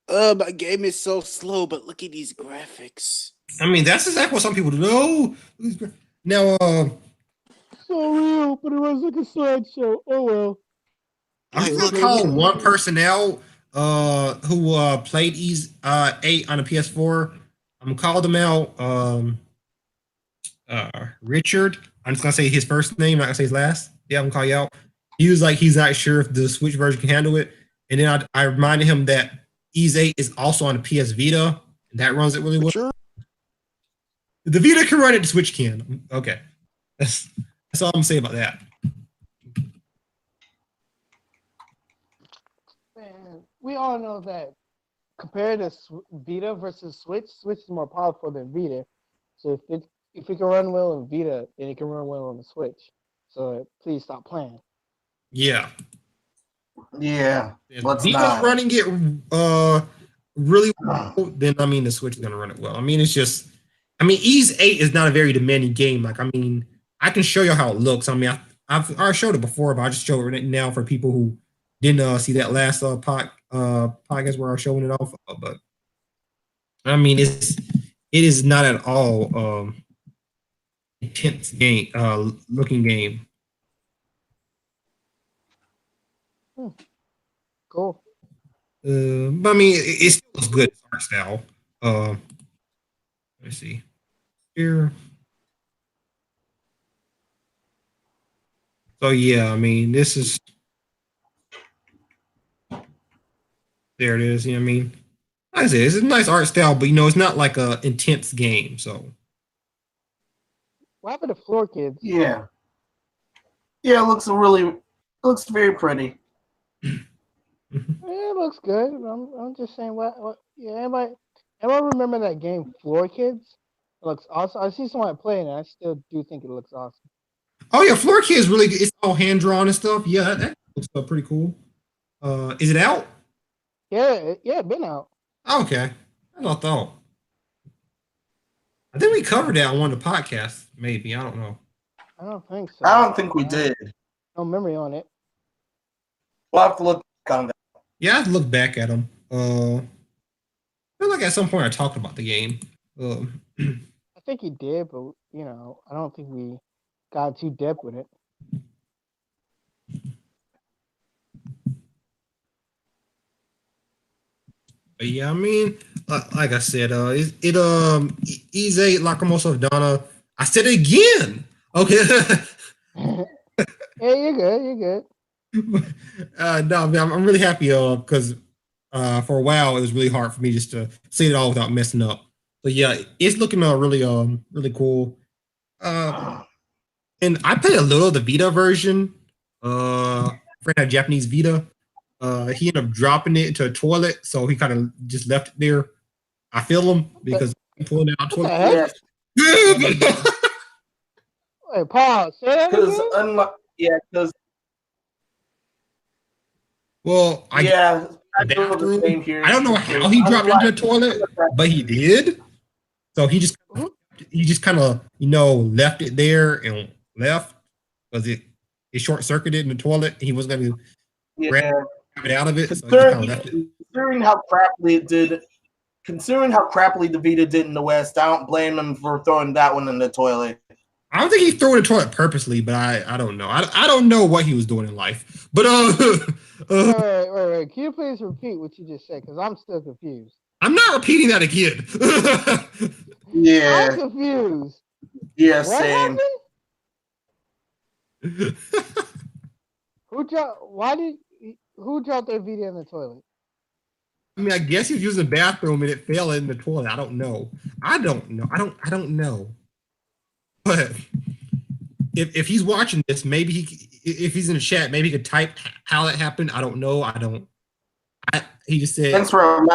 My game is so slow, but look at these graphics. I mean, that's exactly what some people do. Now, so real, but it runs like a slideshow. Oh well. I'm gonna call one person out who played Ease 8 on the PS4. I'm gonna call them out. Richard. I'm just gonna say his first name, not gonna say his last. Yeah, I'm gonna call you out. He was like, he's not sure if the Switch version can handle it. And then I reminded him that Ease 8 is also on the PS Vita, and that runs it really well. Sure. The Vita can run it, the Switch can. Okay. That's all I'm gonna say about that. we all know that compared to Vita versus Switch, Switch is more powerful than Vita. So if it can run well in Vita, then it can run well on the Switch. So please stop playing. Yeah. Yeah. If Let's Vita's not. running it really well, then I mean the Switch is gonna run it well. I mean, it's just Ys 8 is not a very demanding game. Like, I mean, I can show you how it looks. I mean, I've already showed it before, but I just show it now for people who didn't see that last podcast where I was showing it off. But I mean, it is not at all intense game looking game. Cool. But I mean, it still looks good art style. Let's see here. So yeah, I mean, this is there. It is. You know what I mean, like I said, it's a nice art style, but it's not like a intense game. So What happened to Floor Kids? Yeah. Yeah, it looks very pretty. Yeah, it looks good. I'm just saying what yeah, anybody remember that game Floor Kids? It looks awesome. I see someone playing it, I still do think it looks awesome. Oh yeah, Floor Kid is really good. It's all hand drawn and stuff. Yeah, that looks pretty cool. Is it out? Yeah, it been out. Okay, I thought. I think we covered that on one of the podcasts. Maybe, I don't know. I don't think so. I don't think we did. No memory on it. We'll have to look on that. Yeah, I have to look back at them. I feel like at some point I talked about the game. I think he did, but I don't think we got too depth with it. But yeah, I mean, like I said, Ys 8 Lacrimosa of Donna. I said it again. Okay. Yeah, you're good. You're good. No, I'm really happy because for a while it was really hard for me just to say it all without messing up. So yeah, it's looking really cool. And I played a little of the Vita version. A friend had Japanese Vita. He ended up dropping it into a toilet, so he kind of just left it there. I feel him because he pulling it out of the toilet. Wait, pause. Say that again? Because well, I don't know how he dropped into the toilet, but he did. So he just kind of left it there and left because it short circuited in the toilet. He wasn't going to grab it out of it. So he kind of left it. Considering how crappily it did, considering how crappily the Vita did in the West, I don't blame him for throwing that one in the toilet. I don't think he threw it in the toilet purposely, but I don't know. I don't know what he was doing in life. But wait. Can you please repeat what you just said? Because I'm still confused. I'm not repeating that again. Yeah. I'm confused. Yeah, what same. Who dropped their Vita in the toilet? I mean, I guess he was using the bathroom and it fell in the toilet. I don't know. I don't know. But if he's watching this, maybe if he's in the chat, maybe he could type how that happened. I don't know. He just said. Thanks for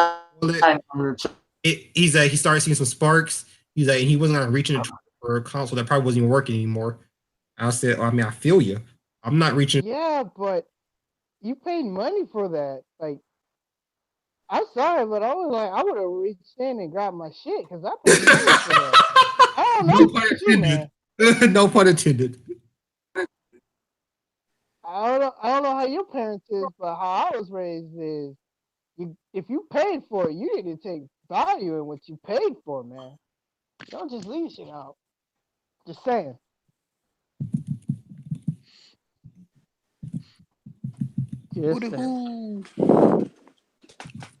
he started seeing some sparks. He's like, he wasn't gonna reach into for a console that probably wasn't even working anymore. I said, I mean, I feel you. I'm not reaching. Yeah, but you paid money for that. Like, I'm sorry, but I would have reached in and grabbed my shit because I paid money for that. I don't know. No pun intended. No pun intended. I don't know how your parents is, but how I was raised is, if you paid for it, you need to take value in what you paid for, man. Don't just leave shit out. Just saying.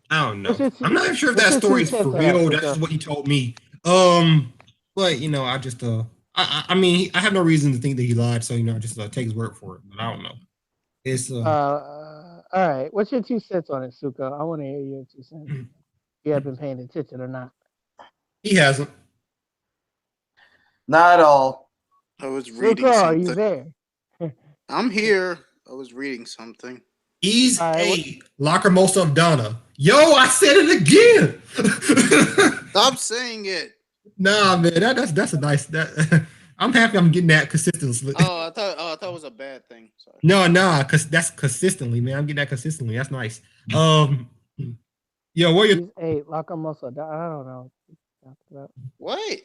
I don't know. I'm not sure if that story is for real. That's just what he told me. But I just I mean, I have no reason to think that he lied, so I just take his word for it. But I don't know. It's all right. What's your 2 cents on it, Suka? I want to hear your 2 cents. You have been paying attention or not? He hasn't. Not at all. I was reading Suka, something. are you there? I'm here. I was reading something. Ease All right, 8, Lacrimosa of Donna. Yo, I said it again. Stop saying it. Nah, man, that's a nice that. I'm happy I'm getting that consistently. I thought it was a bad thing. Sorry. No, because that's consistently, man. I'm getting that consistently. That's nice. Yo, what you? Ease 8, Lacrimosa. I don't know. What?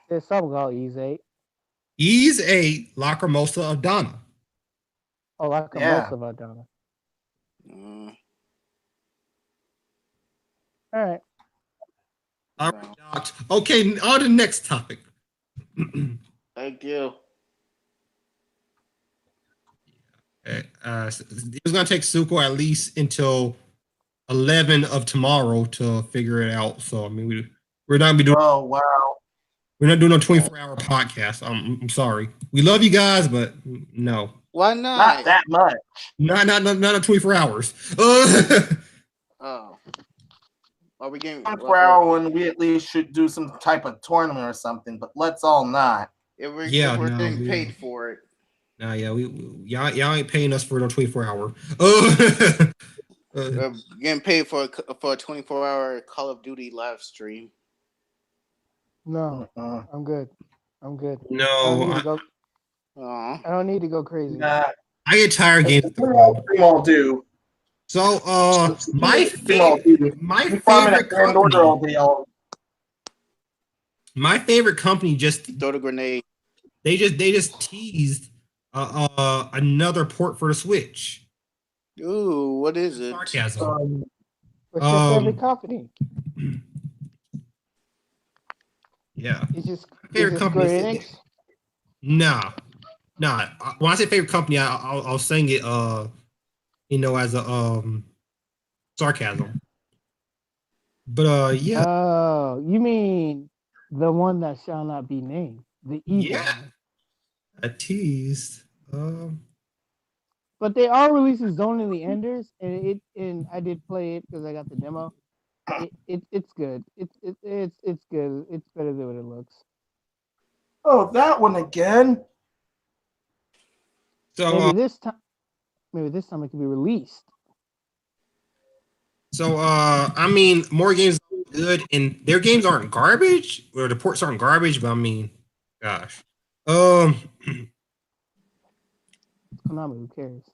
There's something called Ease 8. Ease 8, Lacrimosa of Donna. Oh, Lacrimosa of Donna. All right. All right. Okay, on to the next topic. Thank you. It's gonna take Suko at least until 11 of tomorrow to figure it out. So I mean, we're not gonna be doing. Oh wow. We're not doing a 24-hour podcast. I'm sorry. We love you guys, but no. Why not? Not that much. Not 24 hours. Oh. Are we getting 24 hour when we at least should do some type of tournament or something, but let's all not. If we're No, getting paid for it. Nah, yeah, y'all ain't paying us for no 24 hour. We're getting paid for a 24-hour Call of Duty live stream. No, I'm good. No, I don't need to go crazy. I get tired of games. We all do. So, my favorite company just throw the grenade. They just teased another port for the Switch. Ooh, what is it? Sarcasm. What's your favorite company? Yeah. It's just favorite company. Nah. When I say favorite company, I'll saying it as a sarcasm. But yeah. Oh, you mean the one that shall not be named, the evil one. I teased. But they are releasing Zone of the Enders, and I did play it because I got the demo. It's good. It's good. It's better than what it looks. Oh, that one again. So maybe this time it can be released. So I mean, more games are good, and their games aren't garbage, or the ports aren't garbage. But I mean, gosh, Konami, who cares?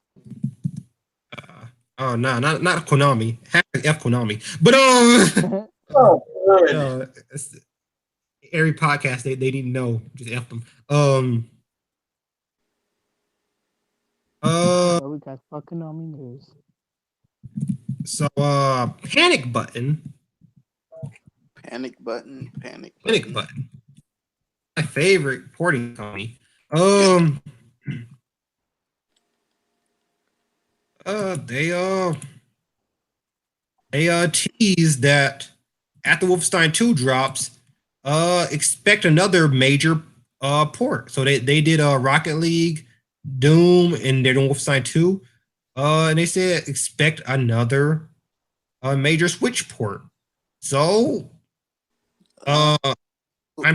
Oh no, not Konami. F Konami. But oh, good. Every podcast they didn't know, just F them. So we got fucking Konami news. So Panic Button. Panic Button. My favorite porting company. They teased that after Wolfenstein 2 drops, expect another major port. So they did Rocket League, Doom, and they're doing Wolfenstein 2. And they said expect another major Switch port. So I'm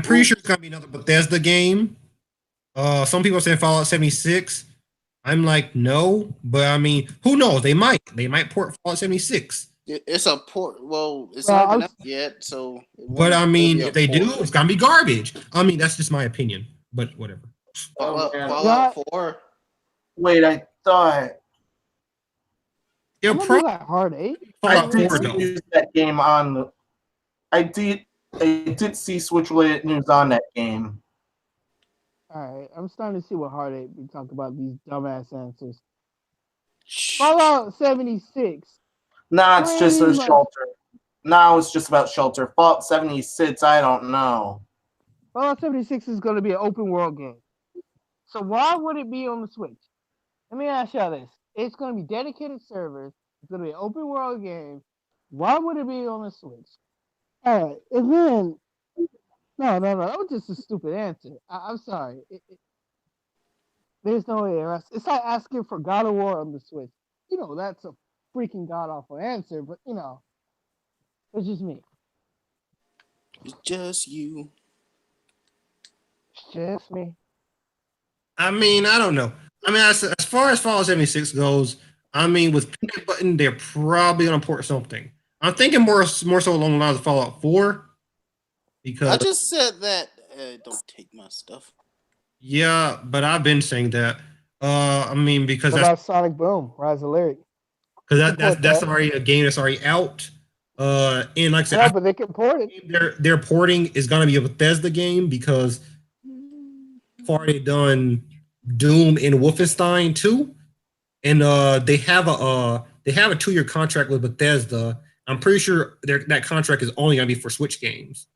pretty sure it's gonna be another Bethesda game. Some people are saying Fallout 76. I'm like, no, but I mean, who knows? They might port Fallout 76. It's a port. Well, it's not even up yet, so. But I mean, if they do, it's gonna be garbage. I mean, that's just my opinion. But whatever. Fallout 4. Wait, I thought. Yeah, probably like Hard 8. I did use that game on. I did see Switch related news on that game. All right, I'm starting to see what Hard 8 we talk about these dumbass answers. Fallout 76. Nah, it's just a shelter. Now it's just about shelter. Fallout 76, I don't know. Fallout 76 is going to be an open world game. So why would it be on the Switch? Let me ask y'all this. It's going to be dedicated servers. It's going to be an open world game. Why would it be on the Switch? All right, and then no, that was just a stupid answer. I'm sorry. There's no way. It's like asking for God of War on the Switch. You know, that's a freaking god awful answer, but you know, it's just me. It's just you. It's just me. I mean, I don't know. I mean, as far as Fallout 76 goes, I mean, with Panic Button, they're probably gonna port something. I'm thinking more so along the lines of Fallout 4 because I just said that. Don't take my stuff. yeah, but I've been saying that. I mean, because What that's about Sonic Boom, Rise of Lyric? because that's already a game that's already out. And like I said, No, but they can port it. their porting is gonna be a Bethesda game because far they done Doom and Wolfenstein 2, and they have a 2-year contract with Bethesda. I'm pretty sure that contract is only gonna be for Switch games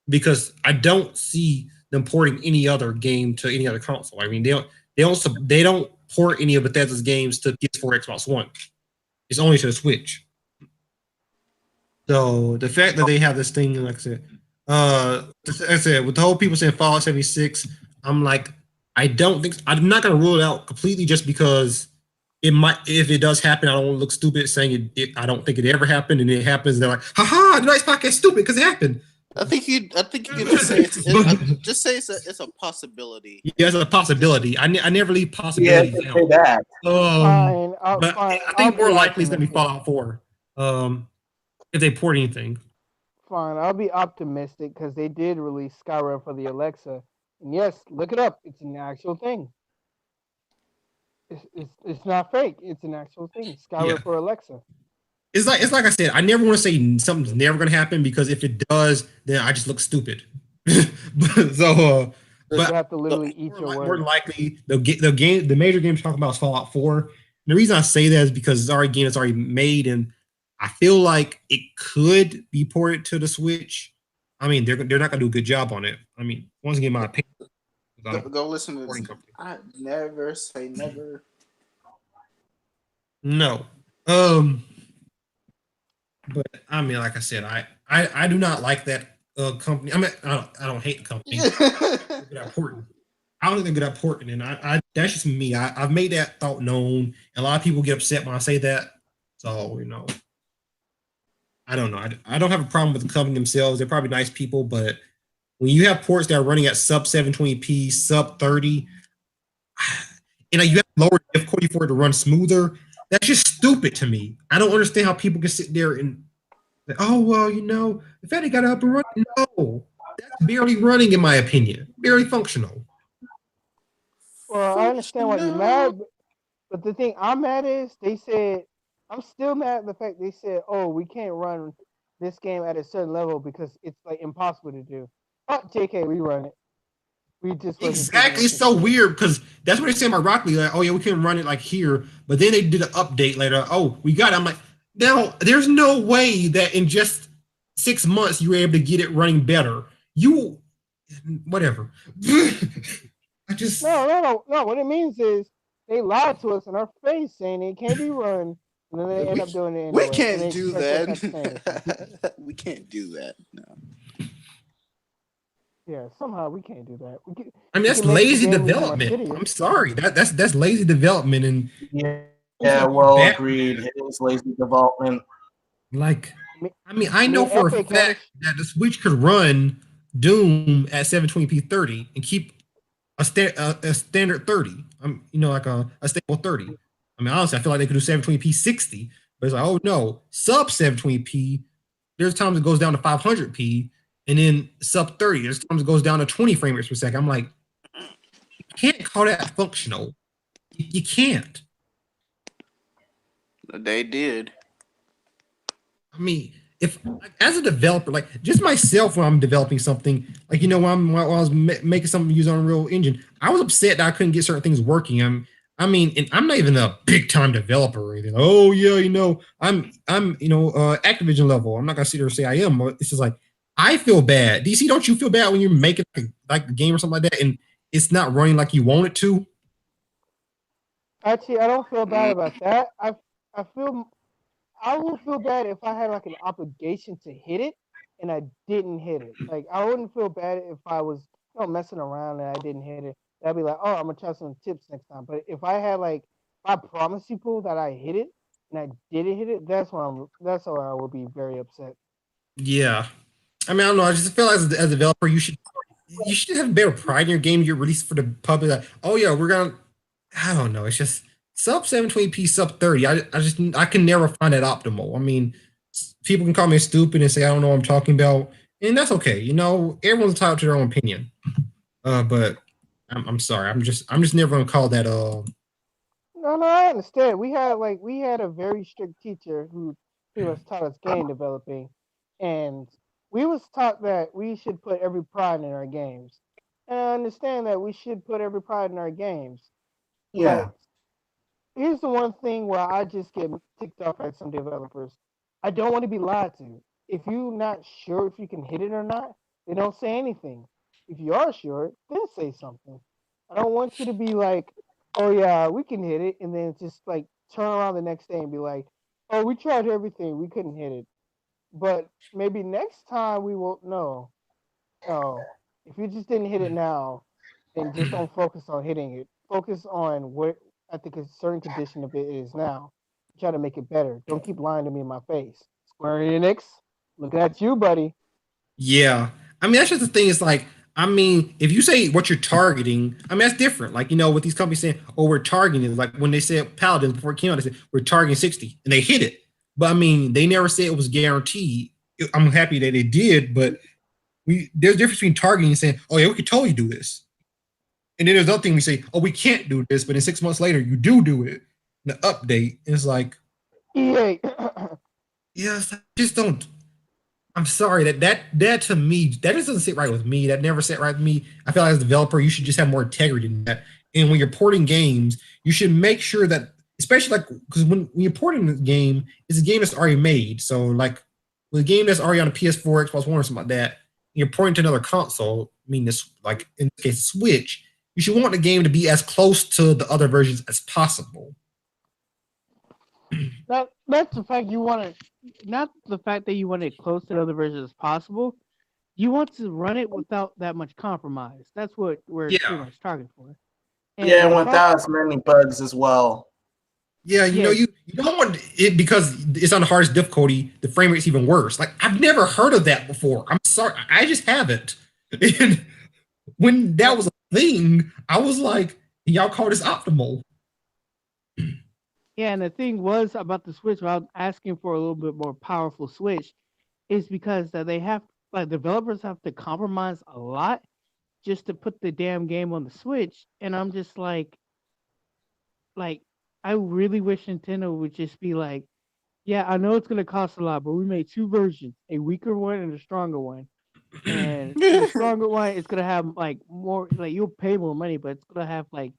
because I don't see them porting any other game to any other console. I mean, they don't port any of Bethesda's games to PS4, Xbox One. It's only to the Switch. So the fact that they have this thing, like I said, with the whole people saying Fallout 76, I'm like, I'm not gonna rule it out completely just because it might, if it does happen, I don't want to look stupid saying I don't think it ever happened, and it happens. They're like, haha, the Nice Podcast stupid because it happened. I think you can just say it's a possibility. Yeah, it's a possibility. I never leave possibilities Yeah, out. that. Fine, But fine. I think more likely it's gonna be optimistic. Fallout 4. If they port anything. Fine, I'll be optimistic because they did release Skyrim for the Alexa, and yes, look it up. It's an actual thing. It's not fake. It's an actual thing. Skyrim for Alexa. It's like I said. I never want to say something's never gonna happen because if it does, then I just look stupid. So, but you have to literally eat your more words. likely the major game talking about is Fallout 4. And the reason I say that is because it's already a game that's already made, and I feel like it could be ported to the Switch. I mean, they're not gonna do a good job on it. I mean, once again, my opinion. Go listen to this. I never say never. No. But I mean, like I said, I do not like that company. I mean, I don't hate the company. I don't think they're good at porting, and I that's just me. I've made that thought known, and a lot of people get upset when I say that. So I don't know. I don't have a problem with the company themselves. They're probably nice people, but when you have ports that are running at sub 720p, sub 30, and you have lower difficulty for it to run smoother, that's just stupid to me. I don't understand how people can sit there and say, oh, well, the fact they got up and running. No, that's barely running, in my opinion. Barely functional. Well, I understand why you're mad, but the thing I'm mad is I'm still mad at the fact they said, oh, we can't run this game at a certain level because it's like impossible to do. Oh, JK, we run it. We just exactly. It's so weird because that's what they say about Rocket League. Like, oh yeah, we can run it like here, but then they did an update later. Oh, we got it. I'm like, now there's no way that in just 6 months you were able to get it running better. Whatever. I just no. What it means is they lied to us in our face saying it can't be run, and then they end up doing it anyway. We can't do that. We can't do that. No. Yeah, somehow we can't do that. I mean, that's lazy development. I'm sorry. That's lazy development, and well agreed. It is lazy development. Like, I know for a fact that the Switch could run Doom at 720p 30 and keep a standard 30. Like a stable 30. I mean, honestly, I feel like they could do 720p 60, but it's like, oh no, sub 720p. There's times it goes down to 500p. And then sub 30, there's times it goes down to 20 frames per second. I'm like, you can't call that functional. You can't. They did. I mean, if as a developer, like just myself when I'm developing something, like when I was making something use Unreal Engine, I was upset that I couldn't get certain things working. And I'm not even a big time developer or anything. Oh yeah, I'm Activision level. I'm not gonna sit there and say I am. It's just like, I feel bad. DC, don't you feel bad when you're making like a game or something like that and it's not running like you want it to? Actually, I don't feel bad about that. I would feel bad if I had like an obligation to hit it and I didn't hit it. Like I wouldn't feel bad if I was messing around and I didn't hit it. That'd be like, oh, I'm gonna try some tips next time. But if I promise people that I hit it and I didn't hit it, that's where I would be very upset. Yeah. I mean, I don't know. I just feel like as a developer, you should have better pride in your game you release for the public. Like, oh yeah, we're gonna I don't know. It's just sub 720p, sub 30. I can never find that optimal. I mean, people can call me stupid and say I don't know what I'm talking about, and that's okay. You know, everyone's entitled to their own opinion. But I'm sorry. I'm just never gonna call that. No, I understand. We had a very strict teacher who pretty much taught us game developing, and we was taught that we should put every pride in our games. And I understand that we should put every pride in our games, Yeah. but here's the one thing where I just get ticked off at some developers. I don't want to be lied to. If you're not sure if you can hit it or not, they don't say anything. If you are sure, then say something. I don't want you to be like, oh yeah, we can hit it, and then just like turn around the next day and be like, oh, we tried everything, we couldn't hit it. But maybe next time we won't know. No, if you just didn't hit it now, then just don't focus on hitting it. Focus on what I think a certain condition of it is now. Try to make it better. Don't keep lying to me in my face. Square Enix, looking at you, buddy. Yeah. I mean, that's just the thing. Is like, I mean, if you say what you're targeting, I mean, that's different. Like, you know, with these companies saying, oh, we're targeting, like when they said Paladins before it came out, they said, we're targeting 60, and they hit it. But I mean, they never said it was guaranteed. I'm happy that they did, but there's a difference between targeting and saying, oh, yeah, we could totally do this. And then there's another thing we say, oh, we can't do this, but then 6 months later, you do it. The update is like, EA. yes, I just don't. I'm sorry that to me that just doesn't sit right with me. That never sat right with me. I feel like as a developer, you should just have more integrity in that. And when you're porting games, you should make sure that, especially like because when you're porting the game, it's a game that's already made. So like with a game that's already on a PS4, Xbox One, or something like that, you're porting to another console. I mean, this like in this case, Switch. You should want the game to be as close to the other versions as possible. That's the fact you want to, not the fact that you want it close to the other versions as possible. You want to run it without that much compromise. That's what we're pretty much targeted for. And yeah, and without as many bugs as well. Yeah, you know, you don't want it because it's on the hardest difficulty. The frame rate's even worse. Like I've never heard of that before. I'm sorry, I just haven't. And when that was a thing, I was like, y'all call this optimal. Yeah, and the thing was about the Switch, I was asking for a little bit more powerful Switch, is because that they have, like, developers have to compromise a lot just to put the damn game on the Switch, and I'm just like, I really wish Nintendo would just be like, yeah, I know it's gonna cost a lot, but we made two versions, a weaker one and a stronger one. And the stronger one is gonna have like more, like you'll pay more money, but it's gonna have like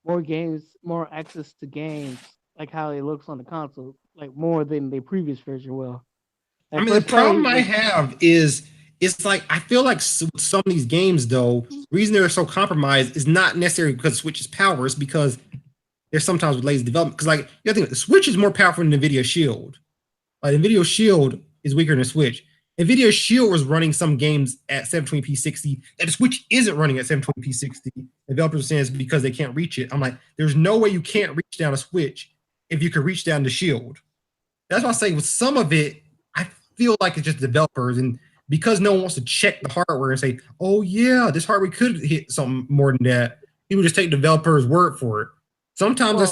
more games, more access to games, like how it looks on the console, like more than the previous version will. Like, I mean, the problem I have is it's like I feel like some of these games, though, the reason they're so compromised is not necessarily because Switch's power, it's because there's sometimes with lazy development. Because like you think the Switch is more powerful than NVIDIA Shield. Like NVIDIA Shield is weaker than the Switch. NVIDIA Shield was running some games at 720p 60, and the Switch isn't running at 720p 60. Developers are saying it's because they can't reach it. I'm like, there's no way you can't reach down a Switch if you could reach down the Shield. That's why I say with some of it, I feel like it's just developers, and because no one wants to check the hardware and say, oh yeah, this hardware could hit something more than that, people just take developers' word for it. Sometimes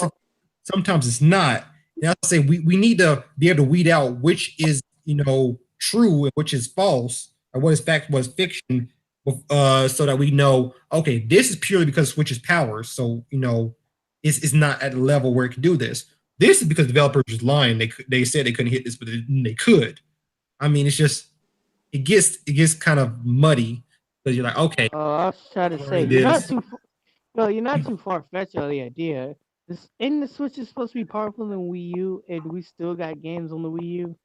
sometimes it's not. And I say we need to be able to weed out which is, you know, true and which is false, or what is fact, what is fiction, so that we know, okay, this is purely because Switch's power, so you know it's not at a level where it can do this. This is because developers just lying. They said they couldn't hit this, but they could. I mean, it's just it gets kind of muddy because you're like, okay. I was trying to say you're not too far fetched on the idea. And the Switch is supposed to be powerful than Wii U, and we still got games on the Wii U.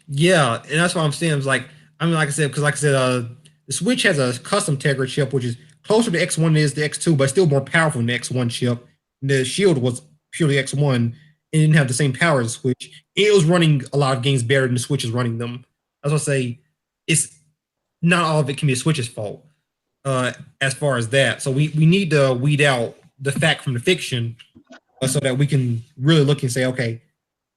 Yeah, and that's what I'm saying. It's like, I mean, like I said, the Switch has a custom Tegra chip, which is closer to X1 than it is to X2, but still more powerful than the X1 chip. The Shield was purely X1 and didn't have the same power as the Switch. It was running a lot of games better than the Switch is running them. That's what I say. It's not all of it can be the Switch's fault as far as that. So we need to weed out the fact from the fiction so that we can really look and say, okay,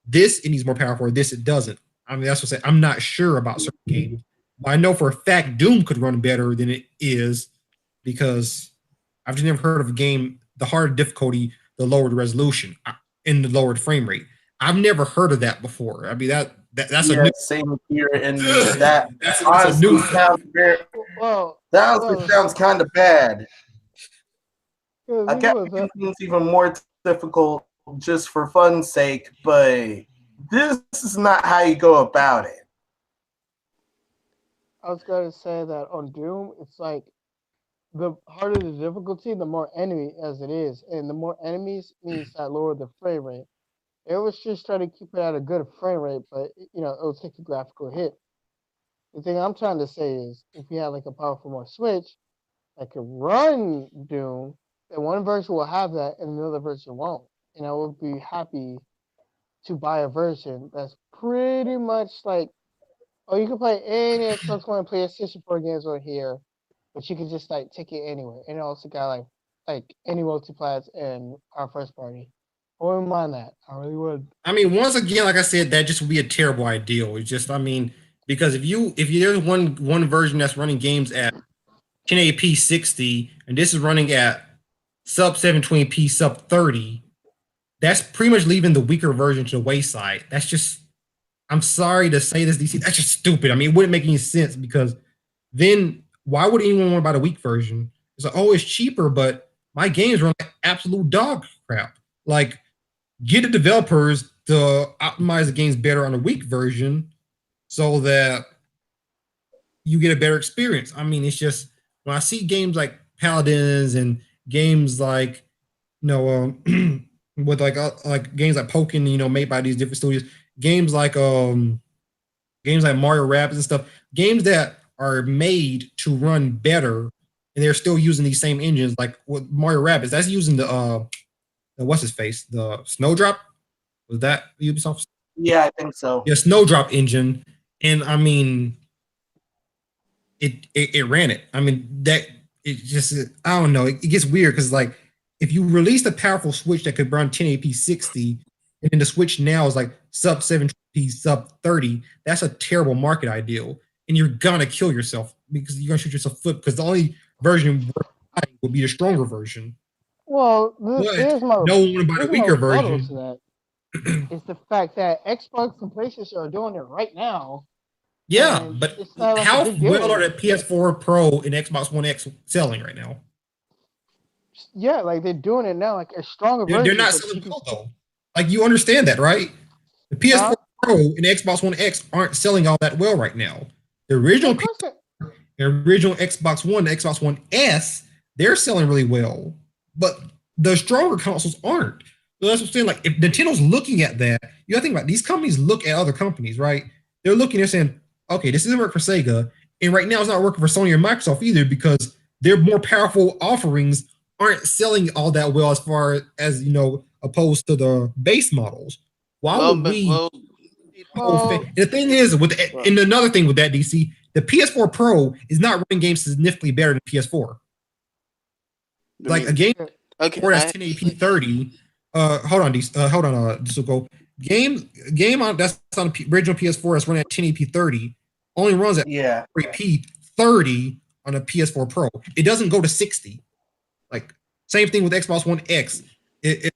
this it needs more powerful, or this it doesn't. I mean, that's what I say. I'm not sure about certain games. But I know for a fact Doom could run better than it is because I've just never heard of a game the harder difficulty, the lower the resolution and the lowered frame rate. I've never heard of that before. I mean that's a new same here, and that that's a honestly new sounds very. That honestly sounds kind of bad. I get making things even more difficult just for fun's sake, but this is not how you go about it. I was going to say that on Doom, it's like the harder the difficulty, the more enemy as it is, and the more enemies means that lower the frame rate. It was just trying to keep it at a good frame rate, but it will take a graphical hit. The thing I'm trying to say is, if you have like a powerful more Switch that could run Doom, then one version will have that and another version won't, and I will be happy to buy a version that's pretty much like, oh, you can play any Xbox One and PlayStation 4 games on here, but you can just like take it anywhere. And it also got like any multiplayer and our first party. I wouldn't mind that. I really would. I mean, once again, like I said, that just would be a terrible ideal. It's just, I mean, because if there's one version that's running games at 1080p 60, and this is running at sub 720p sub 30, that's pretty much leaving the weaker version to the wayside. That's just, I'm sorry to say this, DC, that's just stupid. I mean, it wouldn't make any sense, because then why would anyone want to buy the weak version? It's like, oh, it's cheaper, but my games run like absolute dog crap. Like, get the developers to optimize the games better on the weak version so that you get a better experience. I mean, it's just, when I see games like Paladins and games like, with like games like Pokken, made by these different studios, games like Mario Rabbids and stuff, games that are made to run better, and they're still using these same engines. Like with Mario Rabbids, that's using the what's his face, the Snowdrop. Was that Ubisoft? Yeah, I think so. Yeah, Snowdrop engine, and I mean, it ran it. I mean, that it just, I don't know. It gets weird because, like, if you released a powerful Switch that could run 1080p 60, and then the Switch now is like sub 720p sub 30, that's a terrible market ideal, and you're gonna kill yourself because you're gonna shoot yourself foot, because the only version would be the stronger version. Well, here's my no one would buy the weaker rebuttal version. to that. It's the fact that Xbox and PlayStation are doing it right now. Yeah, but it's not like how well are the PS4 Pro and Xbox One X selling right now? Yeah, like they're doing it now, like a stronger version. They're not selling well, though. Like, you understand that, right? The PS4 Pro and Xbox One X aren't selling all that well right now. The original Xbox One, the Xbox One S, they're selling really well, but the stronger consoles aren't. So that's what I'm saying. Like, if Nintendo's looking at that, you gotta think about it. These companies look at other companies, right? They're looking, they're saying, okay, this isn't working for Sega, and right now it's not working for Sony or Microsoft either, because their more powerful offerings aren't selling all that well as far as, opposed to the base models. Why would we? The thing is, and another thing with that, DC, the PS4 Pro is not running games significantly better than PS4. Like a game that's 1080p 30. Hold on, Suko. Game that's on the original PS4 that's running at 1080p 30 only runs at 1080p 30 on a PS4 Pro. It doesn't go to 60. Like, same thing with Xbox One X. With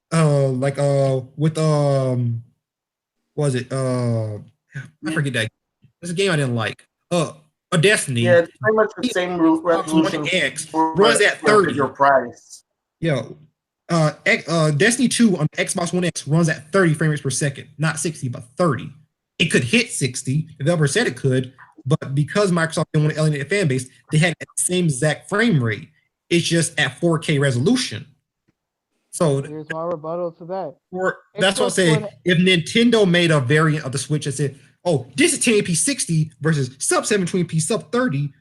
was it I forget that. It's a game I didn't like. A Destiny. Yeah, it's pretty much the same resolution. One X runs at 30. Your price. Yo, Destiny 2 on Xbox One X runs at 30 frame rates per second, not 60, but 30. It could hit 60. The developer said it could, but because Microsoft didn't want to alienate the fan base, they had the same exact frame rate. It's just at 4K resolution. So here's my rebuttal to that. That's what I'm saying. If Nintendo made a variant of the Switch that said, oh, this is 1080p 60 versus sub 720p sub 30,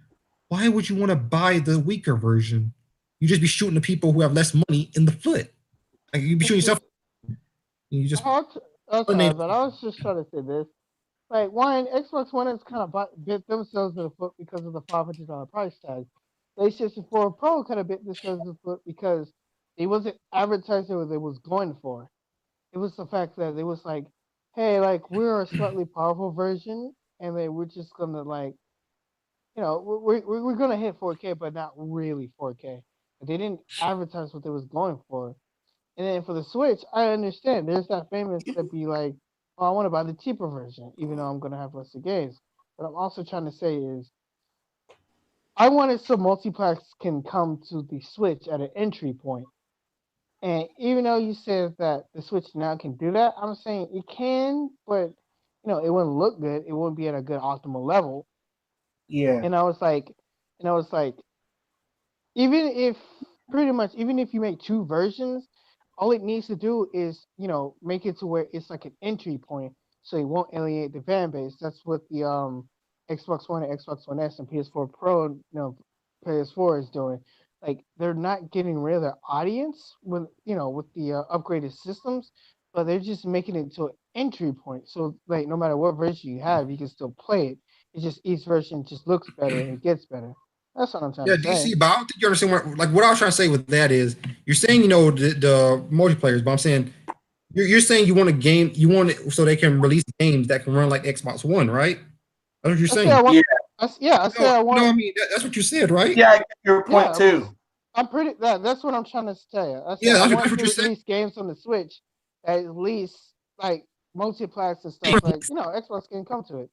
why would you want to buy the weaker version? You just be shooting the people who have less money in the foot. Like, you be shooting yourself. You just. Okay, but I was just trying to say this. Like, one, Xbox One has kind of bit themselves in the foot because of the $500 price tag. PlayStation 4 Pro kind of bit themselves in the foot because it wasn't advertising what it was going for. It was the fact that it was like, hey, like, we're a slightly powerful version, and then we're just gonna, like, we're gonna hit 4K, but not really 4K. They didn't advertise what they was going for. And then for the Switch, I understand. There's that famous that be like, oh, I want to buy the cheaper version, even though I'm gonna have less of games. What I'm also trying to say is, I want it so multiplex can come to the Switch at an entry point. And even though you said that the Switch now can do that, I'm saying it can, but it wouldn't look good. It wouldn't be at a good optimal level. Yeah. And I was like, even if even if you make two versions, all it needs to do is make it to where it's like an entry point, so it won't alienate the fan base. That's what the Xbox One and Xbox One S and PS4 Pro, PS4 is doing. Like they're not getting rid of their audience with with the upgraded systems, but they're just making it to an entry point. So like no matter what version you have, you can still play it. It's just each version just looks better and it gets better. That's what I'm trying Yeah, to say. DC, but I don't think you understand what I was trying to say with that is you're saying the multiplayers, but I'm saying you're saying you want a game, you want it so they can release games that can run like Xbox One, right? That's what you're I said saying. I want. Yeah. I said I want. I mean that's what you said, right? Yeah, I get your point Yeah, too. I'm pretty. That's what I'm trying to say. I said Yeah, I that's want what to you said. release games on the Switch, at least like multiplex and stuff. Like Xbox can come to it.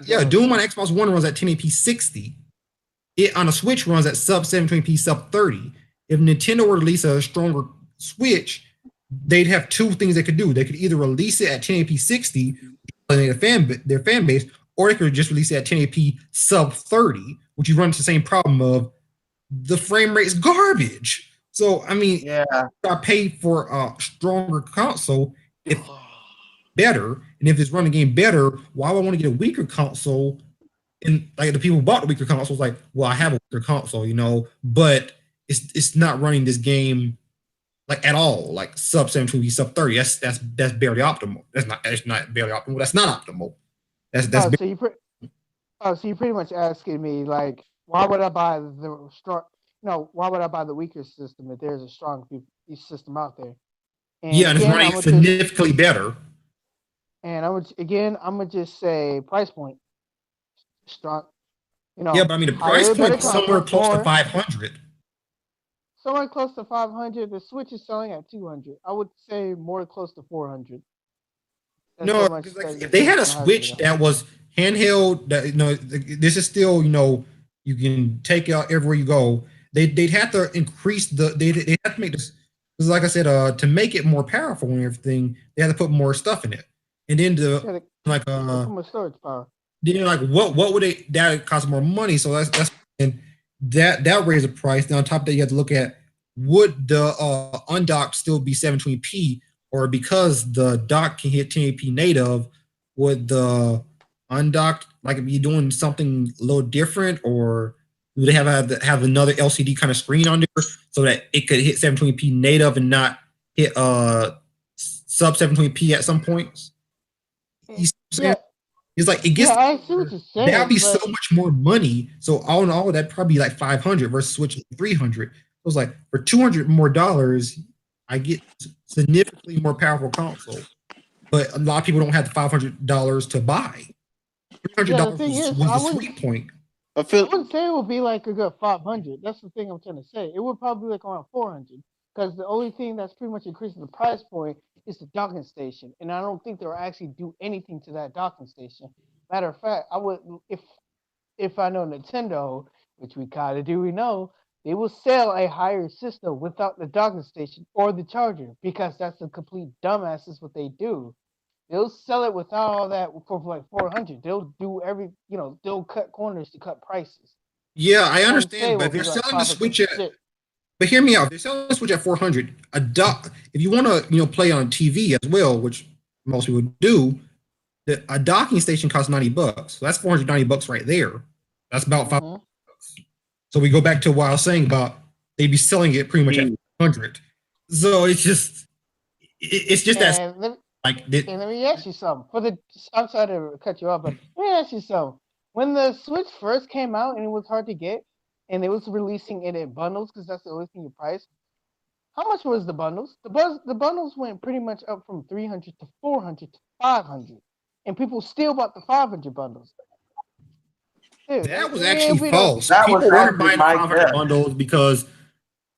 Yeah, Doom on Xbox One runs at 1080p 60. It on a Switch runs at sub 720p sub 30. If Nintendo were to release a stronger Switch, they'd have two things they could do. They could either release it at 1080p 60, their fan base, or they could just release it at 1080p sub 30, which you run into the same problem of the frame rate's garbage. So I mean, Yeah. I paid for a stronger console if better, and if it's running game better, why would I want to get a weaker console? And like the people who bought the weaker console was like, well, I have a weaker console, but it's not running this game like at all, like sub 720p, sub 30. That's barely optimal. That's not barely optimal. That's not optimal. That's Oh, so you pretty much asking me like, why would I buy the strong? No, why would I buy the weaker system if there's a strong system out there? And yeah, and it's again, running significantly better. And I'm gonna just say price point strong. Yeah, but I mean the price point is somewhere close to 500. Somewhere close to 500. The Switch is selling at 200. I would say more close to 400. That's No, like, if they had a Switch that was handheld, that this is still you can take it out everywhere you go. They'd have to increase they have to make this. Because like I said, to make it more powerful and everything, they have to put more stuff in it. And then more storage power. Then like what would that cost more money? So that's and that raise the price. Then on top of that, you have to look at would the undocked still be 720p, or because the dock can hit 1080p native, would the undocked like be doing something a little different, or do they have another LCD kind of screen on there so that it could hit 720p native and not hit sub 720p at some points? Yeah. It's like it gets. Yeah, I see what you're saying. That'd be so much more money. So all in all, that'd probably be like 500 versus switching 300. It was like for $200 more, I get significantly more powerful console. But a lot of people don't have the $500 to buy. $300 was the sweet point. I wouldn't say it would be like a good 500. That's the thing I'm trying to say. It would probably be like around 400 because the only thing that's pretty much increasing the price point is the docking station, and I don't think they'll actually do anything to that docking station. Matter of fact, I would if I know Nintendo, which we kind of do, we know they will sell a higher system without the docking station or the charger because that's a complete dumbass is what they do. They'll sell it without all that for like 400. They'll do they'll cut corners to cut prices. Yeah, I understand, but if they're selling the Switch but hear me out. If they're selling the Switch at 400, if you want to play on TV as well, which most people do, a docking station costs $90. So that's $490 right there. That's about $500. So we go back to what I was saying about they'd be selling it pretty much at 400. So it's just that. And let me ask you something. I'm sorry to cut you off, but let me ask you something. When the Switch first came out and it was hard to get, and they was releasing it in bundles because that's the only thing you price. How much was the bundles? The bundles went pretty much up from 300 to 400 to 500, and people still bought the 500 bundles. Dude, that was actually false. People weren't buying 500 bundles because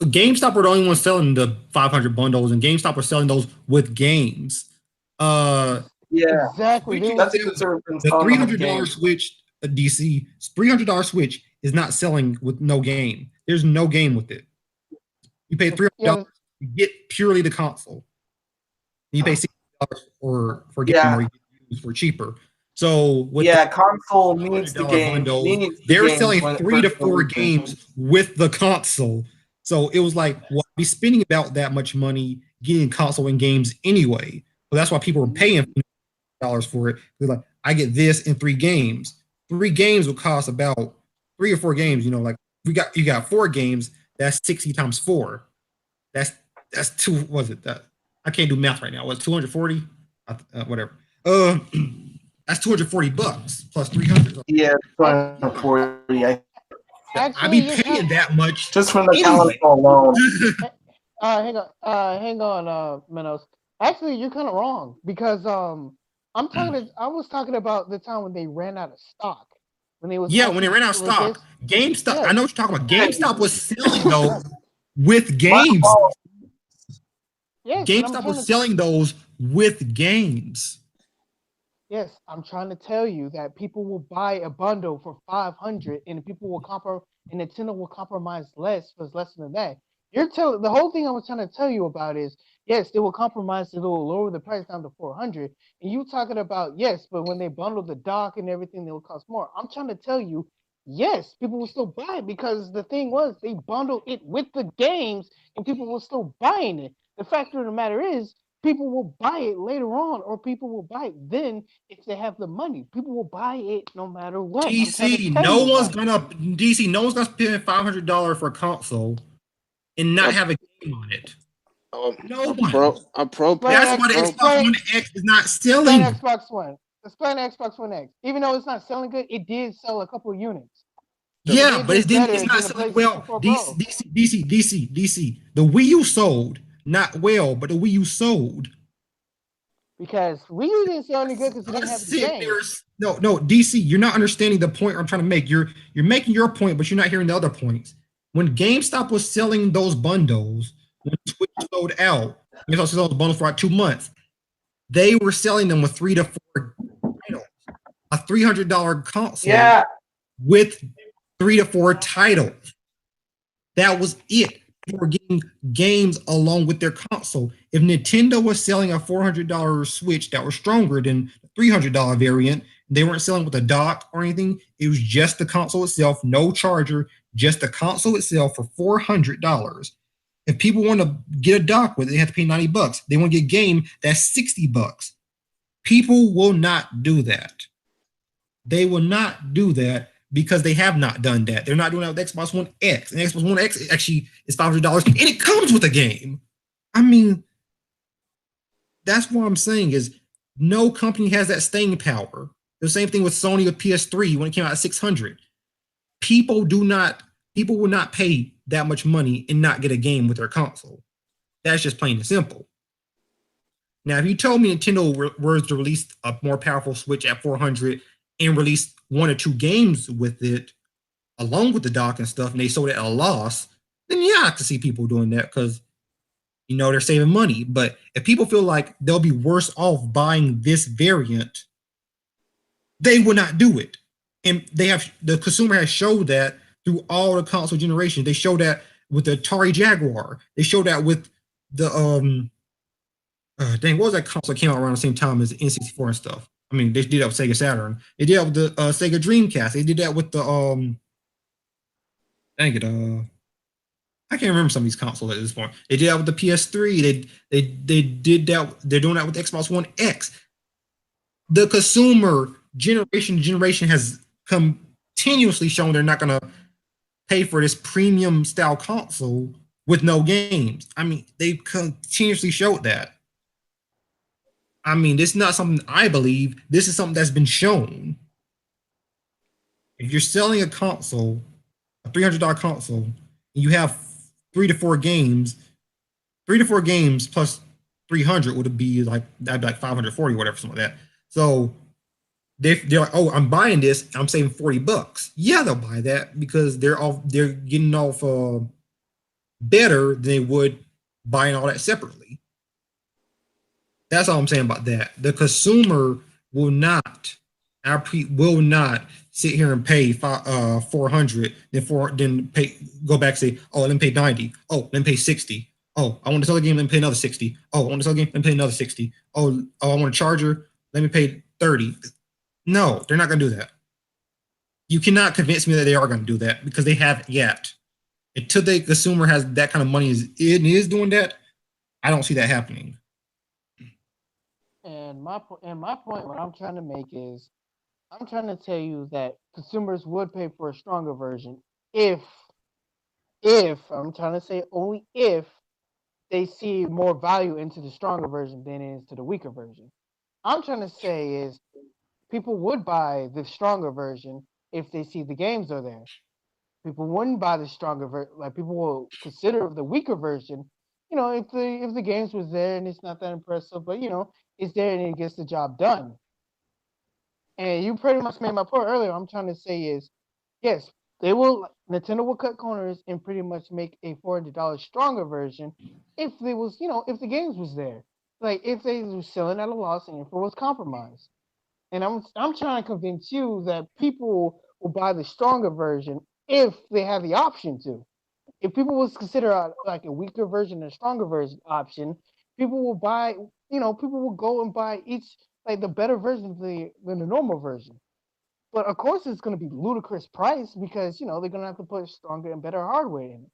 GameStop were the only ones selling the 500 bundles, and GameStop were selling those with games. Yeah, Exactly. They that's was, even sort of The $300 game. Switch, DC, $300 Switch is not selling with no game. There's no game with it. You pay $300 to get purely the console. You pay $60 for game, or you get used for cheaper. So with the console needs the game. Bundles, they're selling 3 to 4 games with the console. So it was like, well, I'd be spending about that much money getting console and games anyway. So that's why people were paying $dollars for it. They're like, I get this in 3 games. 3 games will cost about 3 or 4 games. Like you got 4 games. That's 60 times 4. That's two. Was it that? I can't do math right now. Was 240? Whatever. That's $240 plus 300. Yeah, 240. I'd be paying that much just from the console alone. hang on, Minos. Actually, you're kind of wrong because I was talking about the time when they ran out of stock. When they ran out of stock. GameStop. Yeah. I know what you're talking about. GameStop was selling those with games. Yes, GameStop was selling those with games. Yes, I'm trying to tell you that people will buy a bundle for $500, and people will and Nintendo will compromise less for less than that. The whole thing I was trying to tell you about is, yes, they will compromise, it will lower the price down to $400. And you talking about, yes, but when they bundle the dock and everything, they will cost more. I'm trying to tell you, yes, people will still buy it because the thing was they bundle it with the games and people were still buying it. The fact of the matter is, people will buy it later on, or people will buy it then if they have the money. People will buy it no matter what. DC, no one's gonna spend $500 for a console and not have a game on it. No one. A pro. That's why the Xbox One X is not selling. Xbox One. Explain Xbox One X. Even though it's not selling good, it did sell a couple units. Yeah, but it's not selling well. DC. The Wii U sold. Not well, but the Wii U sold. Because Wii U didn't sell any good because it didn't have the game. No, DC, you're not understanding the point I'm trying to make. You're making your point, but you're not hearing the other points. When GameStop was selling those bundles, when Switch sold out, GameStop sold those bundles for like 2 months, they were selling them with 3 to 4 titles. A $300 console with 3 to 4 titles. That was it. They were getting games along with their console. If Nintendo was selling a $400 Switch that was stronger than the $300 variant, they weren't selling with a dock or anything. It was just the console itself, no charger, just the console itself for $400. If people want to get a dock with it, they have to pay $90. They want to get a game that's $60. People will not do that. They will not do that. Because they have not done that. They're not doing that with Xbox One X. And Xbox One X actually is $500 and it comes with a game. I mean, that's what I'm saying is no company has that staying power. The same thing with Sony with PS3 when it came out at $600. People will not pay that much money and not get a game with their console. That's just plain and simple. Now, if you told me Nintendo was to release a more powerful Switch at $400 and release 1 or 2 games with it, along with the dock and stuff, and they sold it at a loss, then yeah, I can see people doing that because, they're saving money. But if people feel like they'll be worse off buying this variant, they will not do it. And the consumer has showed that through all the console generations. They showed that with the Atari Jaguar. They showed that with the, what was that console that came out around the same time as the N64 and stuff? I mean, they did that with Sega Saturn. They did that with the Sega Dreamcast. They did that with the I can't remember some of these consoles at this point. They did that with the PS3. They did that. They're doing that with Xbox One X. The consumer generation to generation has continuously shown they're not going to pay for this premium style console with no games. I mean, they continuously showed that. I mean, this is not something I believe. This is something that's been shown. If you're selling a console, a $300 console, and you have 3 to 4 games, 3 to 4 games plus 300 would be like, that'd be like 540 or whatever, something like that. So they're like, oh, I'm buying this, I'm saving $40. Yeah, they'll buy that because they're getting off better than they would buying all that separately. That's all I'm saying about that. The consumer will not, will not sit here and pay 400, then pay, go back and say, oh, let me pay 90. Oh, let me pay 60. Oh, I want to sell a game, let me pay another 60. Oh, I want to sell a game, let me pay another 60. Oh, I want a charger, let me pay 30. No, they're not going to do that. You cannot convince me that they are going to do that because they haven't yet. Until the consumer has that kind of money is doing that, I don't see that happening. And my point, what I'm trying to make is, I'm trying to tell you that consumers would pay for a stronger version if I'm trying to say only if they see more value into the stronger version than into the weaker version. I'm trying to say is people would buy the stronger version if they see the games are there. People wouldn't buy the stronger version. Like people will consider the weaker version. If the games was there and it's not that impressive, but it's there and it gets the job done. And you pretty much made my point earlier. I'm trying to say is, yes, they will. Nintendo will cut corners and pretty much make a $400 stronger version if there was, if the games was there, like if they were selling at a loss and if it was compromised. And I'm trying to convince you that people will buy the stronger version if they have the option to. If people was consider like a weaker version and a stronger version option, people will buy. People will go and buy each like the better version than the normal version. But of course, it's going to be ludicrous price because they're going to have to put stronger and better hardware in it.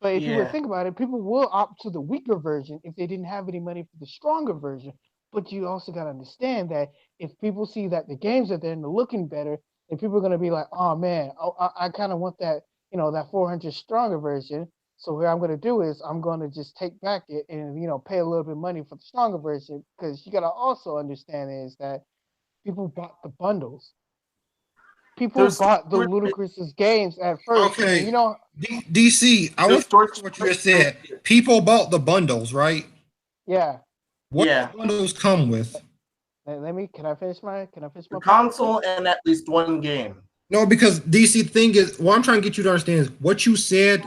But if you would think about it, people will opt to the weaker version if they didn't have any money for the stronger version. But you also got to understand that if people see that the games are there and they're looking better, then people are going to be like, oh man, I kind of want that, that 400 stronger version. So what I'm going to do is I'm going to just take back it and, pay a little bit of money for the stronger version. Because you got to also understand is that people bought the bundles. People bought the ludicrous games at first. Okay. And, DC, I want to what you just said. People bought the bundles, right? yeah. What do the bundles come with? Can I finish my console and at least one game. No, because DC thing is, what I'm trying to get you to understand is what you said,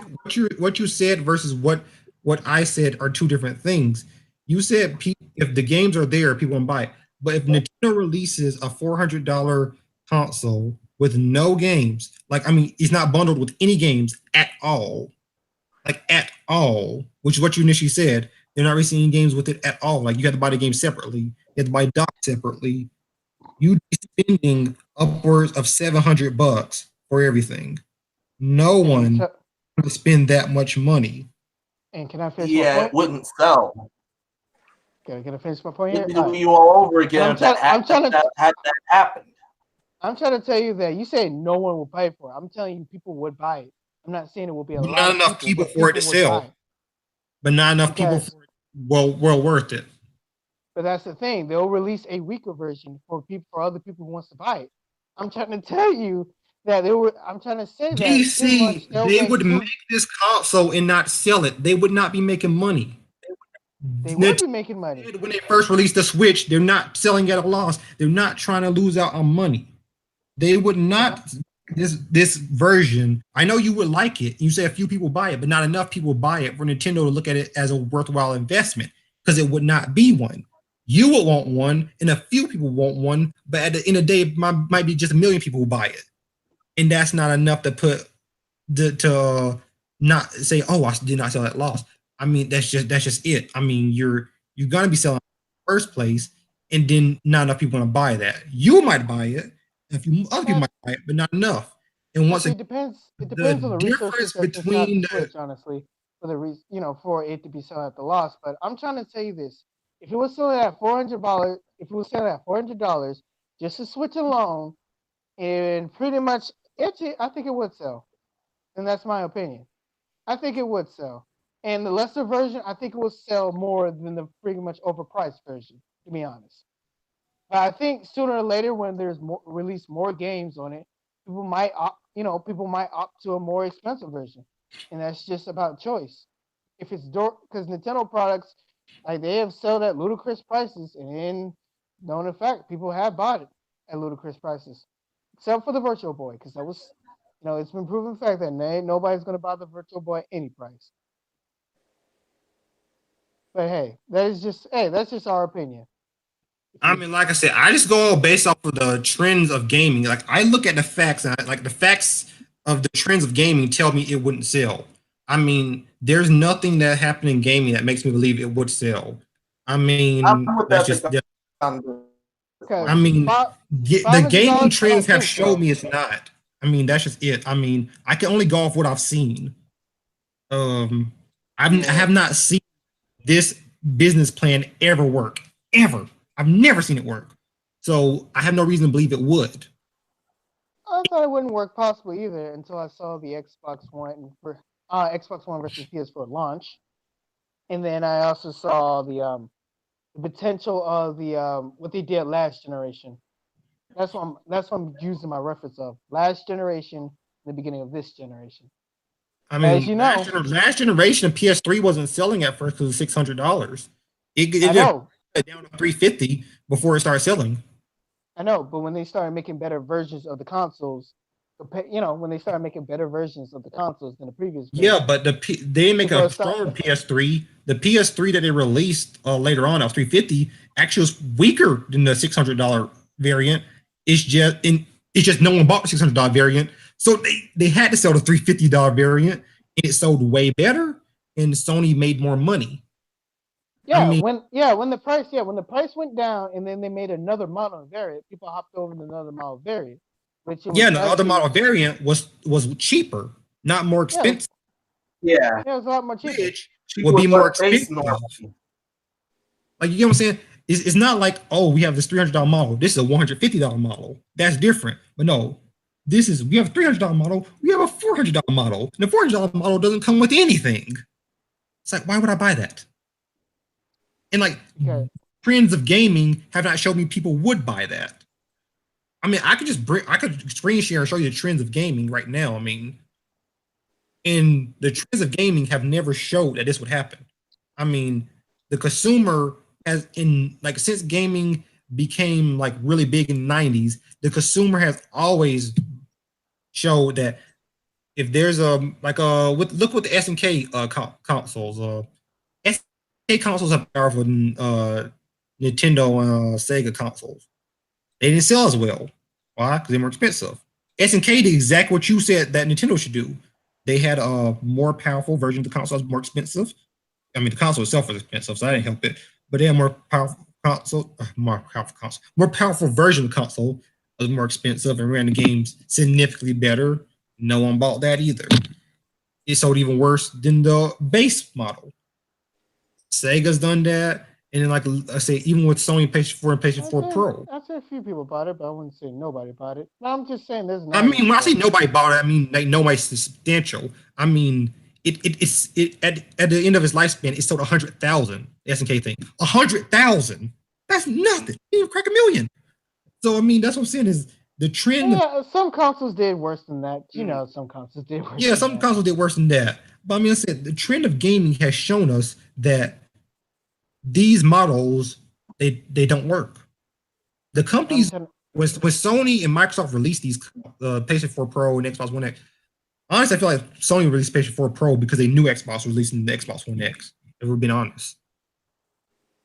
what you said versus what I said are two different things. You said if the games are there, people won't buy it. But if Nintendo releases a $400 console with no games, it's not bundled with any games at all, which is what you initially said. They're not releasing games with it at all. Like you have to buy the game separately, you have to buy dock separately. You'd be spending upwards of $700 for everything. No one would spend that much money. And can I finish my point? It wouldn't sell. Can I finish my point here? It'd be you all over again if that had happened. I'm trying to tell you that you say no one will pay for it. I'm telling you people would buy it. I'm not saying it will be a lot. Not enough people for it to sell. But not enough people for it. Well worth it. But that's the thing. They'll release a weaker version for other people who wants to buy it. I'm trying to tell you that I'm trying to say that DC, they would make this console and not sell it. They would not be making money. They would be making money. When they first released the Switch, they're not selling at a loss. They're not trying to lose out on money. They would not. This version, I know you would like it. You say a few people buy it, but not enough people buy it for Nintendo to look at it as a worthwhile investment because it would not be one. You will want one, and a few people want one, but at the end of the day, it might be just 1 million people who buy it, and that's not enough to to not say, "Oh, I did not sell at loss." I mean, that's just it. I mean, you're gonna be selling in the first place, and then not enough people want to buy that. You might buy it, a few other people might buy it, but not enough. And once it depends. It depends on the resources that's inside the Switch, honestly, for it to be sold at the loss. But I'm trying to tell you this: if it was selling at $400, just to Switch alone, and pretty much I think it would sell, and that's my opinion. I think it would sell, and the lesser version, I think it would sell more than the pretty much overpriced version. To be honest. But I think sooner or later, when there's release more games on it, people might opt to a more expensive version, and that's just about choice. If it's because Nintendo products, like they have sold at ludicrous prices, and in known fact, people have bought it at ludicrous prices, except for the Virtual Boy, because that was, it's been proven fact that nobody's going to buy the Virtual Boy at any price. But hey, that's just our opinion. I mean, like I said, I just go based off of the trends of gaming. Like I look at the facts, and like the facts of the trends of gaming tell me it wouldn't sell. I mean, there's nothing that happened in gaming that makes me believe it would sell. I I'm mean, with that's Epic just. on this Because I one. mean, the gaming $500, I trends don't have think showed so. me it's not. I mean, that's just it. I mean, I can only go off what I've seen. Um, I Yeah. have not seen this business plan ever work ever. I've never seen it work. So I have no reason to believe it would. I thought it wouldn't work possibly either until I saw the Xbox One versus PS4 launch, and then I also saw the potential of the what they did last generation. That's what I'm using my reference of last generation, the beginning of this generation. I As mean, you know, last generation of PS3 wasn't selling at first because of $600. It I just know, down to 350 before it started selling. I know, but when they started making better versions of the consoles, when they started making better versions of the consoles than the previous Yeah, version, but they make people a are start. stronger PS3. The PS3 that they released later on, that was 350, actually was weaker than the $600 variant. It's just no one bought the $600 variant, so they had to sell the $350 variant, and it sold way better, and Sony made more money. I mean, When the price went down, and then they made another model variant, people hopped over to another model variant, which it yeah, was the other actually model variant was cheaper, not more yeah, it was, expensive, Yeah, yeah, it was a lot more cheaper. which would cheaper be more but base expensive. normally. Like you get what I'm saying? It's not like, oh, we have this $300 model. This is a $150 model. That's different. But no, we have a $300 model. We have a $400 model. And the $400 model doesn't come with anything. It's like, why would I buy that? And like Okay, trends of gaming have not showed me people would buy that. I mean, I could screen share and show you the trends of gaming right now. I mean, and the trends of gaming have never showed that this would happen. I mean, the consumer has in like since gaming became like really big in the 90s, the consumer has always showed that if there's a like look with the SNK consoles, SNK consoles are powerful than Nintendo and Sega consoles. They didn't sell as well. Why? Because they're more expensive. SNK did exactly what you said that Nintendo should do. They had a more powerful version of the console, more expensive. I mean, the console itself was expensive, so I didn't help it. But they had more powerful version of the console was more expensive and ran the games significantly better. No one bought that either. It sold even worse than the base model. Sega's done that, and then like I say, even with Sony PlayStation 4 and PlayStation 4 Pro. I'd say a few people bought it, but I wouldn't say nobody bought it. No, I'm just saying there's an I mean, audience when I for say it. nobody bought it, I mean like nobody's substantial. I mean, it at the end of its lifespan, it sold 100,000 SNK thing. 100,000. That's nothing. You even crack a million. So I mean, that's what I'm saying is the trend. Yeah, some consoles did worse than that. You know, some consoles did worse Yeah, than some that. consoles did worse than that. But I mean, I said the trend of gaming has shown us that these models they don't work. The I'm companies trying. when Sony and Microsoft released these PlayStation 4 Pro and Xbox One X. Honestly, I feel like Sony released PlayStation 4 Pro because they knew Xbox was releasing the Xbox One X. If we're being honest.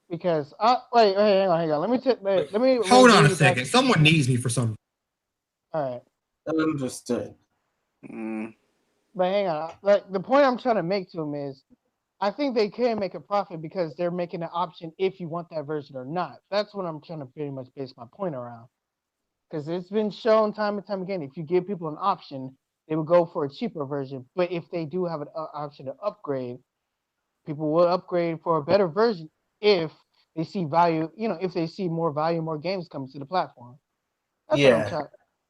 Because hang on. Let me Hold on a read it back. second. Someone needs me for something. All right, Understood. Mm. but hang on. Like the point I'm trying to make to him is, I think they can make a profit because they're making an option if you want that version or not. That's what I'm trying to pretty much base my point around. Because it's been shown time and time again, if you give people an option, they will go for a cheaper version. But if they do have an option to upgrade, people will upgrade for a better version if they see value. If they see more value, more games coming to the platform. That's what I'm Yeah, trying.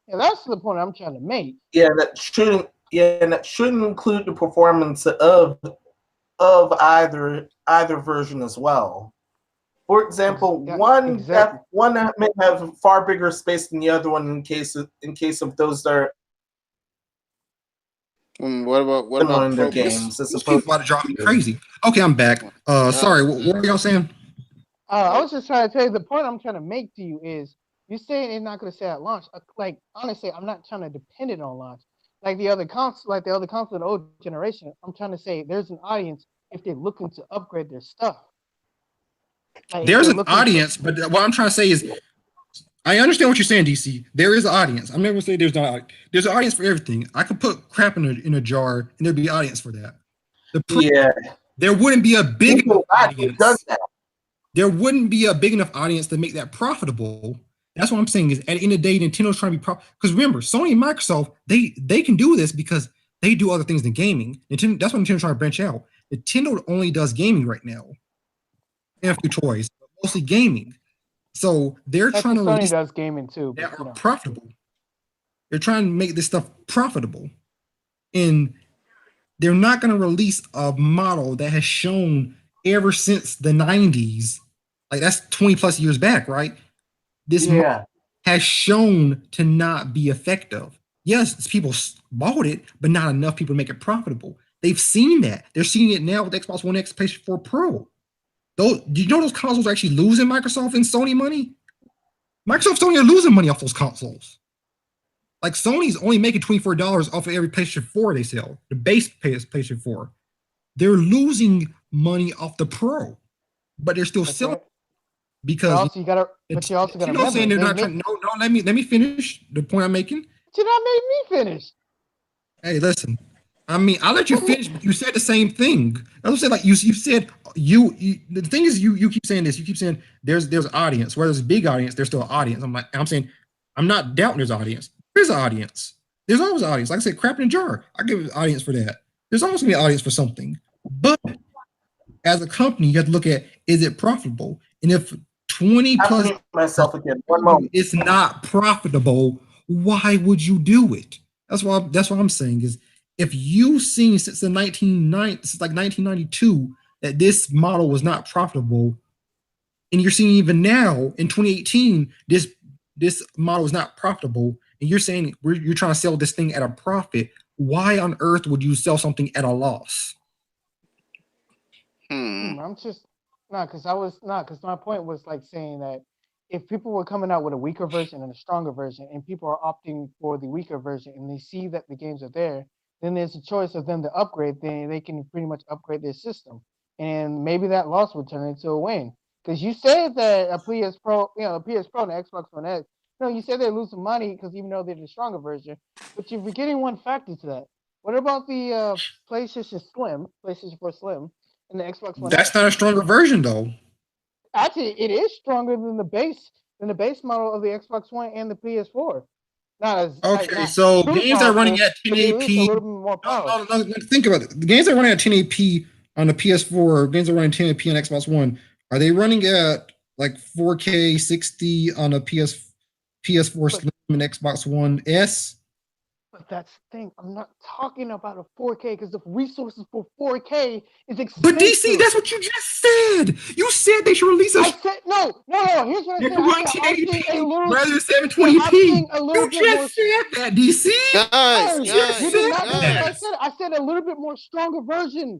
Yeah, that's the point I'm trying to make. yeah, that shouldn't. Yeah, and that shouldn't include the performance of either version as well. For example, Yeah, exactly. one may have far bigger space than the other one in case of those that are What similar about in their Pro? games as These opposed people about to drive me to. crazy. Okay, I'm back. Sorry, what were y'all saying? I was just trying to tell you the point I'm trying to make to you is you saying it's not going to say at launch. Like honestly, I'm not trying to depend it on launch. Like the other console of the old generation. I'm trying to say there's an audience if they're looking to upgrade their stuff. There's an audience, but what I'm trying to say is, I understand what you're saying, DC. There is an audience. I'm never gonna say there's not. There's an audience for everything. I could put crap in a jar, and there'd be an audience for that. There wouldn't be a big enough audience. There wouldn't be a big enough audience to make that profitable. That's what I'm saying. Is at the end of the day, Nintendo's trying to be profitable. Because remember, Sony and Microsoft, they can do this because they do other things than gaming. Nintendo, that's why Nintendo's trying to branch out. Nintendo only does gaming right now. And a few toys, but mostly gaming. So they're trying to Sony does gaming too. That are profitable. They're trying to make this stuff profitable. And they're not going to release a model that has shown ever since the 90s, like that's 20 plus years back, right? This model has shown to not be effective. Yes, people bought it, but not enough people to make it profitable. They've seen that. They're seeing it now with Xbox One X, PlayStation 4 Pro. Do you know those consoles are actually losing Microsoft and Sony money? Microsoft, Sony are losing money off those consoles. Like Sony's only making $24 off of every PlayStation 4 they sell, the base PlayStation 4. They're losing money off the Pro, but they're still selling because you also gotta remember. Saying they're not trying. No, let me finish the point I'm making. Did not make me finish. Hey, listen. I mean, I'll let you finish, but you said the same thing. I was saying, like you said, the thing is, you keep saying this. You keep saying there's an audience. Where there's a big audience, there's still an audience. I'm saying, I'm not doubting there's an audience. There's an audience. There's always an audience. Like I said, crap in a jar. I give an audience for that. There's always gonna be an audience for something. But as a company, you have to look at, is it profitable? And if 20 plus myself again. 1 moment. It's not profitable, why would you do it? That's what I'm saying is, if you've seen since the 1992 that this model was not profitable, and you're seeing even now in 2018 this model is not profitable, and you're saying you're trying to sell this thing at a profit, why on earth would you sell something at a loss? I'm just because my point was like saying that if people were coming out with a weaker version and a stronger version, and people are opting for the weaker version, and they see that the games are there, then there's a choice of them to upgrade. Then they can pretty much upgrade their system, and maybe that loss would turn into a win. Because you said that a PS Pro, a PS Pro and an Xbox One X, you said they're losing money because even though they're the stronger version, but you're forgetting one factor to that. What about the PlayStation 4 Slim, and the Xbox One? That's not a stronger version though. Actually, it is stronger than the base model of the Xbox One and the PS4. So games are running at 1080p. No, think about it. The games are running at 1080p on the PS4. Games are running 1080p on Xbox One. Are they running at like 4K 60 on a PS4 Slim and Xbox One S? But that's the thing. I'm not talking about a 4K because the resources for 4K is expensive. But DC, that's what you just said. You said they should release I said no. Here's what I said. Run 1080p rather than 720p. You just said that, DC. I said a little bit more stronger version.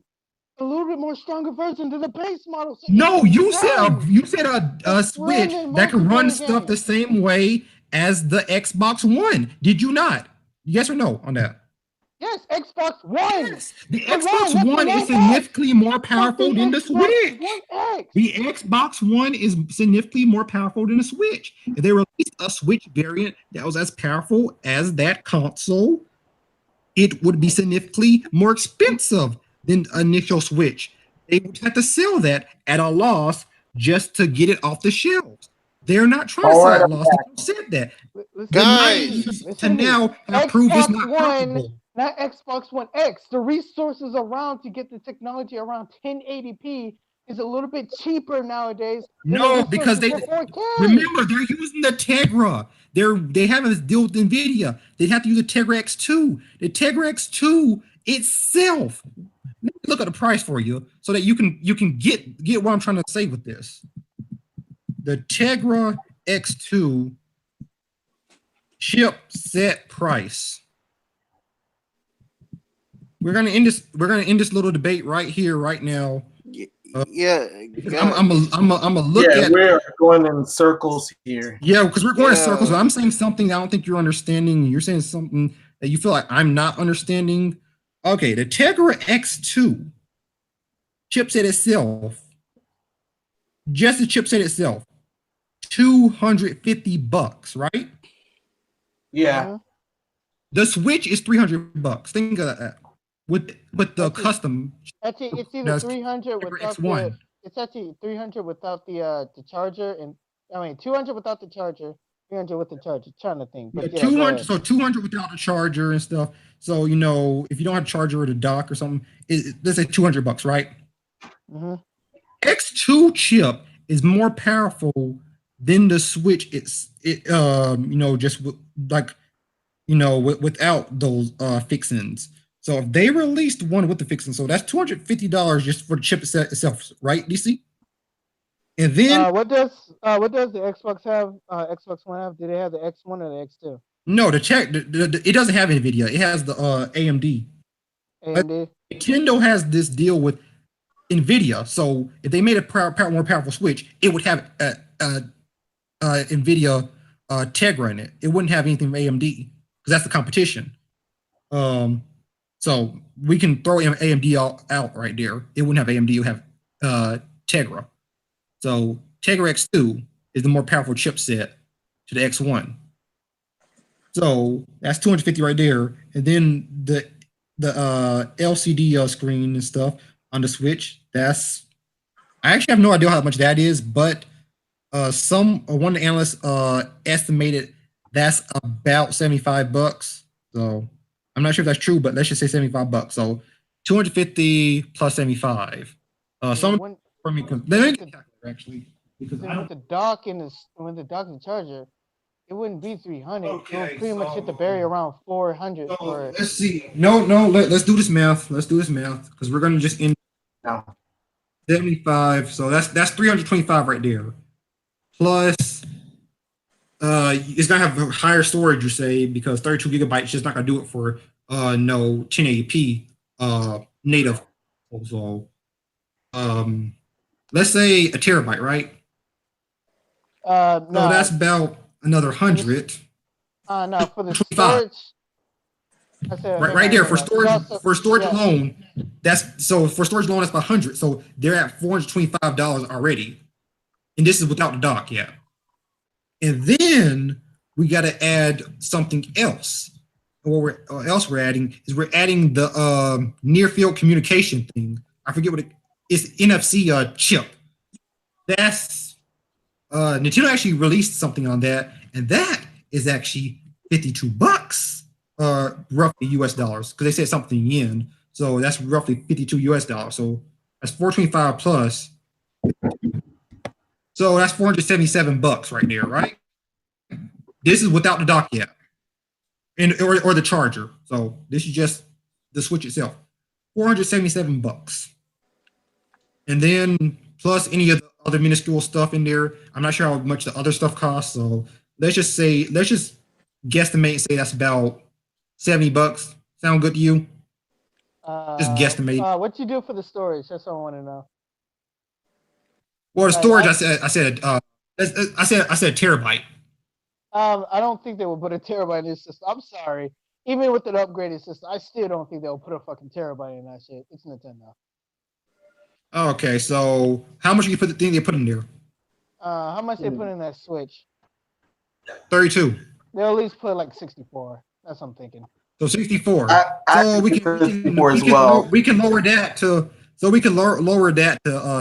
A little bit more stronger version than the base model. So no, you said a Switch that can run stuff the same way as the Xbox One. Did you not? Yes or no on that? Yes, Xbox One. Yes. The Xbox One is significantly more powerful than the Switch. The Xbox One is significantly more powerful than the Switch. If they released a Switch variant that was as powerful as that console, it would be significantly more expensive than initial Switch. They would have to sell that at a loss just to get it off the shelves. They're not trying to sell at a loss. They said that. Guys, to now prove it's not profitable. Not Xbox One X. The resources around to get the technology around 1080p is a little bit cheaper nowadays. No, because remember they're using the Tegra. They have a deal with NVIDIA. They have to use the Tegra X2. The Tegra X2 itself. Let me look at the price for you so that you can get what I'm trying to say with this. The Tegra X2 chip set price. We're gonna end this little debate right here, right now. Yeah, I'm a look at. We're going in circles here. Yeah, because we're going in circles. I'm saying something I don't think you're understanding. You're saying something that you feel like I'm not understanding. Okay, the Tegra X2 chipset itself just the chipset itself, $250, right? Yeah. Mhm. The Switch is $300. Think of that with the Actually, custom. actually, it's either That's 300 Tegra without the. X1. It's actually 300 without the charger, and I mean 200 without the charger, 300 with the charger. Trying to think, Yeah, but yeah, go 200. ahead. So 200 without the charger and stuff. So if you don't have a charger or the dock or something, let's say $200, right? Mhm. X2 chip is more powerful than the Switch. Just without those fixings. So if they released one with the fixings, so that's $250 just for the chip itself, right, DC? And then What does the Xbox have? Xbox One have? Do they have the X1 or the X2? no, it doesn't have NVIDIA. It has the AMD. But AMD. Nintendo has this deal with NVIDIA. So if they made a more powerful Switch, it would have NVIDIA Tegra in it. It wouldn't have anything from AMD because that's the competition. So we can throw AMD out right there. It wouldn't have AMD. It would have Tegra. So Tegra X2 is the more powerful chipset to the X1. So that's 250 right there. And then the LCD screen and stuff on the Switch. I actually have no idea how much that is, but one of the analysts estimated that's about $75. So I'm not sure if that's true, but let's just say $75. So 250 plus 75. Some When for me, let me with get the calculator actually because I then with don't. the dock and the dock and charger, it wouldn't be 300. It would Okay, pretty much hit the barrier around 400 so for. let's see. No, let's do this math. Let's do this math because we're gonna just end No. 75. So that's 325 right there. Plus it's gonna have higher storage, you say, because 32 gigabytes just not gonna do it for no 1080p native. So let's say a terabyte, right? So that's No, about another for this. 100. No, for the 25. storage. I said, Right there never for mind. Because storage also, for storage yeah, alone. For storage alone, that's about 100. So they're at $425 already, and this is without the dock yet. And then we got to add something else. What we're adding is we're adding the near field communication thing. I forget what it's NFC chip. That's Nintendo actually released something on that, and that is actually $52, roughly US dollars, because they said something in yen. So that's roughly 52 US dollars. So that's 425 plus. So that's $477 right there, right? This is without the dock yet, or the charger. So this is just the Switch itself, $477, and then plus any of the other minuscule stuff in there. I'm not sure how much the other stuff costs. So let's just guesstimate and say that's about $70. Sound good to you? Just guesstimate. what you do for the storage? That's what I want to know. Well, the Like, storage, I said terabyte. I don't think they will put a terabyte in this system. I'm sorry. Even with an upgraded system, I still don't think they'll put a fucking terabyte in that shit. It's Nintendo. Okay, so how much do you think they put in there? How much they put in that Switch? 32. They'll at least put like 64. That's what I'm thinking. So 64. I So we think can 64 as well. we can lower that to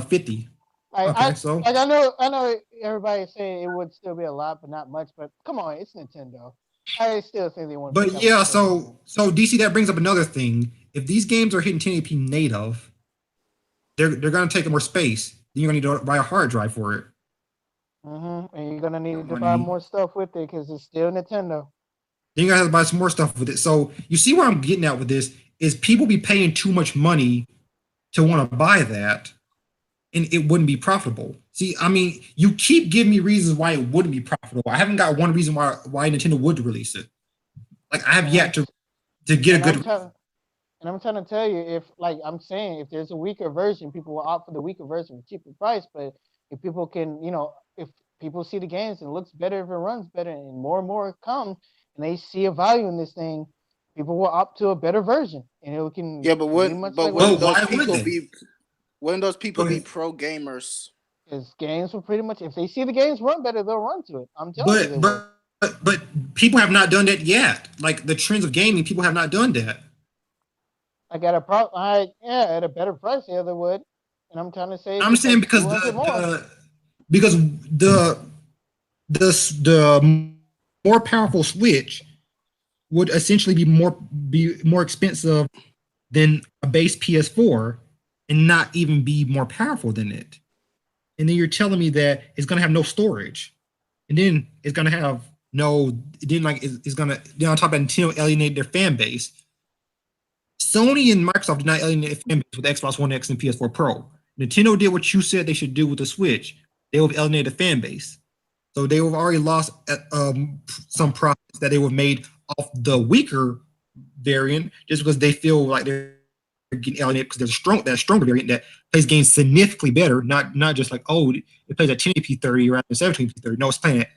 50. Okay, so I know everybody's saying it would still be a lot, but not much. But come on, it's Nintendo. I still think they want. but yeah, so DC, that brings up another thing. If these games are hitting 1080p native, they're gonna take more space. Then you're gonna need to buy a hard drive for it. And you're gonna need to buy more stuff with it because it's still Nintendo. Then you're gonna have to buy some more stuff with it. So you see where I'm getting at with this is people be paying too much money to want to buy that, and it wouldn't be profitable. See, I mean, you keep giving me reasons why it wouldn't be profitable. I haven't got one reason why Nintendo would release it. Like I have yet to get a good. And I'm trying to tell you, if like I'm saying, if there's a weaker version, people will opt for the weaker version with cheaper price. But if people can, if people see the games and it looks better, if it runs better, and more come, and they see a value in this thing, people will opt to a better version, and it can. Yeah, but wouldn't those people be pro gamers? Because games will pretty much, if they see the games run better, they'll run to it. I'm telling you, they But will. people have not done that yet. Like the trends of gaming, people have not done that. I got at a better price, yeah, they would. And I'm trying to say I'm just like saying because 200 more. because the more powerful Switch would essentially be more expensive than a base PS4 and not even be more powerful than it. And then you're telling me that it's gonna have no storage, and then it's gonna have no. Then like it's gonna. Then on top of that, Nintendo alienate their fan base. Sony and Microsoft did not alienate their fan base with Xbox One X and PS4 Pro. Nintendo did what you said they should do with the Switch. They will alienate the fan base. So they have already lost some profits that they would have made off the weaker variant just because they feel like they're getting alienated because there's that stronger variant that plays games significantly better, not just like, oh, it plays at 1080p 30 rather than 720p 30. No, it's playing at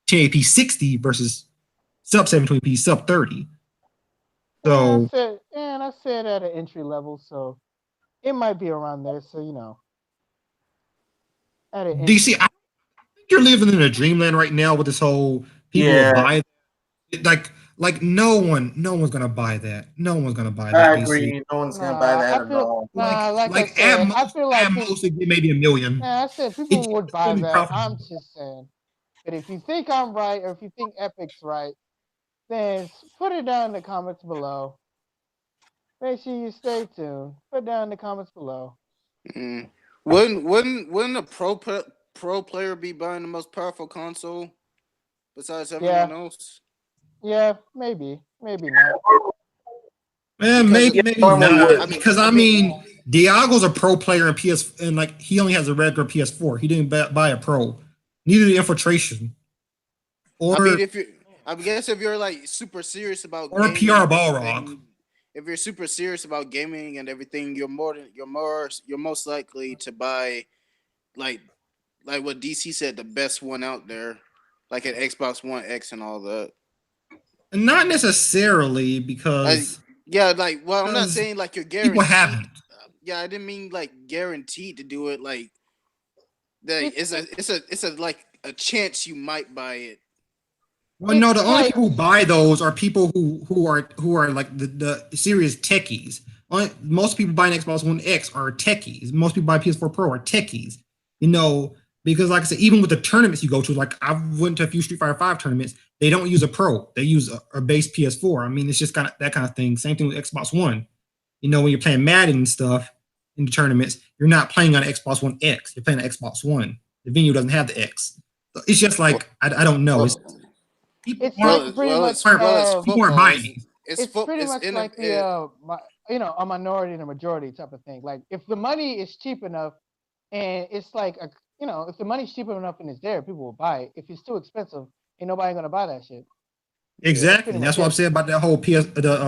1080p 60 versus sub 720p sub 30. So And I said at an entry level, so it might be around there. So at an entry DC, I think you're living in a dreamland right now with this whole people will buy like no one's gonna buy that. No one's gonna buy that. I DC. agree. No one's gonna buy that at all. like I Like at said, I most, feel like at people. most it maybe a million. I said It's people would buy gonna be that. profitable. I'm just saying. But if you think I'm right, or if you think Epic's right, then put it down in the comments below. Make sure you stay tuned. Put down in the comments below. Mm. Wouldn't a pro player be buying the most powerful console besides everyone else? Yeah, maybe not. Maybe normally not. would. Because I mean, Diago's a pro player in PS, and like he only has a regular PS4. He didn't buy a pro. Neither did Infiltration or I guess if you're like super serious about or gaming PR and Balrog. everything, if you're super serious about gaming and everything, you're most likely to buy like what DC said, the best one out there, like an Xbox One X and all that. Not necessarily I, because yeah, like I'm not saying like you're people guaranteed. haven't. Yeah, I didn't mean like guaranteed to do it. Like that, it's a like a chance you might buy it. Well, no, the only people who buy those are people who are like the serious techies. Most people buying Xbox One X are techies. Most people buy PS4 Pro are techies. Because like I said, even with the tournaments you go to, like I went to a few Street Fighter 5 tournaments, they don't use a Pro. They use a base PS4. I mean, it's just kind of that kind of thing. Same thing with Xbox One. When you're playing Madden and stuff in the tournaments, you're not playing on Xbox One X. You're playing on Xbox One. The venue doesn't have the X. So it's just like I don't know. People aren't buying. It's pretty much like a minority and a majority type of thing. Like if the money is cheap enough, and it's like if the money's cheap enough and it's there, people will buy it. If it's too expensive, ain't nobody gonna buy that shit. Exactly. That's what I'm saying about that whole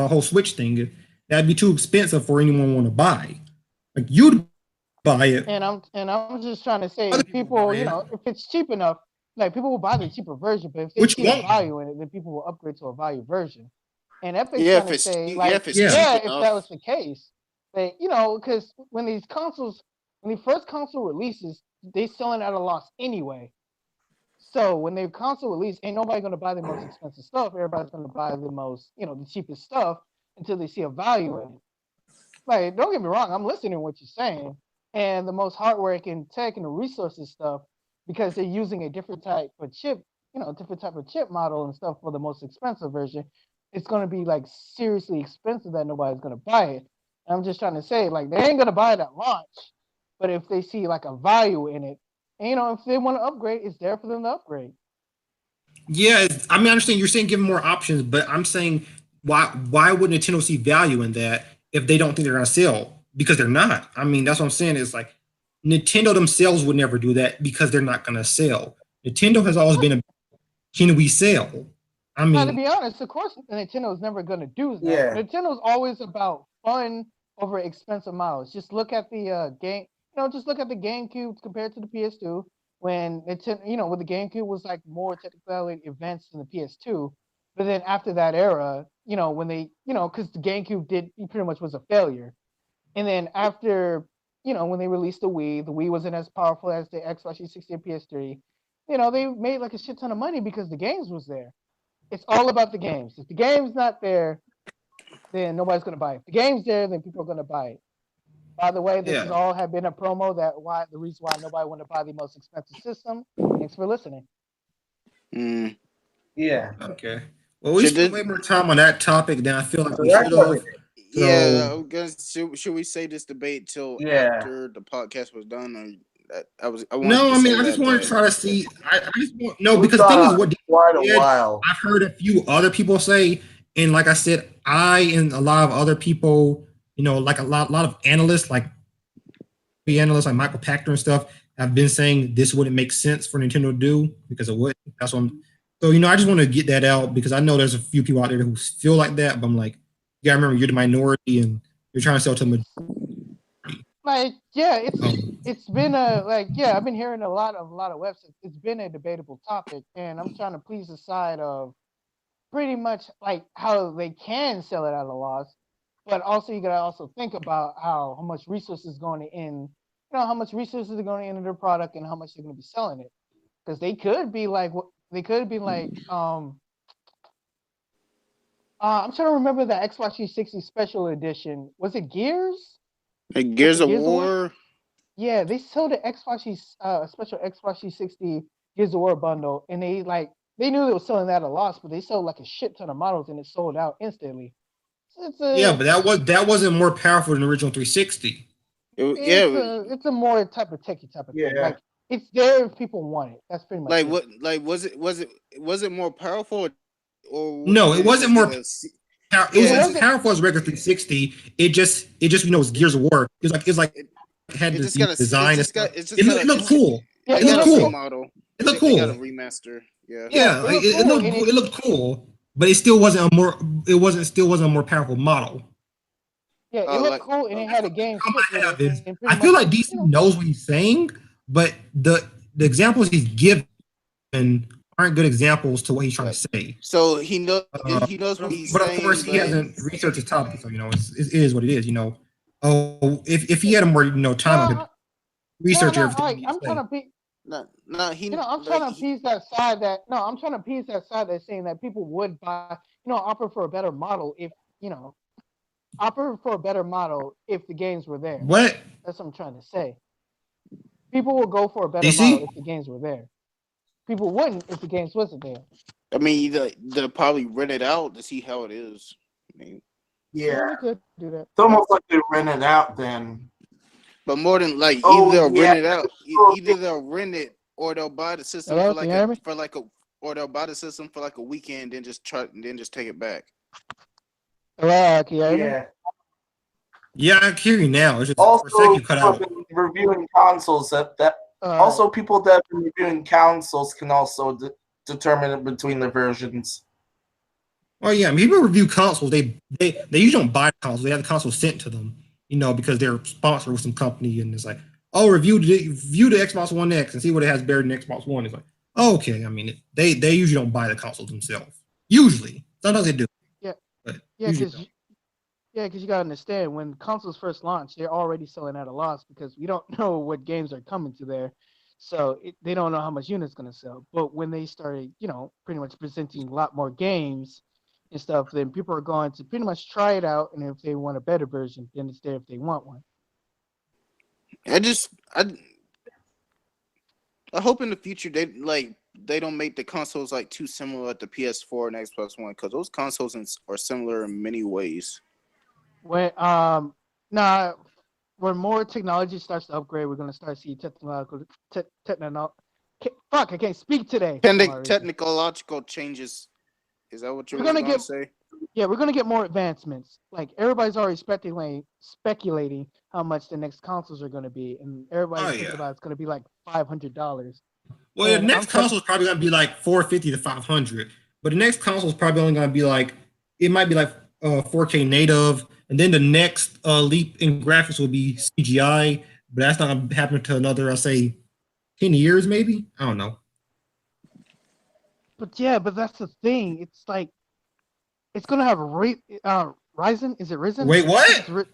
whole Switch thing. That'd be too expensive for anyone to want to buy. Like you'd buy it. And I'm just trying to say, people, if it's cheap enough, like people will buy the cheaper version. But if they see the value in it, then people will upgrade to a value version. And Epic's trying to say, if that was the case, that because when the first console releases, they selling at a loss anyway. So when the console release, ain't nobody gonna buy the most expensive stuff. Everybody's gonna buy the most, the cheapest stuff until they see a value in it. Like, don't get me wrong, I'm listening to what you're saying, and the most hardworking tech and the resources stuff, because they're using a different type of chip, different type of chip model and stuff for the most expensive version. It's gonna be like seriously expensive that nobody's gonna buy it. And I'm just trying to say, like, they ain't gonna buy it at launch, but if they see like a value in it, and, if they want to upgrade, it's there for them to upgrade. Yeah, I mean, I understand you're saying give them more options, but I'm saying why would Nintendo see value in that if they don't think they're gonna sell? Because they're not. I mean, that's what I'm saying. Is like Nintendo themselves would never do that because they're not gonna sell. Nintendo has always been can we sell? I mean, now, to be honest, of course, Nintendo's never gonna do that. Yeah. Nintendo's always about fun over expensive models. Just look at the game. Just look at the GameCube compared to the PS2. When Nintendo, when the GameCube was like more technically advanced than the PS2, but then after that era, when they, because the GameCube pretty much was a failure, and then after when they released the Wii wasn't as powerful as the Xbox 360 and PS3. They made like a shit ton of money because the games was there. It's all about the games. If the game's not there, then nobody's gonna buy it. If the game's there, then people are gonna buy it. By the way, this has Yeah. all have been a promo the reason why nobody want to buy the most expensive system. Thanks for listening. Yeah. Okay. Well, we spent way more time on that topic than I feel like we That's should have. Yeah, So I'm gonna, should we say this debate till Yeah. after the podcast was done? Or I wanted no, to I mean say I just that, want to but try to see. I just want no We've because the thing is got what quite a did, while. I've heard a few other people say, and like I said, I and a lot of other people, like a lot of analysts, like Michael Pachter and stuff, have been saying this wouldn't make sense for Nintendo to do because it would. That's what I'm. So I just want to get that out because I know there's a few people out there who feel like that, but I'm like, you gotta remember you're the minority and you're trying to sell to the Like, yeah, majority. it's been I've been hearing a lot of websites. It's been a debatable topic, and I'm trying to please the side of pretty much like how they can sell it at a loss, but also you gotta also think about how much resources going in, how much resources are going into their product and how much they're going to be selling it, because they could be like I'm trying to remember the Xbox 360 special edition. Was it Gears? like Was Gears it of Gears of War? War. Yeah, they sold the special Xbox 360 Gears of War bundle, and they knew they were selling that at a loss, but they sold like a shit ton of models, and it sold out instantly. So Yeah, but that wasn't more powerful than the original 360. it's a more type of techie type of thing. Yeah. Like, it's there if people want it. That's pretty much like it. what? Like was it more powerful, or No, it did wasn't just more. get a? It was Yeah, as powerful as regular 360. It just was Gears of War. It had it this just got a. design and It's stuff. got. It's just got It a. looked cool. Yeah, It They it got looked a looked cool. cool. remodel. It looked They got a cool. remaster. Yeah. Yeah, it looked cool. It looked cool, but it still wasn't a more. It wasn't still wasn't a more powerful model. Yeah, it looked cool, and it had a game Problem shipped I with have it, is and pretty I feel much, like DC knows what he's saying, but the examples he's given aren't good examples to what he's trying to say. So he Uh, knows what he's but of course, saying, he but hasn't researched his topic, so it is what it is. Oh, if he had more time, I could no, research no. everything I'm he's saying. trying to be. no, he I'm trying to appease that side I'm trying to appease that side that's saying that people would buy, offer for a better model if, offer for a better model if the games were there. What That's what I'm trying to say. People will go for a better model DC? if the games were there. People wouldn't if the games wasn't there. I mean, they'll probably rent it out to see how it is. I mean, Yeah. They could do that. It's almost like they rent it out then. but more than like Oh, either they'll yeah. rent it out, either they'll rent it or they'll buy the system Hello, for can you hear me? or they'll buy the system for like a weekend, then just take it back. Hello, can you hear me? Yeah. Yeah, I hear you now. It's just Also, for a second you cut people out. have been reviewing consoles also people that have been reviewing consoles can also determine it between the versions. Oh yeah, I mean, people review consoles. They usually don't buy consoles. They have the console sent to them, because they're sponsored with some company, and it's like, oh, review the Xbox One X and see what it has better than Xbox One. It's like, oh, okay. I mean, they usually don't buy the consoles themselves. Usually, sometimes they do. Yeah, but because you gotta understand, when consoles first launched, they're already selling at a loss because we don't know what games are coming to there, so they don't know how much units gonna sell. But when they started, pretty much presenting a lot more games and stuff, then people are going to pretty much try it out, and if they want a better version, then it's there if they want one. I hope in the future they don't make the consoles like too similar at the PS4 and Xbox One, because those consoles are similar in many ways. When when more technology starts to upgrade, we're gonna start seeing fuck, I can't speak today. Technological changes. Is that what you were going to say? Yeah, we're gonna get more advancements. Like, everybody's already speculating how much the next consoles are gonna be, and everybody's thinking about it's gonna be like $500. Well, the next console is probably gonna be like $450 to $500, but the next console is probably only gonna be like 4K native, and then the next leap in graphics will be CGI, but that's not gonna happen to another, I'll say, 10 years maybe. I don't know. But that's the thing. It's like, it's gonna have Ryzen. Is it Ryzen? Wait, what?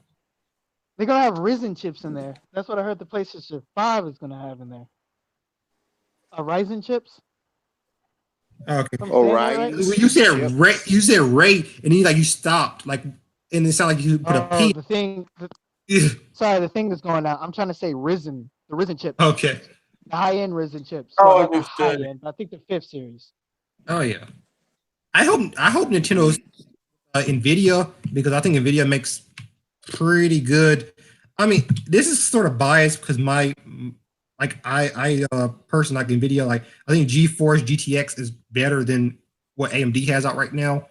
They're gonna have Ryzen chips in there. That's what I heard the PlayStation 5 is gonna have in there. Ryzen chips. Okay. I'm saying that right? Orion's You said chips. Ray, and then like you stopped, like, and it sounded like you put a Oh, P. the thing. Sorry, the thing is going out. I'm trying to say Ryzen, the Ryzen chips, Okay. the high-end Ryzen chips. Oh, Well, not the understood. high-end, but I think the 5th series. Oh yeah. I hope Nintendo's Nvidia, because I think Nvidia makes pretty good. I mean, this is sort of biased because I person like Nvidia, like I think GeForce GTX is better than what AMD has out right now.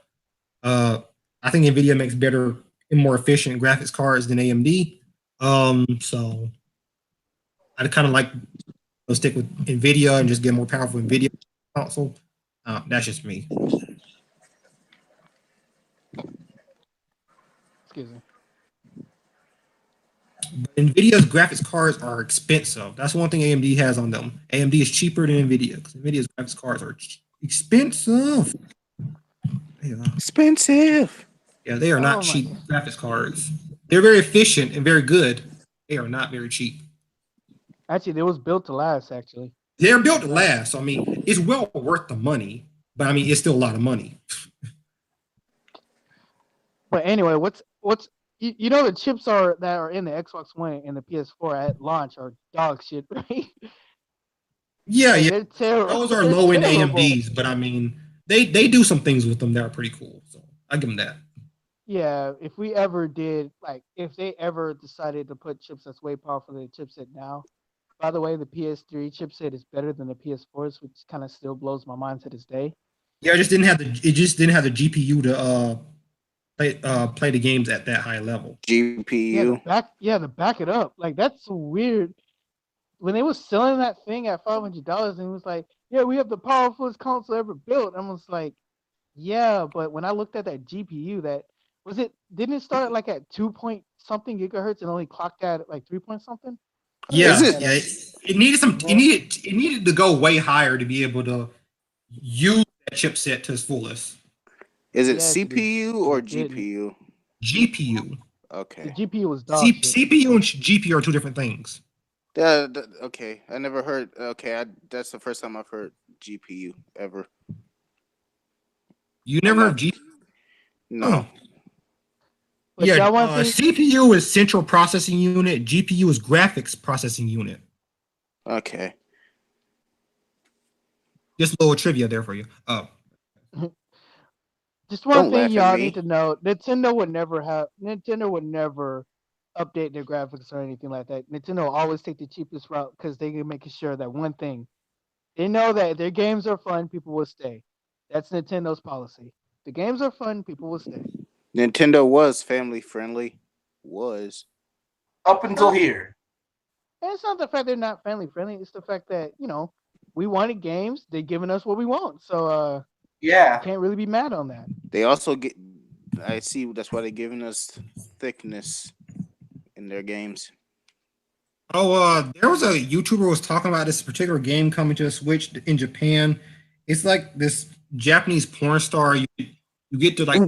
I think Nvidia makes better and more efficient graphics cards than AMD. So I kind of like to stick with Nvidia and just get more powerful Nvidia console. That's just me. Excuse me. Nvidia's graphics cards are expensive. That's one thing AMD has on them. AMD is cheaper than Nvidia because Nvidia's graphics cards are expensive. Expensive. Yeah, they are not Oh my cheap God. graphics cards. They're very efficient and very good. They are not very cheap. Actually, they was built to last. Actually, They're built to last. So, I mean, it's well worth the money, but I mean, it's still a lot of money. but anyway, what's you know the chips that are in the Xbox One and the PS4 at launch are dog shit, right? Yeah, Like, yeah. they're terrible. Those are They're low end terrible. AMDs, but I mean, they do some things with them that are pretty cool. So I give them that. Yeah, if we ever did, like, if they ever decided to put chips that's way powerful than the chipset now. By the way, the PS3 chipset is better than the PS4's, which kind of still blows my mind to this day. Yeah, it just didn't have the GPU to play the games at that high level. GPU. To back it up. Like, that's so weird. When they was selling that thing at $500, and it was like, yeah, we have the powerfulest console ever built. I was like, yeah, but when I looked at that GPU, didn't it start like at 2 point something gigahertz and only clocked at like 3 point something? Is Yeah, it? yeah. It needed it needed to go way higher to be able to use that chipset to its fullest. Is it Yeah, actually, CPU or didn't. GPU? GPU. The Okay. GPU was dog shit. CPU and GPU are two different things. Okay. I never heard. Okay, that's the first time I've heard GPU ever. You never heard of GPU? No. But Yeah, y'all want to think? CPU is central processing unit. GPU is graphics processing unit. Okay. Just a little trivia there for you. Just one Don't thing laugh at y'all me. need to know: Nintendo would never update their graphics or anything like that. Nintendo will always take the cheapest route because they can make sure that one thing. They know that if their games are fun, people will stay. That's Nintendo's policy. The games are fun, people will stay. Nintendo was family friendly. Was. Up until here. And it's not the fact they're not family friendly. It's the fact that we wanted games. They're giving us what we want. So Yeah. can't really be mad on that. They also get. I see. That's why they're giving us thickness in their games. Oh, there was a YouTuber who was talking about this particular game coming to a Switch in Japan. It's like this Japanese porn star. You get to like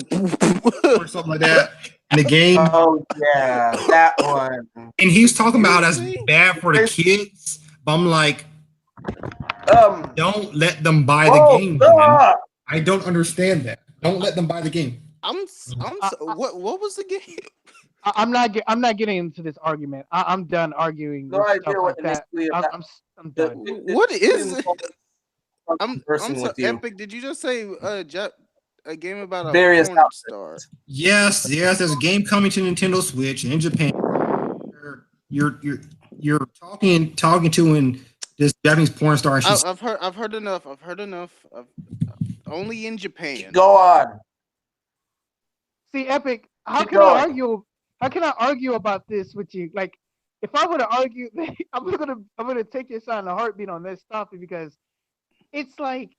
or something like that in the game. Oh yeah, that one. And he's talking about that's bad for the kids. But I'm like, don't let them buy the game. Man. I don't understand that. Don't let them buy the game. What was the game? I'm not getting into this argument. I'm done arguing No with idea stuff what like that. I'm done. What is it? I'm person so with you. epic. Did you just say a game about a Various porn star? Yes. There's a game coming to Nintendo Switch in Japan. You're talking to in this Japanese porn star. And I've heard enough. Only in Japan. Go on. See, Epic, how Keep can I going. argue? How can I argue about this with you? Like, if I were to argue, I'm gonna take your side in a heartbeat on this topic because it's like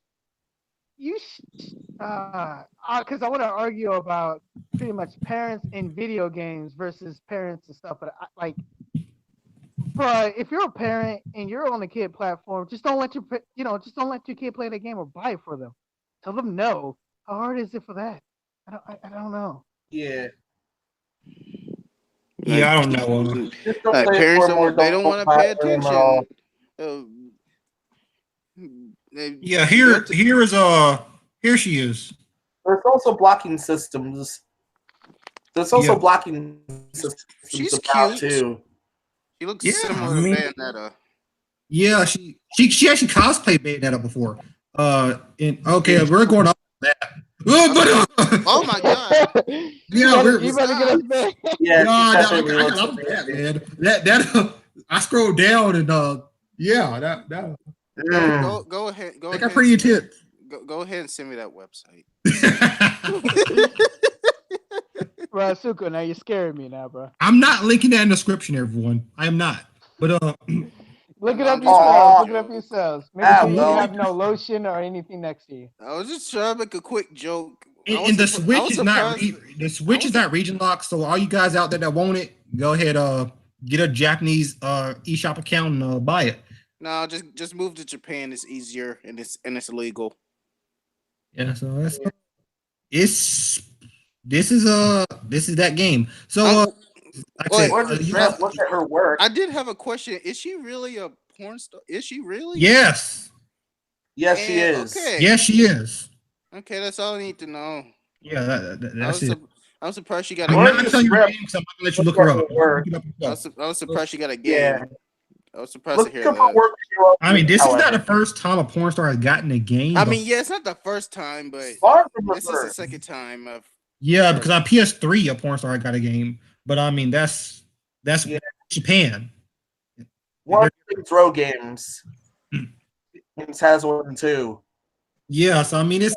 because I want to argue about pretty much parents in video games versus parents and stuff. But but if you're a parent and you're on a kid platform, just don't let your kid play the game or buy it for them. Tell them no. How hard is it for that? I don't know. Yeah. Yeah, I don't know. Just don't Like play it parents for more. they don't want to pay attention. Yeah, here she is. There's also blocking systems. There's also Yeah. blocking systems She's about cute. too. She looks Yeah, similar I mean- to Bayonetta. Yeah, she actually cosplayed Bayonetta before. Okay, we're going off that. Oh my god! Yeah, you better get us back. Yeah, no, she I definitely got looks off that, amazing. man. That I scrolled down and yeah, that Go ahead. Go they ahead. got pretty intense. Go ahead and send me that website. Bro, Suko, now you're scaring me now, bro. I'm not linking that in the description, everyone. I am not. But Look it No, up I'm just yourselves. Look making it a up joke. yourselves. Make Ah, sure you well. have no lotion or anything next to you. I was just trying to make a quick joke. and the Switch is not surprised- the Switch is not region locked. So all you guys out there that want it, go ahead get a Japanese eShop account and buy it. No, just move to Japan. It's easier and it's illegal. Yeah, so that's this is that game. So like I said, Or just look at her work. I did have a question. Is she really a porn star? Is she really? yes. Yes, she is. Okay. Yes, she is. Okay, that's all I need to know. Yeah, that's it. I'm surprised she got a I'm Or not just telling you her rep- name because I'm gonna let you look her up. Work. Look it up yourself. I was surprised she got a game. Yeah. I was surprised Look to hear at her that. work. I mean, this is not However. the first time a porn star has gotten a game. I mean, yeah, it's not the first time, but Far from the this is the first. second time. yeah, because on PS3 a porn star got a game, but I mean that's Yeah. Japan. One throw games. Games has one too. Yeah, so I mean Saints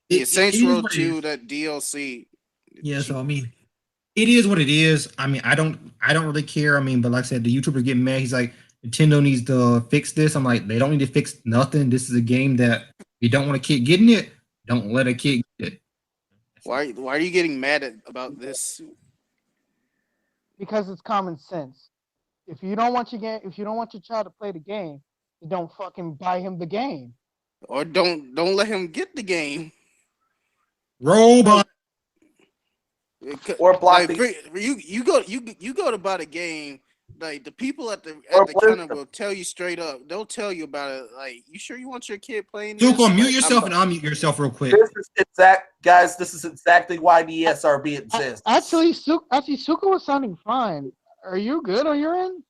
it is Row what it 2, is. that DLC. Yeah, so I mean, it is what it is. I mean, I don't really care. I mean, but like I said, the YouTuber getting mad. He's like, Nintendo needs to fix this. I'm like, they don't need to fix nothing. This is a game that you don't want a kid getting it. Don't let a kid get it. Why are you getting mad about this? Because it's common sense. If you don't want your child to play the game, you don't fucking buy him the game. Or don't let him get the game. Robot. Or block Like, you go to buy the game. Like the people at the Or counter will tell you straight up. They'll tell you about it. Like, you sure you want your kid playing this? Suko, mute Like, yourself and unmute yourself real quick. This is exactly why the ESRB exists. Actually, Suko was sounding fine. Are you good on your end?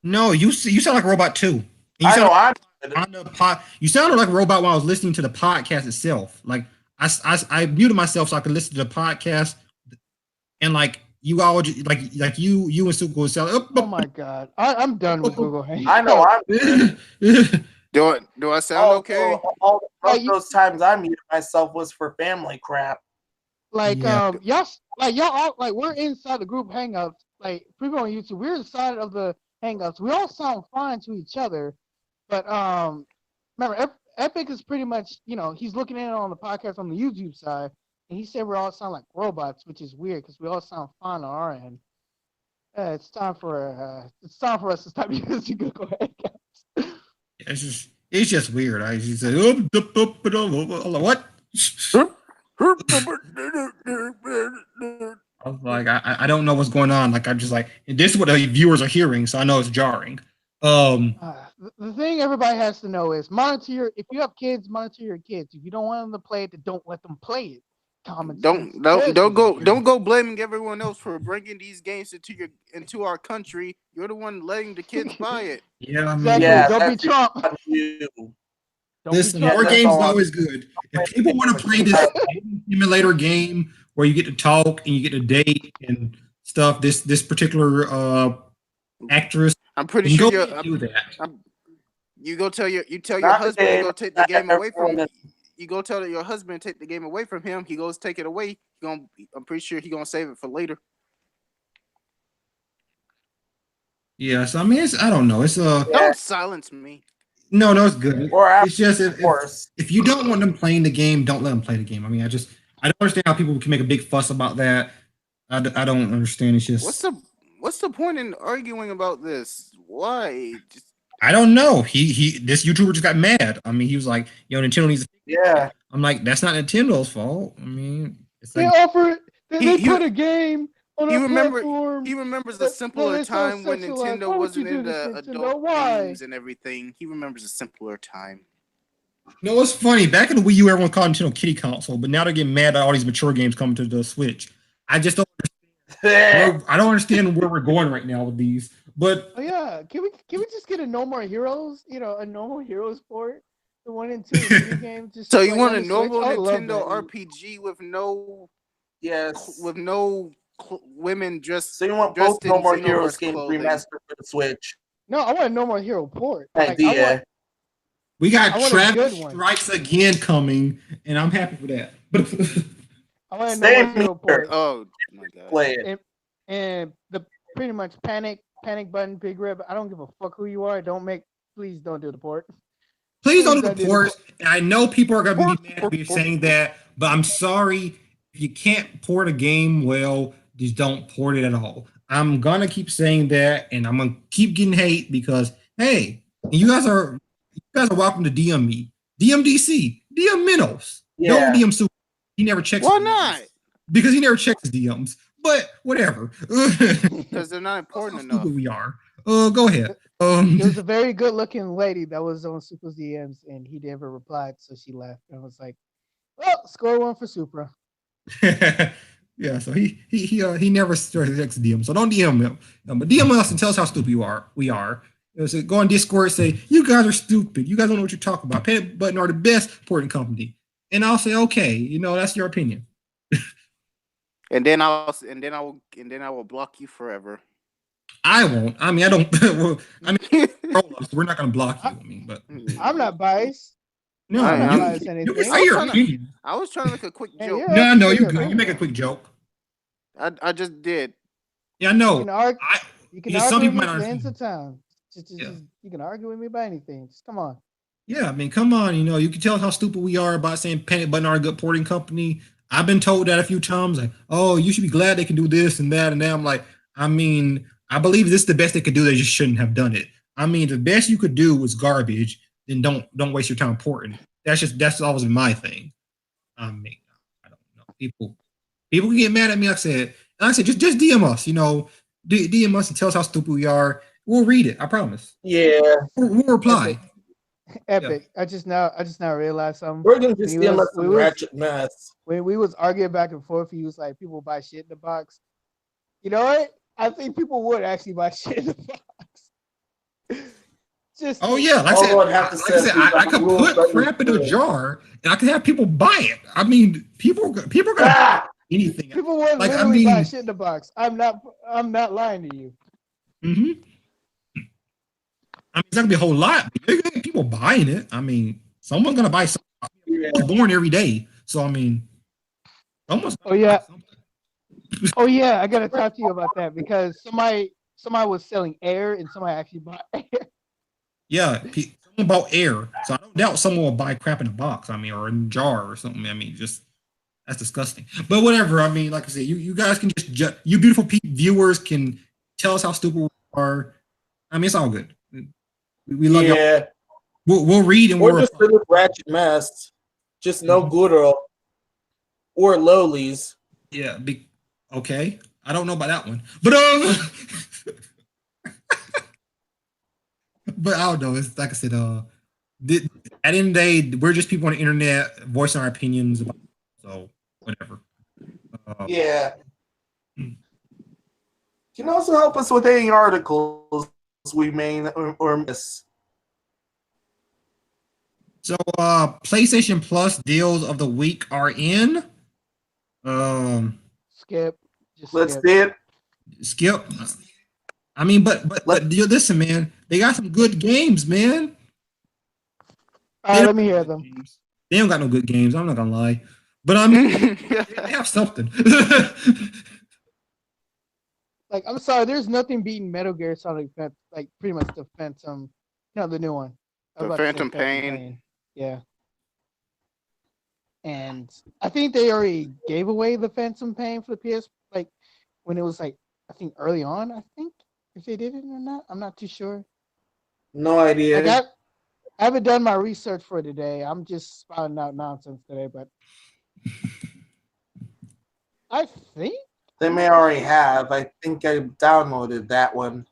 No, you sound like a robot too. You I know. on the pod, you sounded like a robot while I was listening to the podcast itself. Like I muted myself so I could listen to the podcast, and like you all like you and Suko would sound. Oh my god, I'm done with Google Hangouts. I know. Do I sound okay? All those times I muted myself was for family crap. Like Yeah. y'all all like we're inside the group Hangouts. Like people on YouTube, we're inside of the Hangouts. We all sound fine to each other, but remember Epic is pretty much he's looking in on the podcast on the YouTube side, and he said we all sound like robots, which is weird because we all sound fine on our end. It's time for us to stop using Google Hangouts. It's just weird. I just say what? I was like, I don't know what's going on. Like I'm just like, this is what the viewers are hearing, so I know it's jarring. The thing everybody has to know is if you have kids, monitor your kids. If you don't want them to play it, then don't let them play it. Common sense. Don't go blaming everyone else for bringing these games into our country. You're the one letting the kids buy it. Yeah, I mean, Exactly. Yeah, Don't be Trump. Listen, Don't be more Trump. games is always good. If people want to play this simulator game where you get to talk and you get to date and stuff, this particular actress, I'm pretty you sure go do that. you tell your Not husband to go take the game away from everyone him. You go tell your husband to take the game away from him. He goes take it away. I'm pretty sure he's gonna save it for later. Yeah, so I mean, I don't know. It's Don't silence me. no, it's good. Or It's just of course. if you don't want them playing the game, don't let them play the game. I mean, I don't understand how people can make a big fuss about that. I don't understand. It's just What's the point in arguing about this? Why? I don't know. This YouTuber just got mad. I mean, he was like, Nintendo needs to fix Yeah. that. I'm like, that's not Nintendo's fault. I mean, it's They like offer. They put a game on He our remember platform he remembers a that simpler is so time when sexualized. Nintendo Why would you wasn't do this, into Nintendo? adult Why? games and everything. He remembers a simpler time. You know what's funny? Back in the Wii U, everyone called Nintendo Kitty Console, but now they're getting mad at all these mature games coming to the Switch. I just don't. I don't understand where we're going right now with these. But Oh yeah, can we just get a No More Heroes? You know, a No More Heroes port, the 1 and 2 mini game, just So you like want on a the Switch. normal I would love Nintendo that. RPG with no Yes. women dressed So you want both in No More Xenoverse Heroes games clothing. remastered for the Switch? No, I want a No More Hero port. Like, Idea. we got I want a Travis good one. Strikes Again coming, and I'm happy for that. I want a No More Hero port. Oh my god. Play it. And the pretty much panic button, Big Red. I don't give a fuck who you are. Please don't do the port. Please don't do the ports. And I know people are going to be mad at me Port. saying that, but I'm sorry. If you can't port a game well, just don't port it at all. I'm going to keep saying that, and I'm going to keep getting hate because, hey, you guys are welcome to DM me. DM DC. DM Minnows. Yeah. Don't DM Super. He never checks Why his not? DMs. Because he never checks his DMs. But whatever. Because they're not important enough. Stupid we are. Go ahead. There was a very good looking lady that was on Supra's DMs, and he never replied, so she left. And I was like, "Well, score 1 for Supra." Yeah, so he never checks DM, so don't DM him. But DM us and tell us how stupid we are. So go on Discord, say you guys are stupid. You guys don't know what you're talking about. Panic Button are the best porting company, and I'll say okay, that's your opinion. And then I will block you forever. I won't. I mean, I don't. Well, I mean, we're not going to block you. I mean, but I'm not biased. no, I'm not you biased anything. can say your opinion. I was trying to make a quick joke. Yeah, No, you good. You make a quick joke. I just did. Yeah, I know. You can argue some with people me might for the ends understand. of time. Just, you can argue with me about anything. Just come on. Yeah, I mean, come on. You can tell how stupid we are about saying Panic Button are a good porting company. I've been told that a few times. Like, oh, you should be glad they can do this and that and that. I'm like, I mean, I believe this is the best they could do. They just shouldn't have done it. I mean, the best you could do was garbage. Then don't waste your time porting. That's always been my thing. I mean, I don't know. People can get mad at me. Like I said, just DM us. DM us and tell us how stupid we are. We'll read it. I promise. Yeah. We'll reply. Epic. Yeah. I just now realized something. We're gonna just DM us some ratchet mess. When we was arguing back and forth, he was like, people buy shit in the box. You know what? I think people would actually buy shit in the box. Oh yeah, like I said, I could put crap in a jar and I could have people buy it. I mean, people are gonna buy anything. People would literally buy shit in the box. I'm not lying to you. Mm-hmm. I mean, it's not gonna be a whole lot. But people buying it. I mean, someone's gonna buy something. Yeah. Born every day, so I mean, almost. Oh yeah. Oh yeah, I gotta talk to you about that because somebody was selling air and somebody actually bought air. Yeah, someone bought air, so I don't doubt someone will buy crap in a box. I mean, or in a jar or something. I mean, just that's disgusting. But whatever. I mean, like I said, you guys can just you beautiful viewers can tell us how stupid we are. I mean, it's all good. We love y'all. We'll read and we're just a ratchet mess. Just no good or lowlies. Yeah. Okay. I don't know about that one, but but I don't know. It's like I said. At the end of the day, we're just people on the internet voicing our opinions about. So whatever. Yeah. Can also help us with any articles we may or miss. So PlayStation Plus deals of the week are in. Skip. Let's skip. Skip. I mean, but listen, man, they got some good games, man. Let me hear them. Games. They don't got no good games. I'm not gonna lie, but I mean, they have something. Like, I'm sorry, there's nothing beating Metal Gear Solid, like pretty much the Phantom, the new one. The Phantom Pain. Yeah. And I think they already gave away the Phantom Pain for the PS, like when it was like I think early on. I think if they did it or not, I'm not too sure. No idea. Like I haven't done my research for today. I'm just spouting out nonsense today, but I think They may already have. I think I downloaded that one.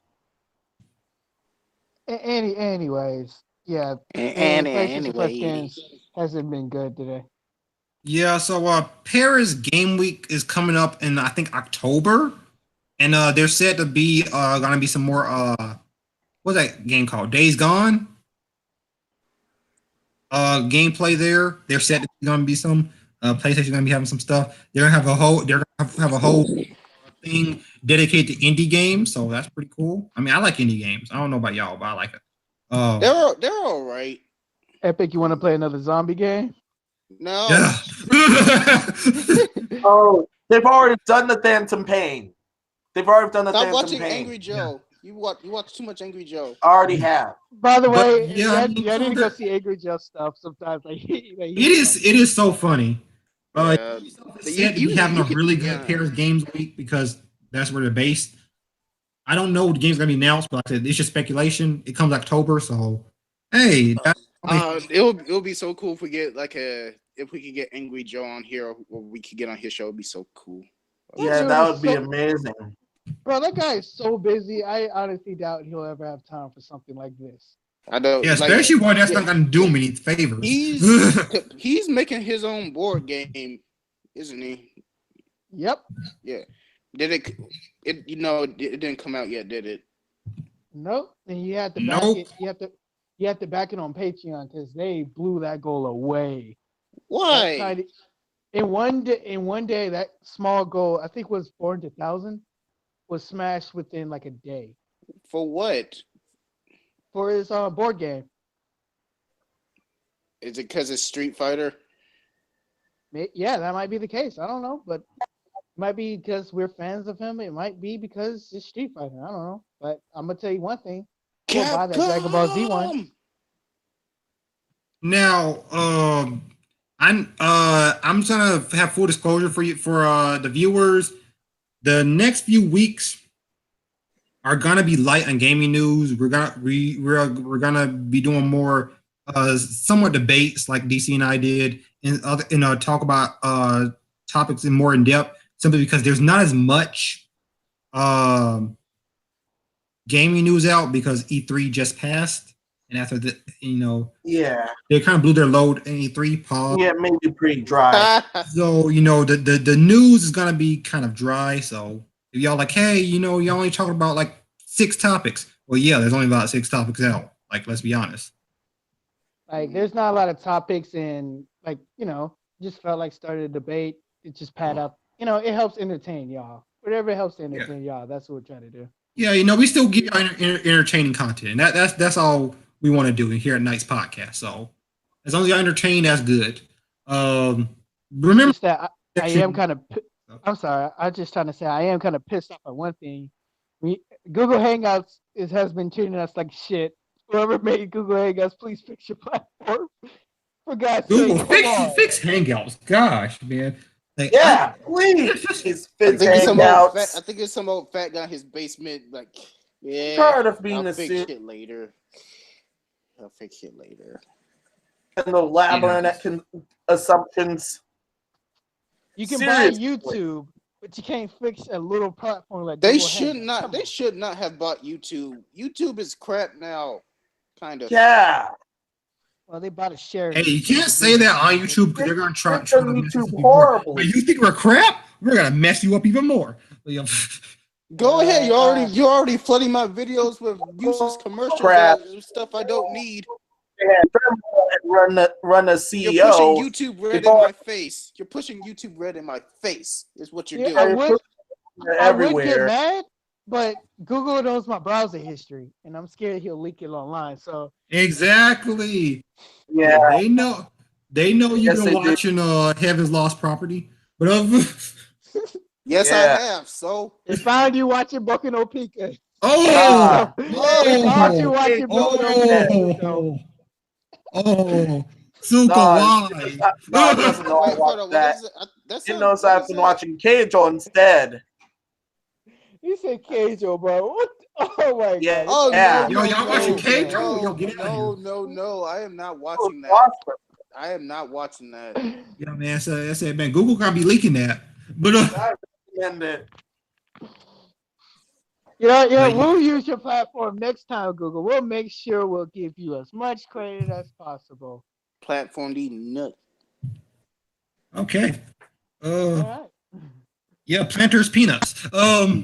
Anyways, yeah. And PlayStation Plus anyway, games hasn't been good today. Yeah, so Paris Game Week is coming up in I think October, and there's said to be gonna be some more what's that game called? Days Gone. Gameplay there. They're said to be gonna be some PlayStation gonna be having some stuff. They're gonna have a whole thing dedicated to indie games, so that's pretty cool. I mean, I like indie games. I don't know about y'all, but I like it. they're all right. Epic, you want to play another zombie game? No. Yeah. Oh, they've already done the Phantom Pain. They've already done the Stop Phantom watching Pain. Angry Joe. You watch too much Angry Joe. Already have. By the But, way, yeah, I mean, you need to go see Angry Joe stuff sometimes. it is so funny. Yeah. Said to be having a really good Paris Games Week because that's where they're based. I don't know what the game's gonna be announced, but like I said, it's just speculation. It comes October, so hey, It'll be so cool if we get if we could get Angry Joe on here or we could get on his show. It'd be so cool. Yeah, that would be amazing. Bro, that guy is so busy. I honestly doubt he'll ever have time for something like this. I know. yeah, especially one that's not gonna do him any favors. He's making his own board game, isn't he? Yep. Yeah. Did it? It didn't come out yet, did it? Nope. And you have to back Nope. it. You have to back it on Patreon because they blew that goal away. Why? In one day, that small goal, I think was 400,000, was smashed within like a day. For what? For his board game. Is it because it's Street Fighter? Yeah, that might be the case. I don't know, but it might be because we're fans of him. It might be because it's Street Fighter. I don't know, but I'm gonna tell you one thing: go buy that Dragon Ball Z one. Now, I'm just gonna have full disclosure for you for the viewers. The next few weeks are gonna be light on gaming news. We're gonna be doing more somewhat debates like DC and I did, and talk about topics in more in depth. Simply because there's not as much gaming news out because E3 just passed. And after the, yeah, they kind of blew their load in E3. Pause. Yeah, maybe pretty dry. So the news is gonna be kind of dry. So if y'all like, hey, you're only talking about like 6 topics. Well, yeah, there's only about 6 topics out. Like, let's be honest. Like, there's not a lot of topics, and like, just felt like started a debate. It just pad up. It helps entertain y'all. Whatever helps to entertain y'all, that's what we're trying to do. Yeah, we still give y'all entertaining content, and that's all we want to do here at Night's Podcast. So as long as you're entertained, that's good. Remember just that I am kind of. I'm sorry. I was just trying to say I am kind of pissed off at one thing. Google Hangouts has been treating us like shit. Whoever made Google Hangouts, please fix your platform. For God's Google sake, fix Hangouts. Gosh, man. Like, yeah, please fix Hangouts. I think it's some old fat guy in his basement. Like, yeah, tired of being I'll a fix it later. I'll fix it later. And the labyrinth assumptions. You can buy YouTube, but you can't fix a little platform like They Google should Hangouts. not. They should not have bought YouTube. YouTube is crap now, kind of. Yeah. Well, they bought a share. Hey, you can't say that on YouTube because they're gonna try to YouTube horribly. You think we're crap? We're gonna mess you up even more. Go ahead. You're already flooding my videos with useless commercials and stuff I don't need. Yeah, run a CEO. You're pushing YouTube red in my face. You're pushing YouTube red in my face. Is what you're doing. I would get mad, but Google knows my browser history, and I'm scared he'll leak it online. So exactly. Yeah, they know you've been watching Heaven's Lost Property, but yes, I have. So they found you watching Boku no Pico. They found you watching Boku no Pico. Oh, Suka, why? No, doesn't know I watched that. He knows I've been watching Keijo instead. You said Keijo, bro. What? Oh my god. Oh yeah. Yo, y'all watching Keijo? Yo, get out no. I am not watching that. I am not watching that. Yeah, man. So I said, man, Google can't be leaking that. But recommend it. Yeah, we'll use your platform next time, Google. We'll make sure we'll give you as much credit as possible. Platform D nut. Okay. All right. Yeah, Planters Peanuts. So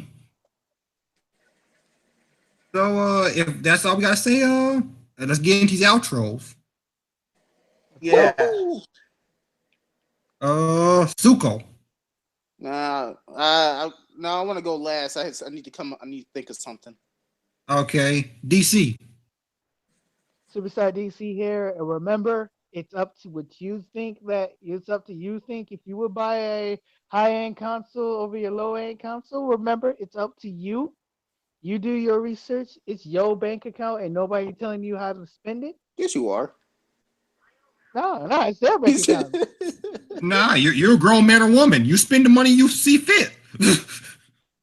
if that's all we gotta say, let's get into these outros. Yeah. Suko. Nah, I want to go last. I need to think of something. Okay, DC. Superstar DC here, and remember, it's up to what you think. It's up to you think if you would buy a high-end console over your low-end console. Remember, it's up to you. You do your research. It's your bank account, and nobody telling you how to spend it. Yes, you are. No, it's their bank account. Nah, you're a grown man or woman. You spend the money you see fit.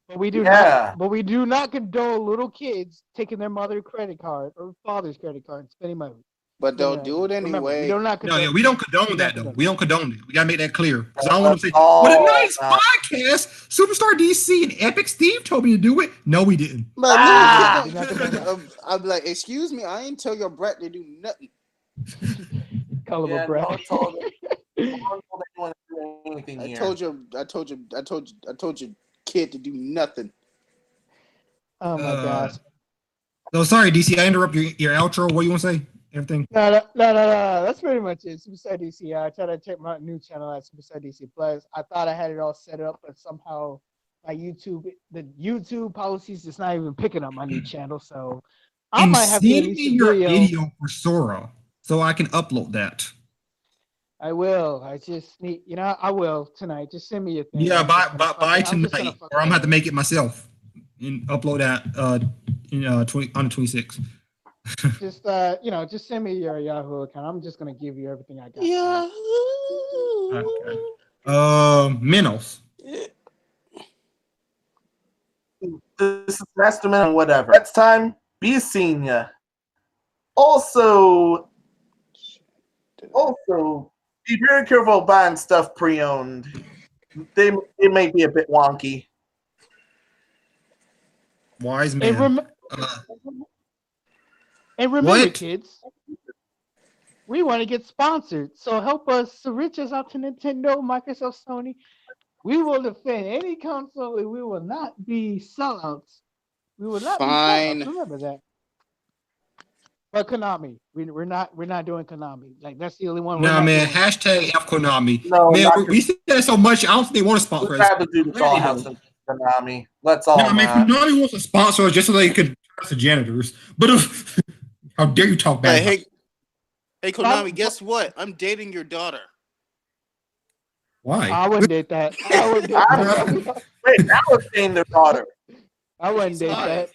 But we do not. But we do not condone little kids taking their mother's credit card or father's credit card and spending money. But they'll do it anyway. Remember, we don't condone that though. We don't condone it. We gotta make that clear because I don't want to say, "What a nice podcast!" Superstar DC and Epic Steve told me to do it. No, we didn't. But I'll be like, "Excuse me, I ain't tell your brat to do nothing." Call him a brat. I told your kid to do nothing. Oh my gosh. So sorry, DC. I interrupt your outro. What do you want to say? Everything? No. That's pretty much it. Superstar DC. I tried to check my new channel at Superstar DC Plus. I thought I had it all set up, but somehow the YouTube policies is not even picking up my new channel. So I might have to release a video for Sora so I can upload that. I will. I just need, I will tonight. Just send me your thing. Yeah, by tonight, or I'm gonna have to make it myself and upload that on the 26th. Just just send me your Yahoo account. I'm just gonna give you everything I got. Okay. Minos. This is Master Minnow, whatever. Next time, be seeing ya. Also, be very careful buying stuff pre-owned. They may be a bit wonky. Wise man. And remember, kids, we want to get sponsored. So help us reach us out to Nintendo, Microsoft, Sony. We will defend any console, and we will not be sellouts. We will not be sellouts. Remember that. But Konami, we're not doing Konami. Like that's the only one. No, man. Hashtag F Konami. No, man, we say that so much. I don't think they want to sponsor us. We'd rather do the Dollhouse and Konami. Let's all. No, man. Konami wants to sponsor us just so they could trust the janitors. But how dare you talk bad? Hey, Konami. Guess what? I'm dating your daughter. Why? I wouldn't date that. Wait, I was dating their daughter. I wouldn't date that.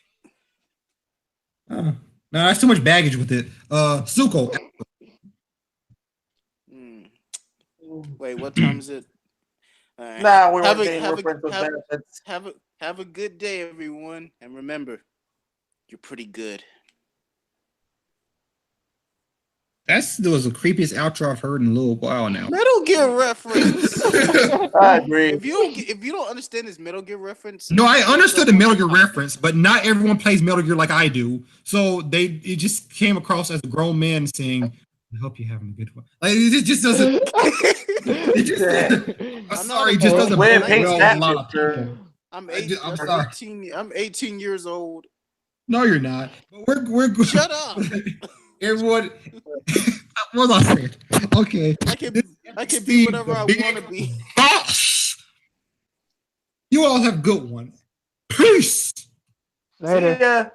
No, that's too much baggage with it. Suko. Wait, what time is it? Right. Nah, we're benefits. Have a good day, everyone, and remember, you're pretty good. That was the creepiest outro I've heard in a little while now. Metal Gear reference. I agree. If you don't understand this Metal Gear reference, no, I understood the Metal Gear reference, but not everyone plays Metal Gear like I do. So it just came across as a grown man saying, "I hope you're having a good one." Like it just doesn't. I'm sorry, it just doesn't. I'm 18 years old. No, you're not. But we're good. Shut up. Everyone, what was I saying? Okay. I can be whatever I want to be. You all have good ones. Peace. Later. See ya.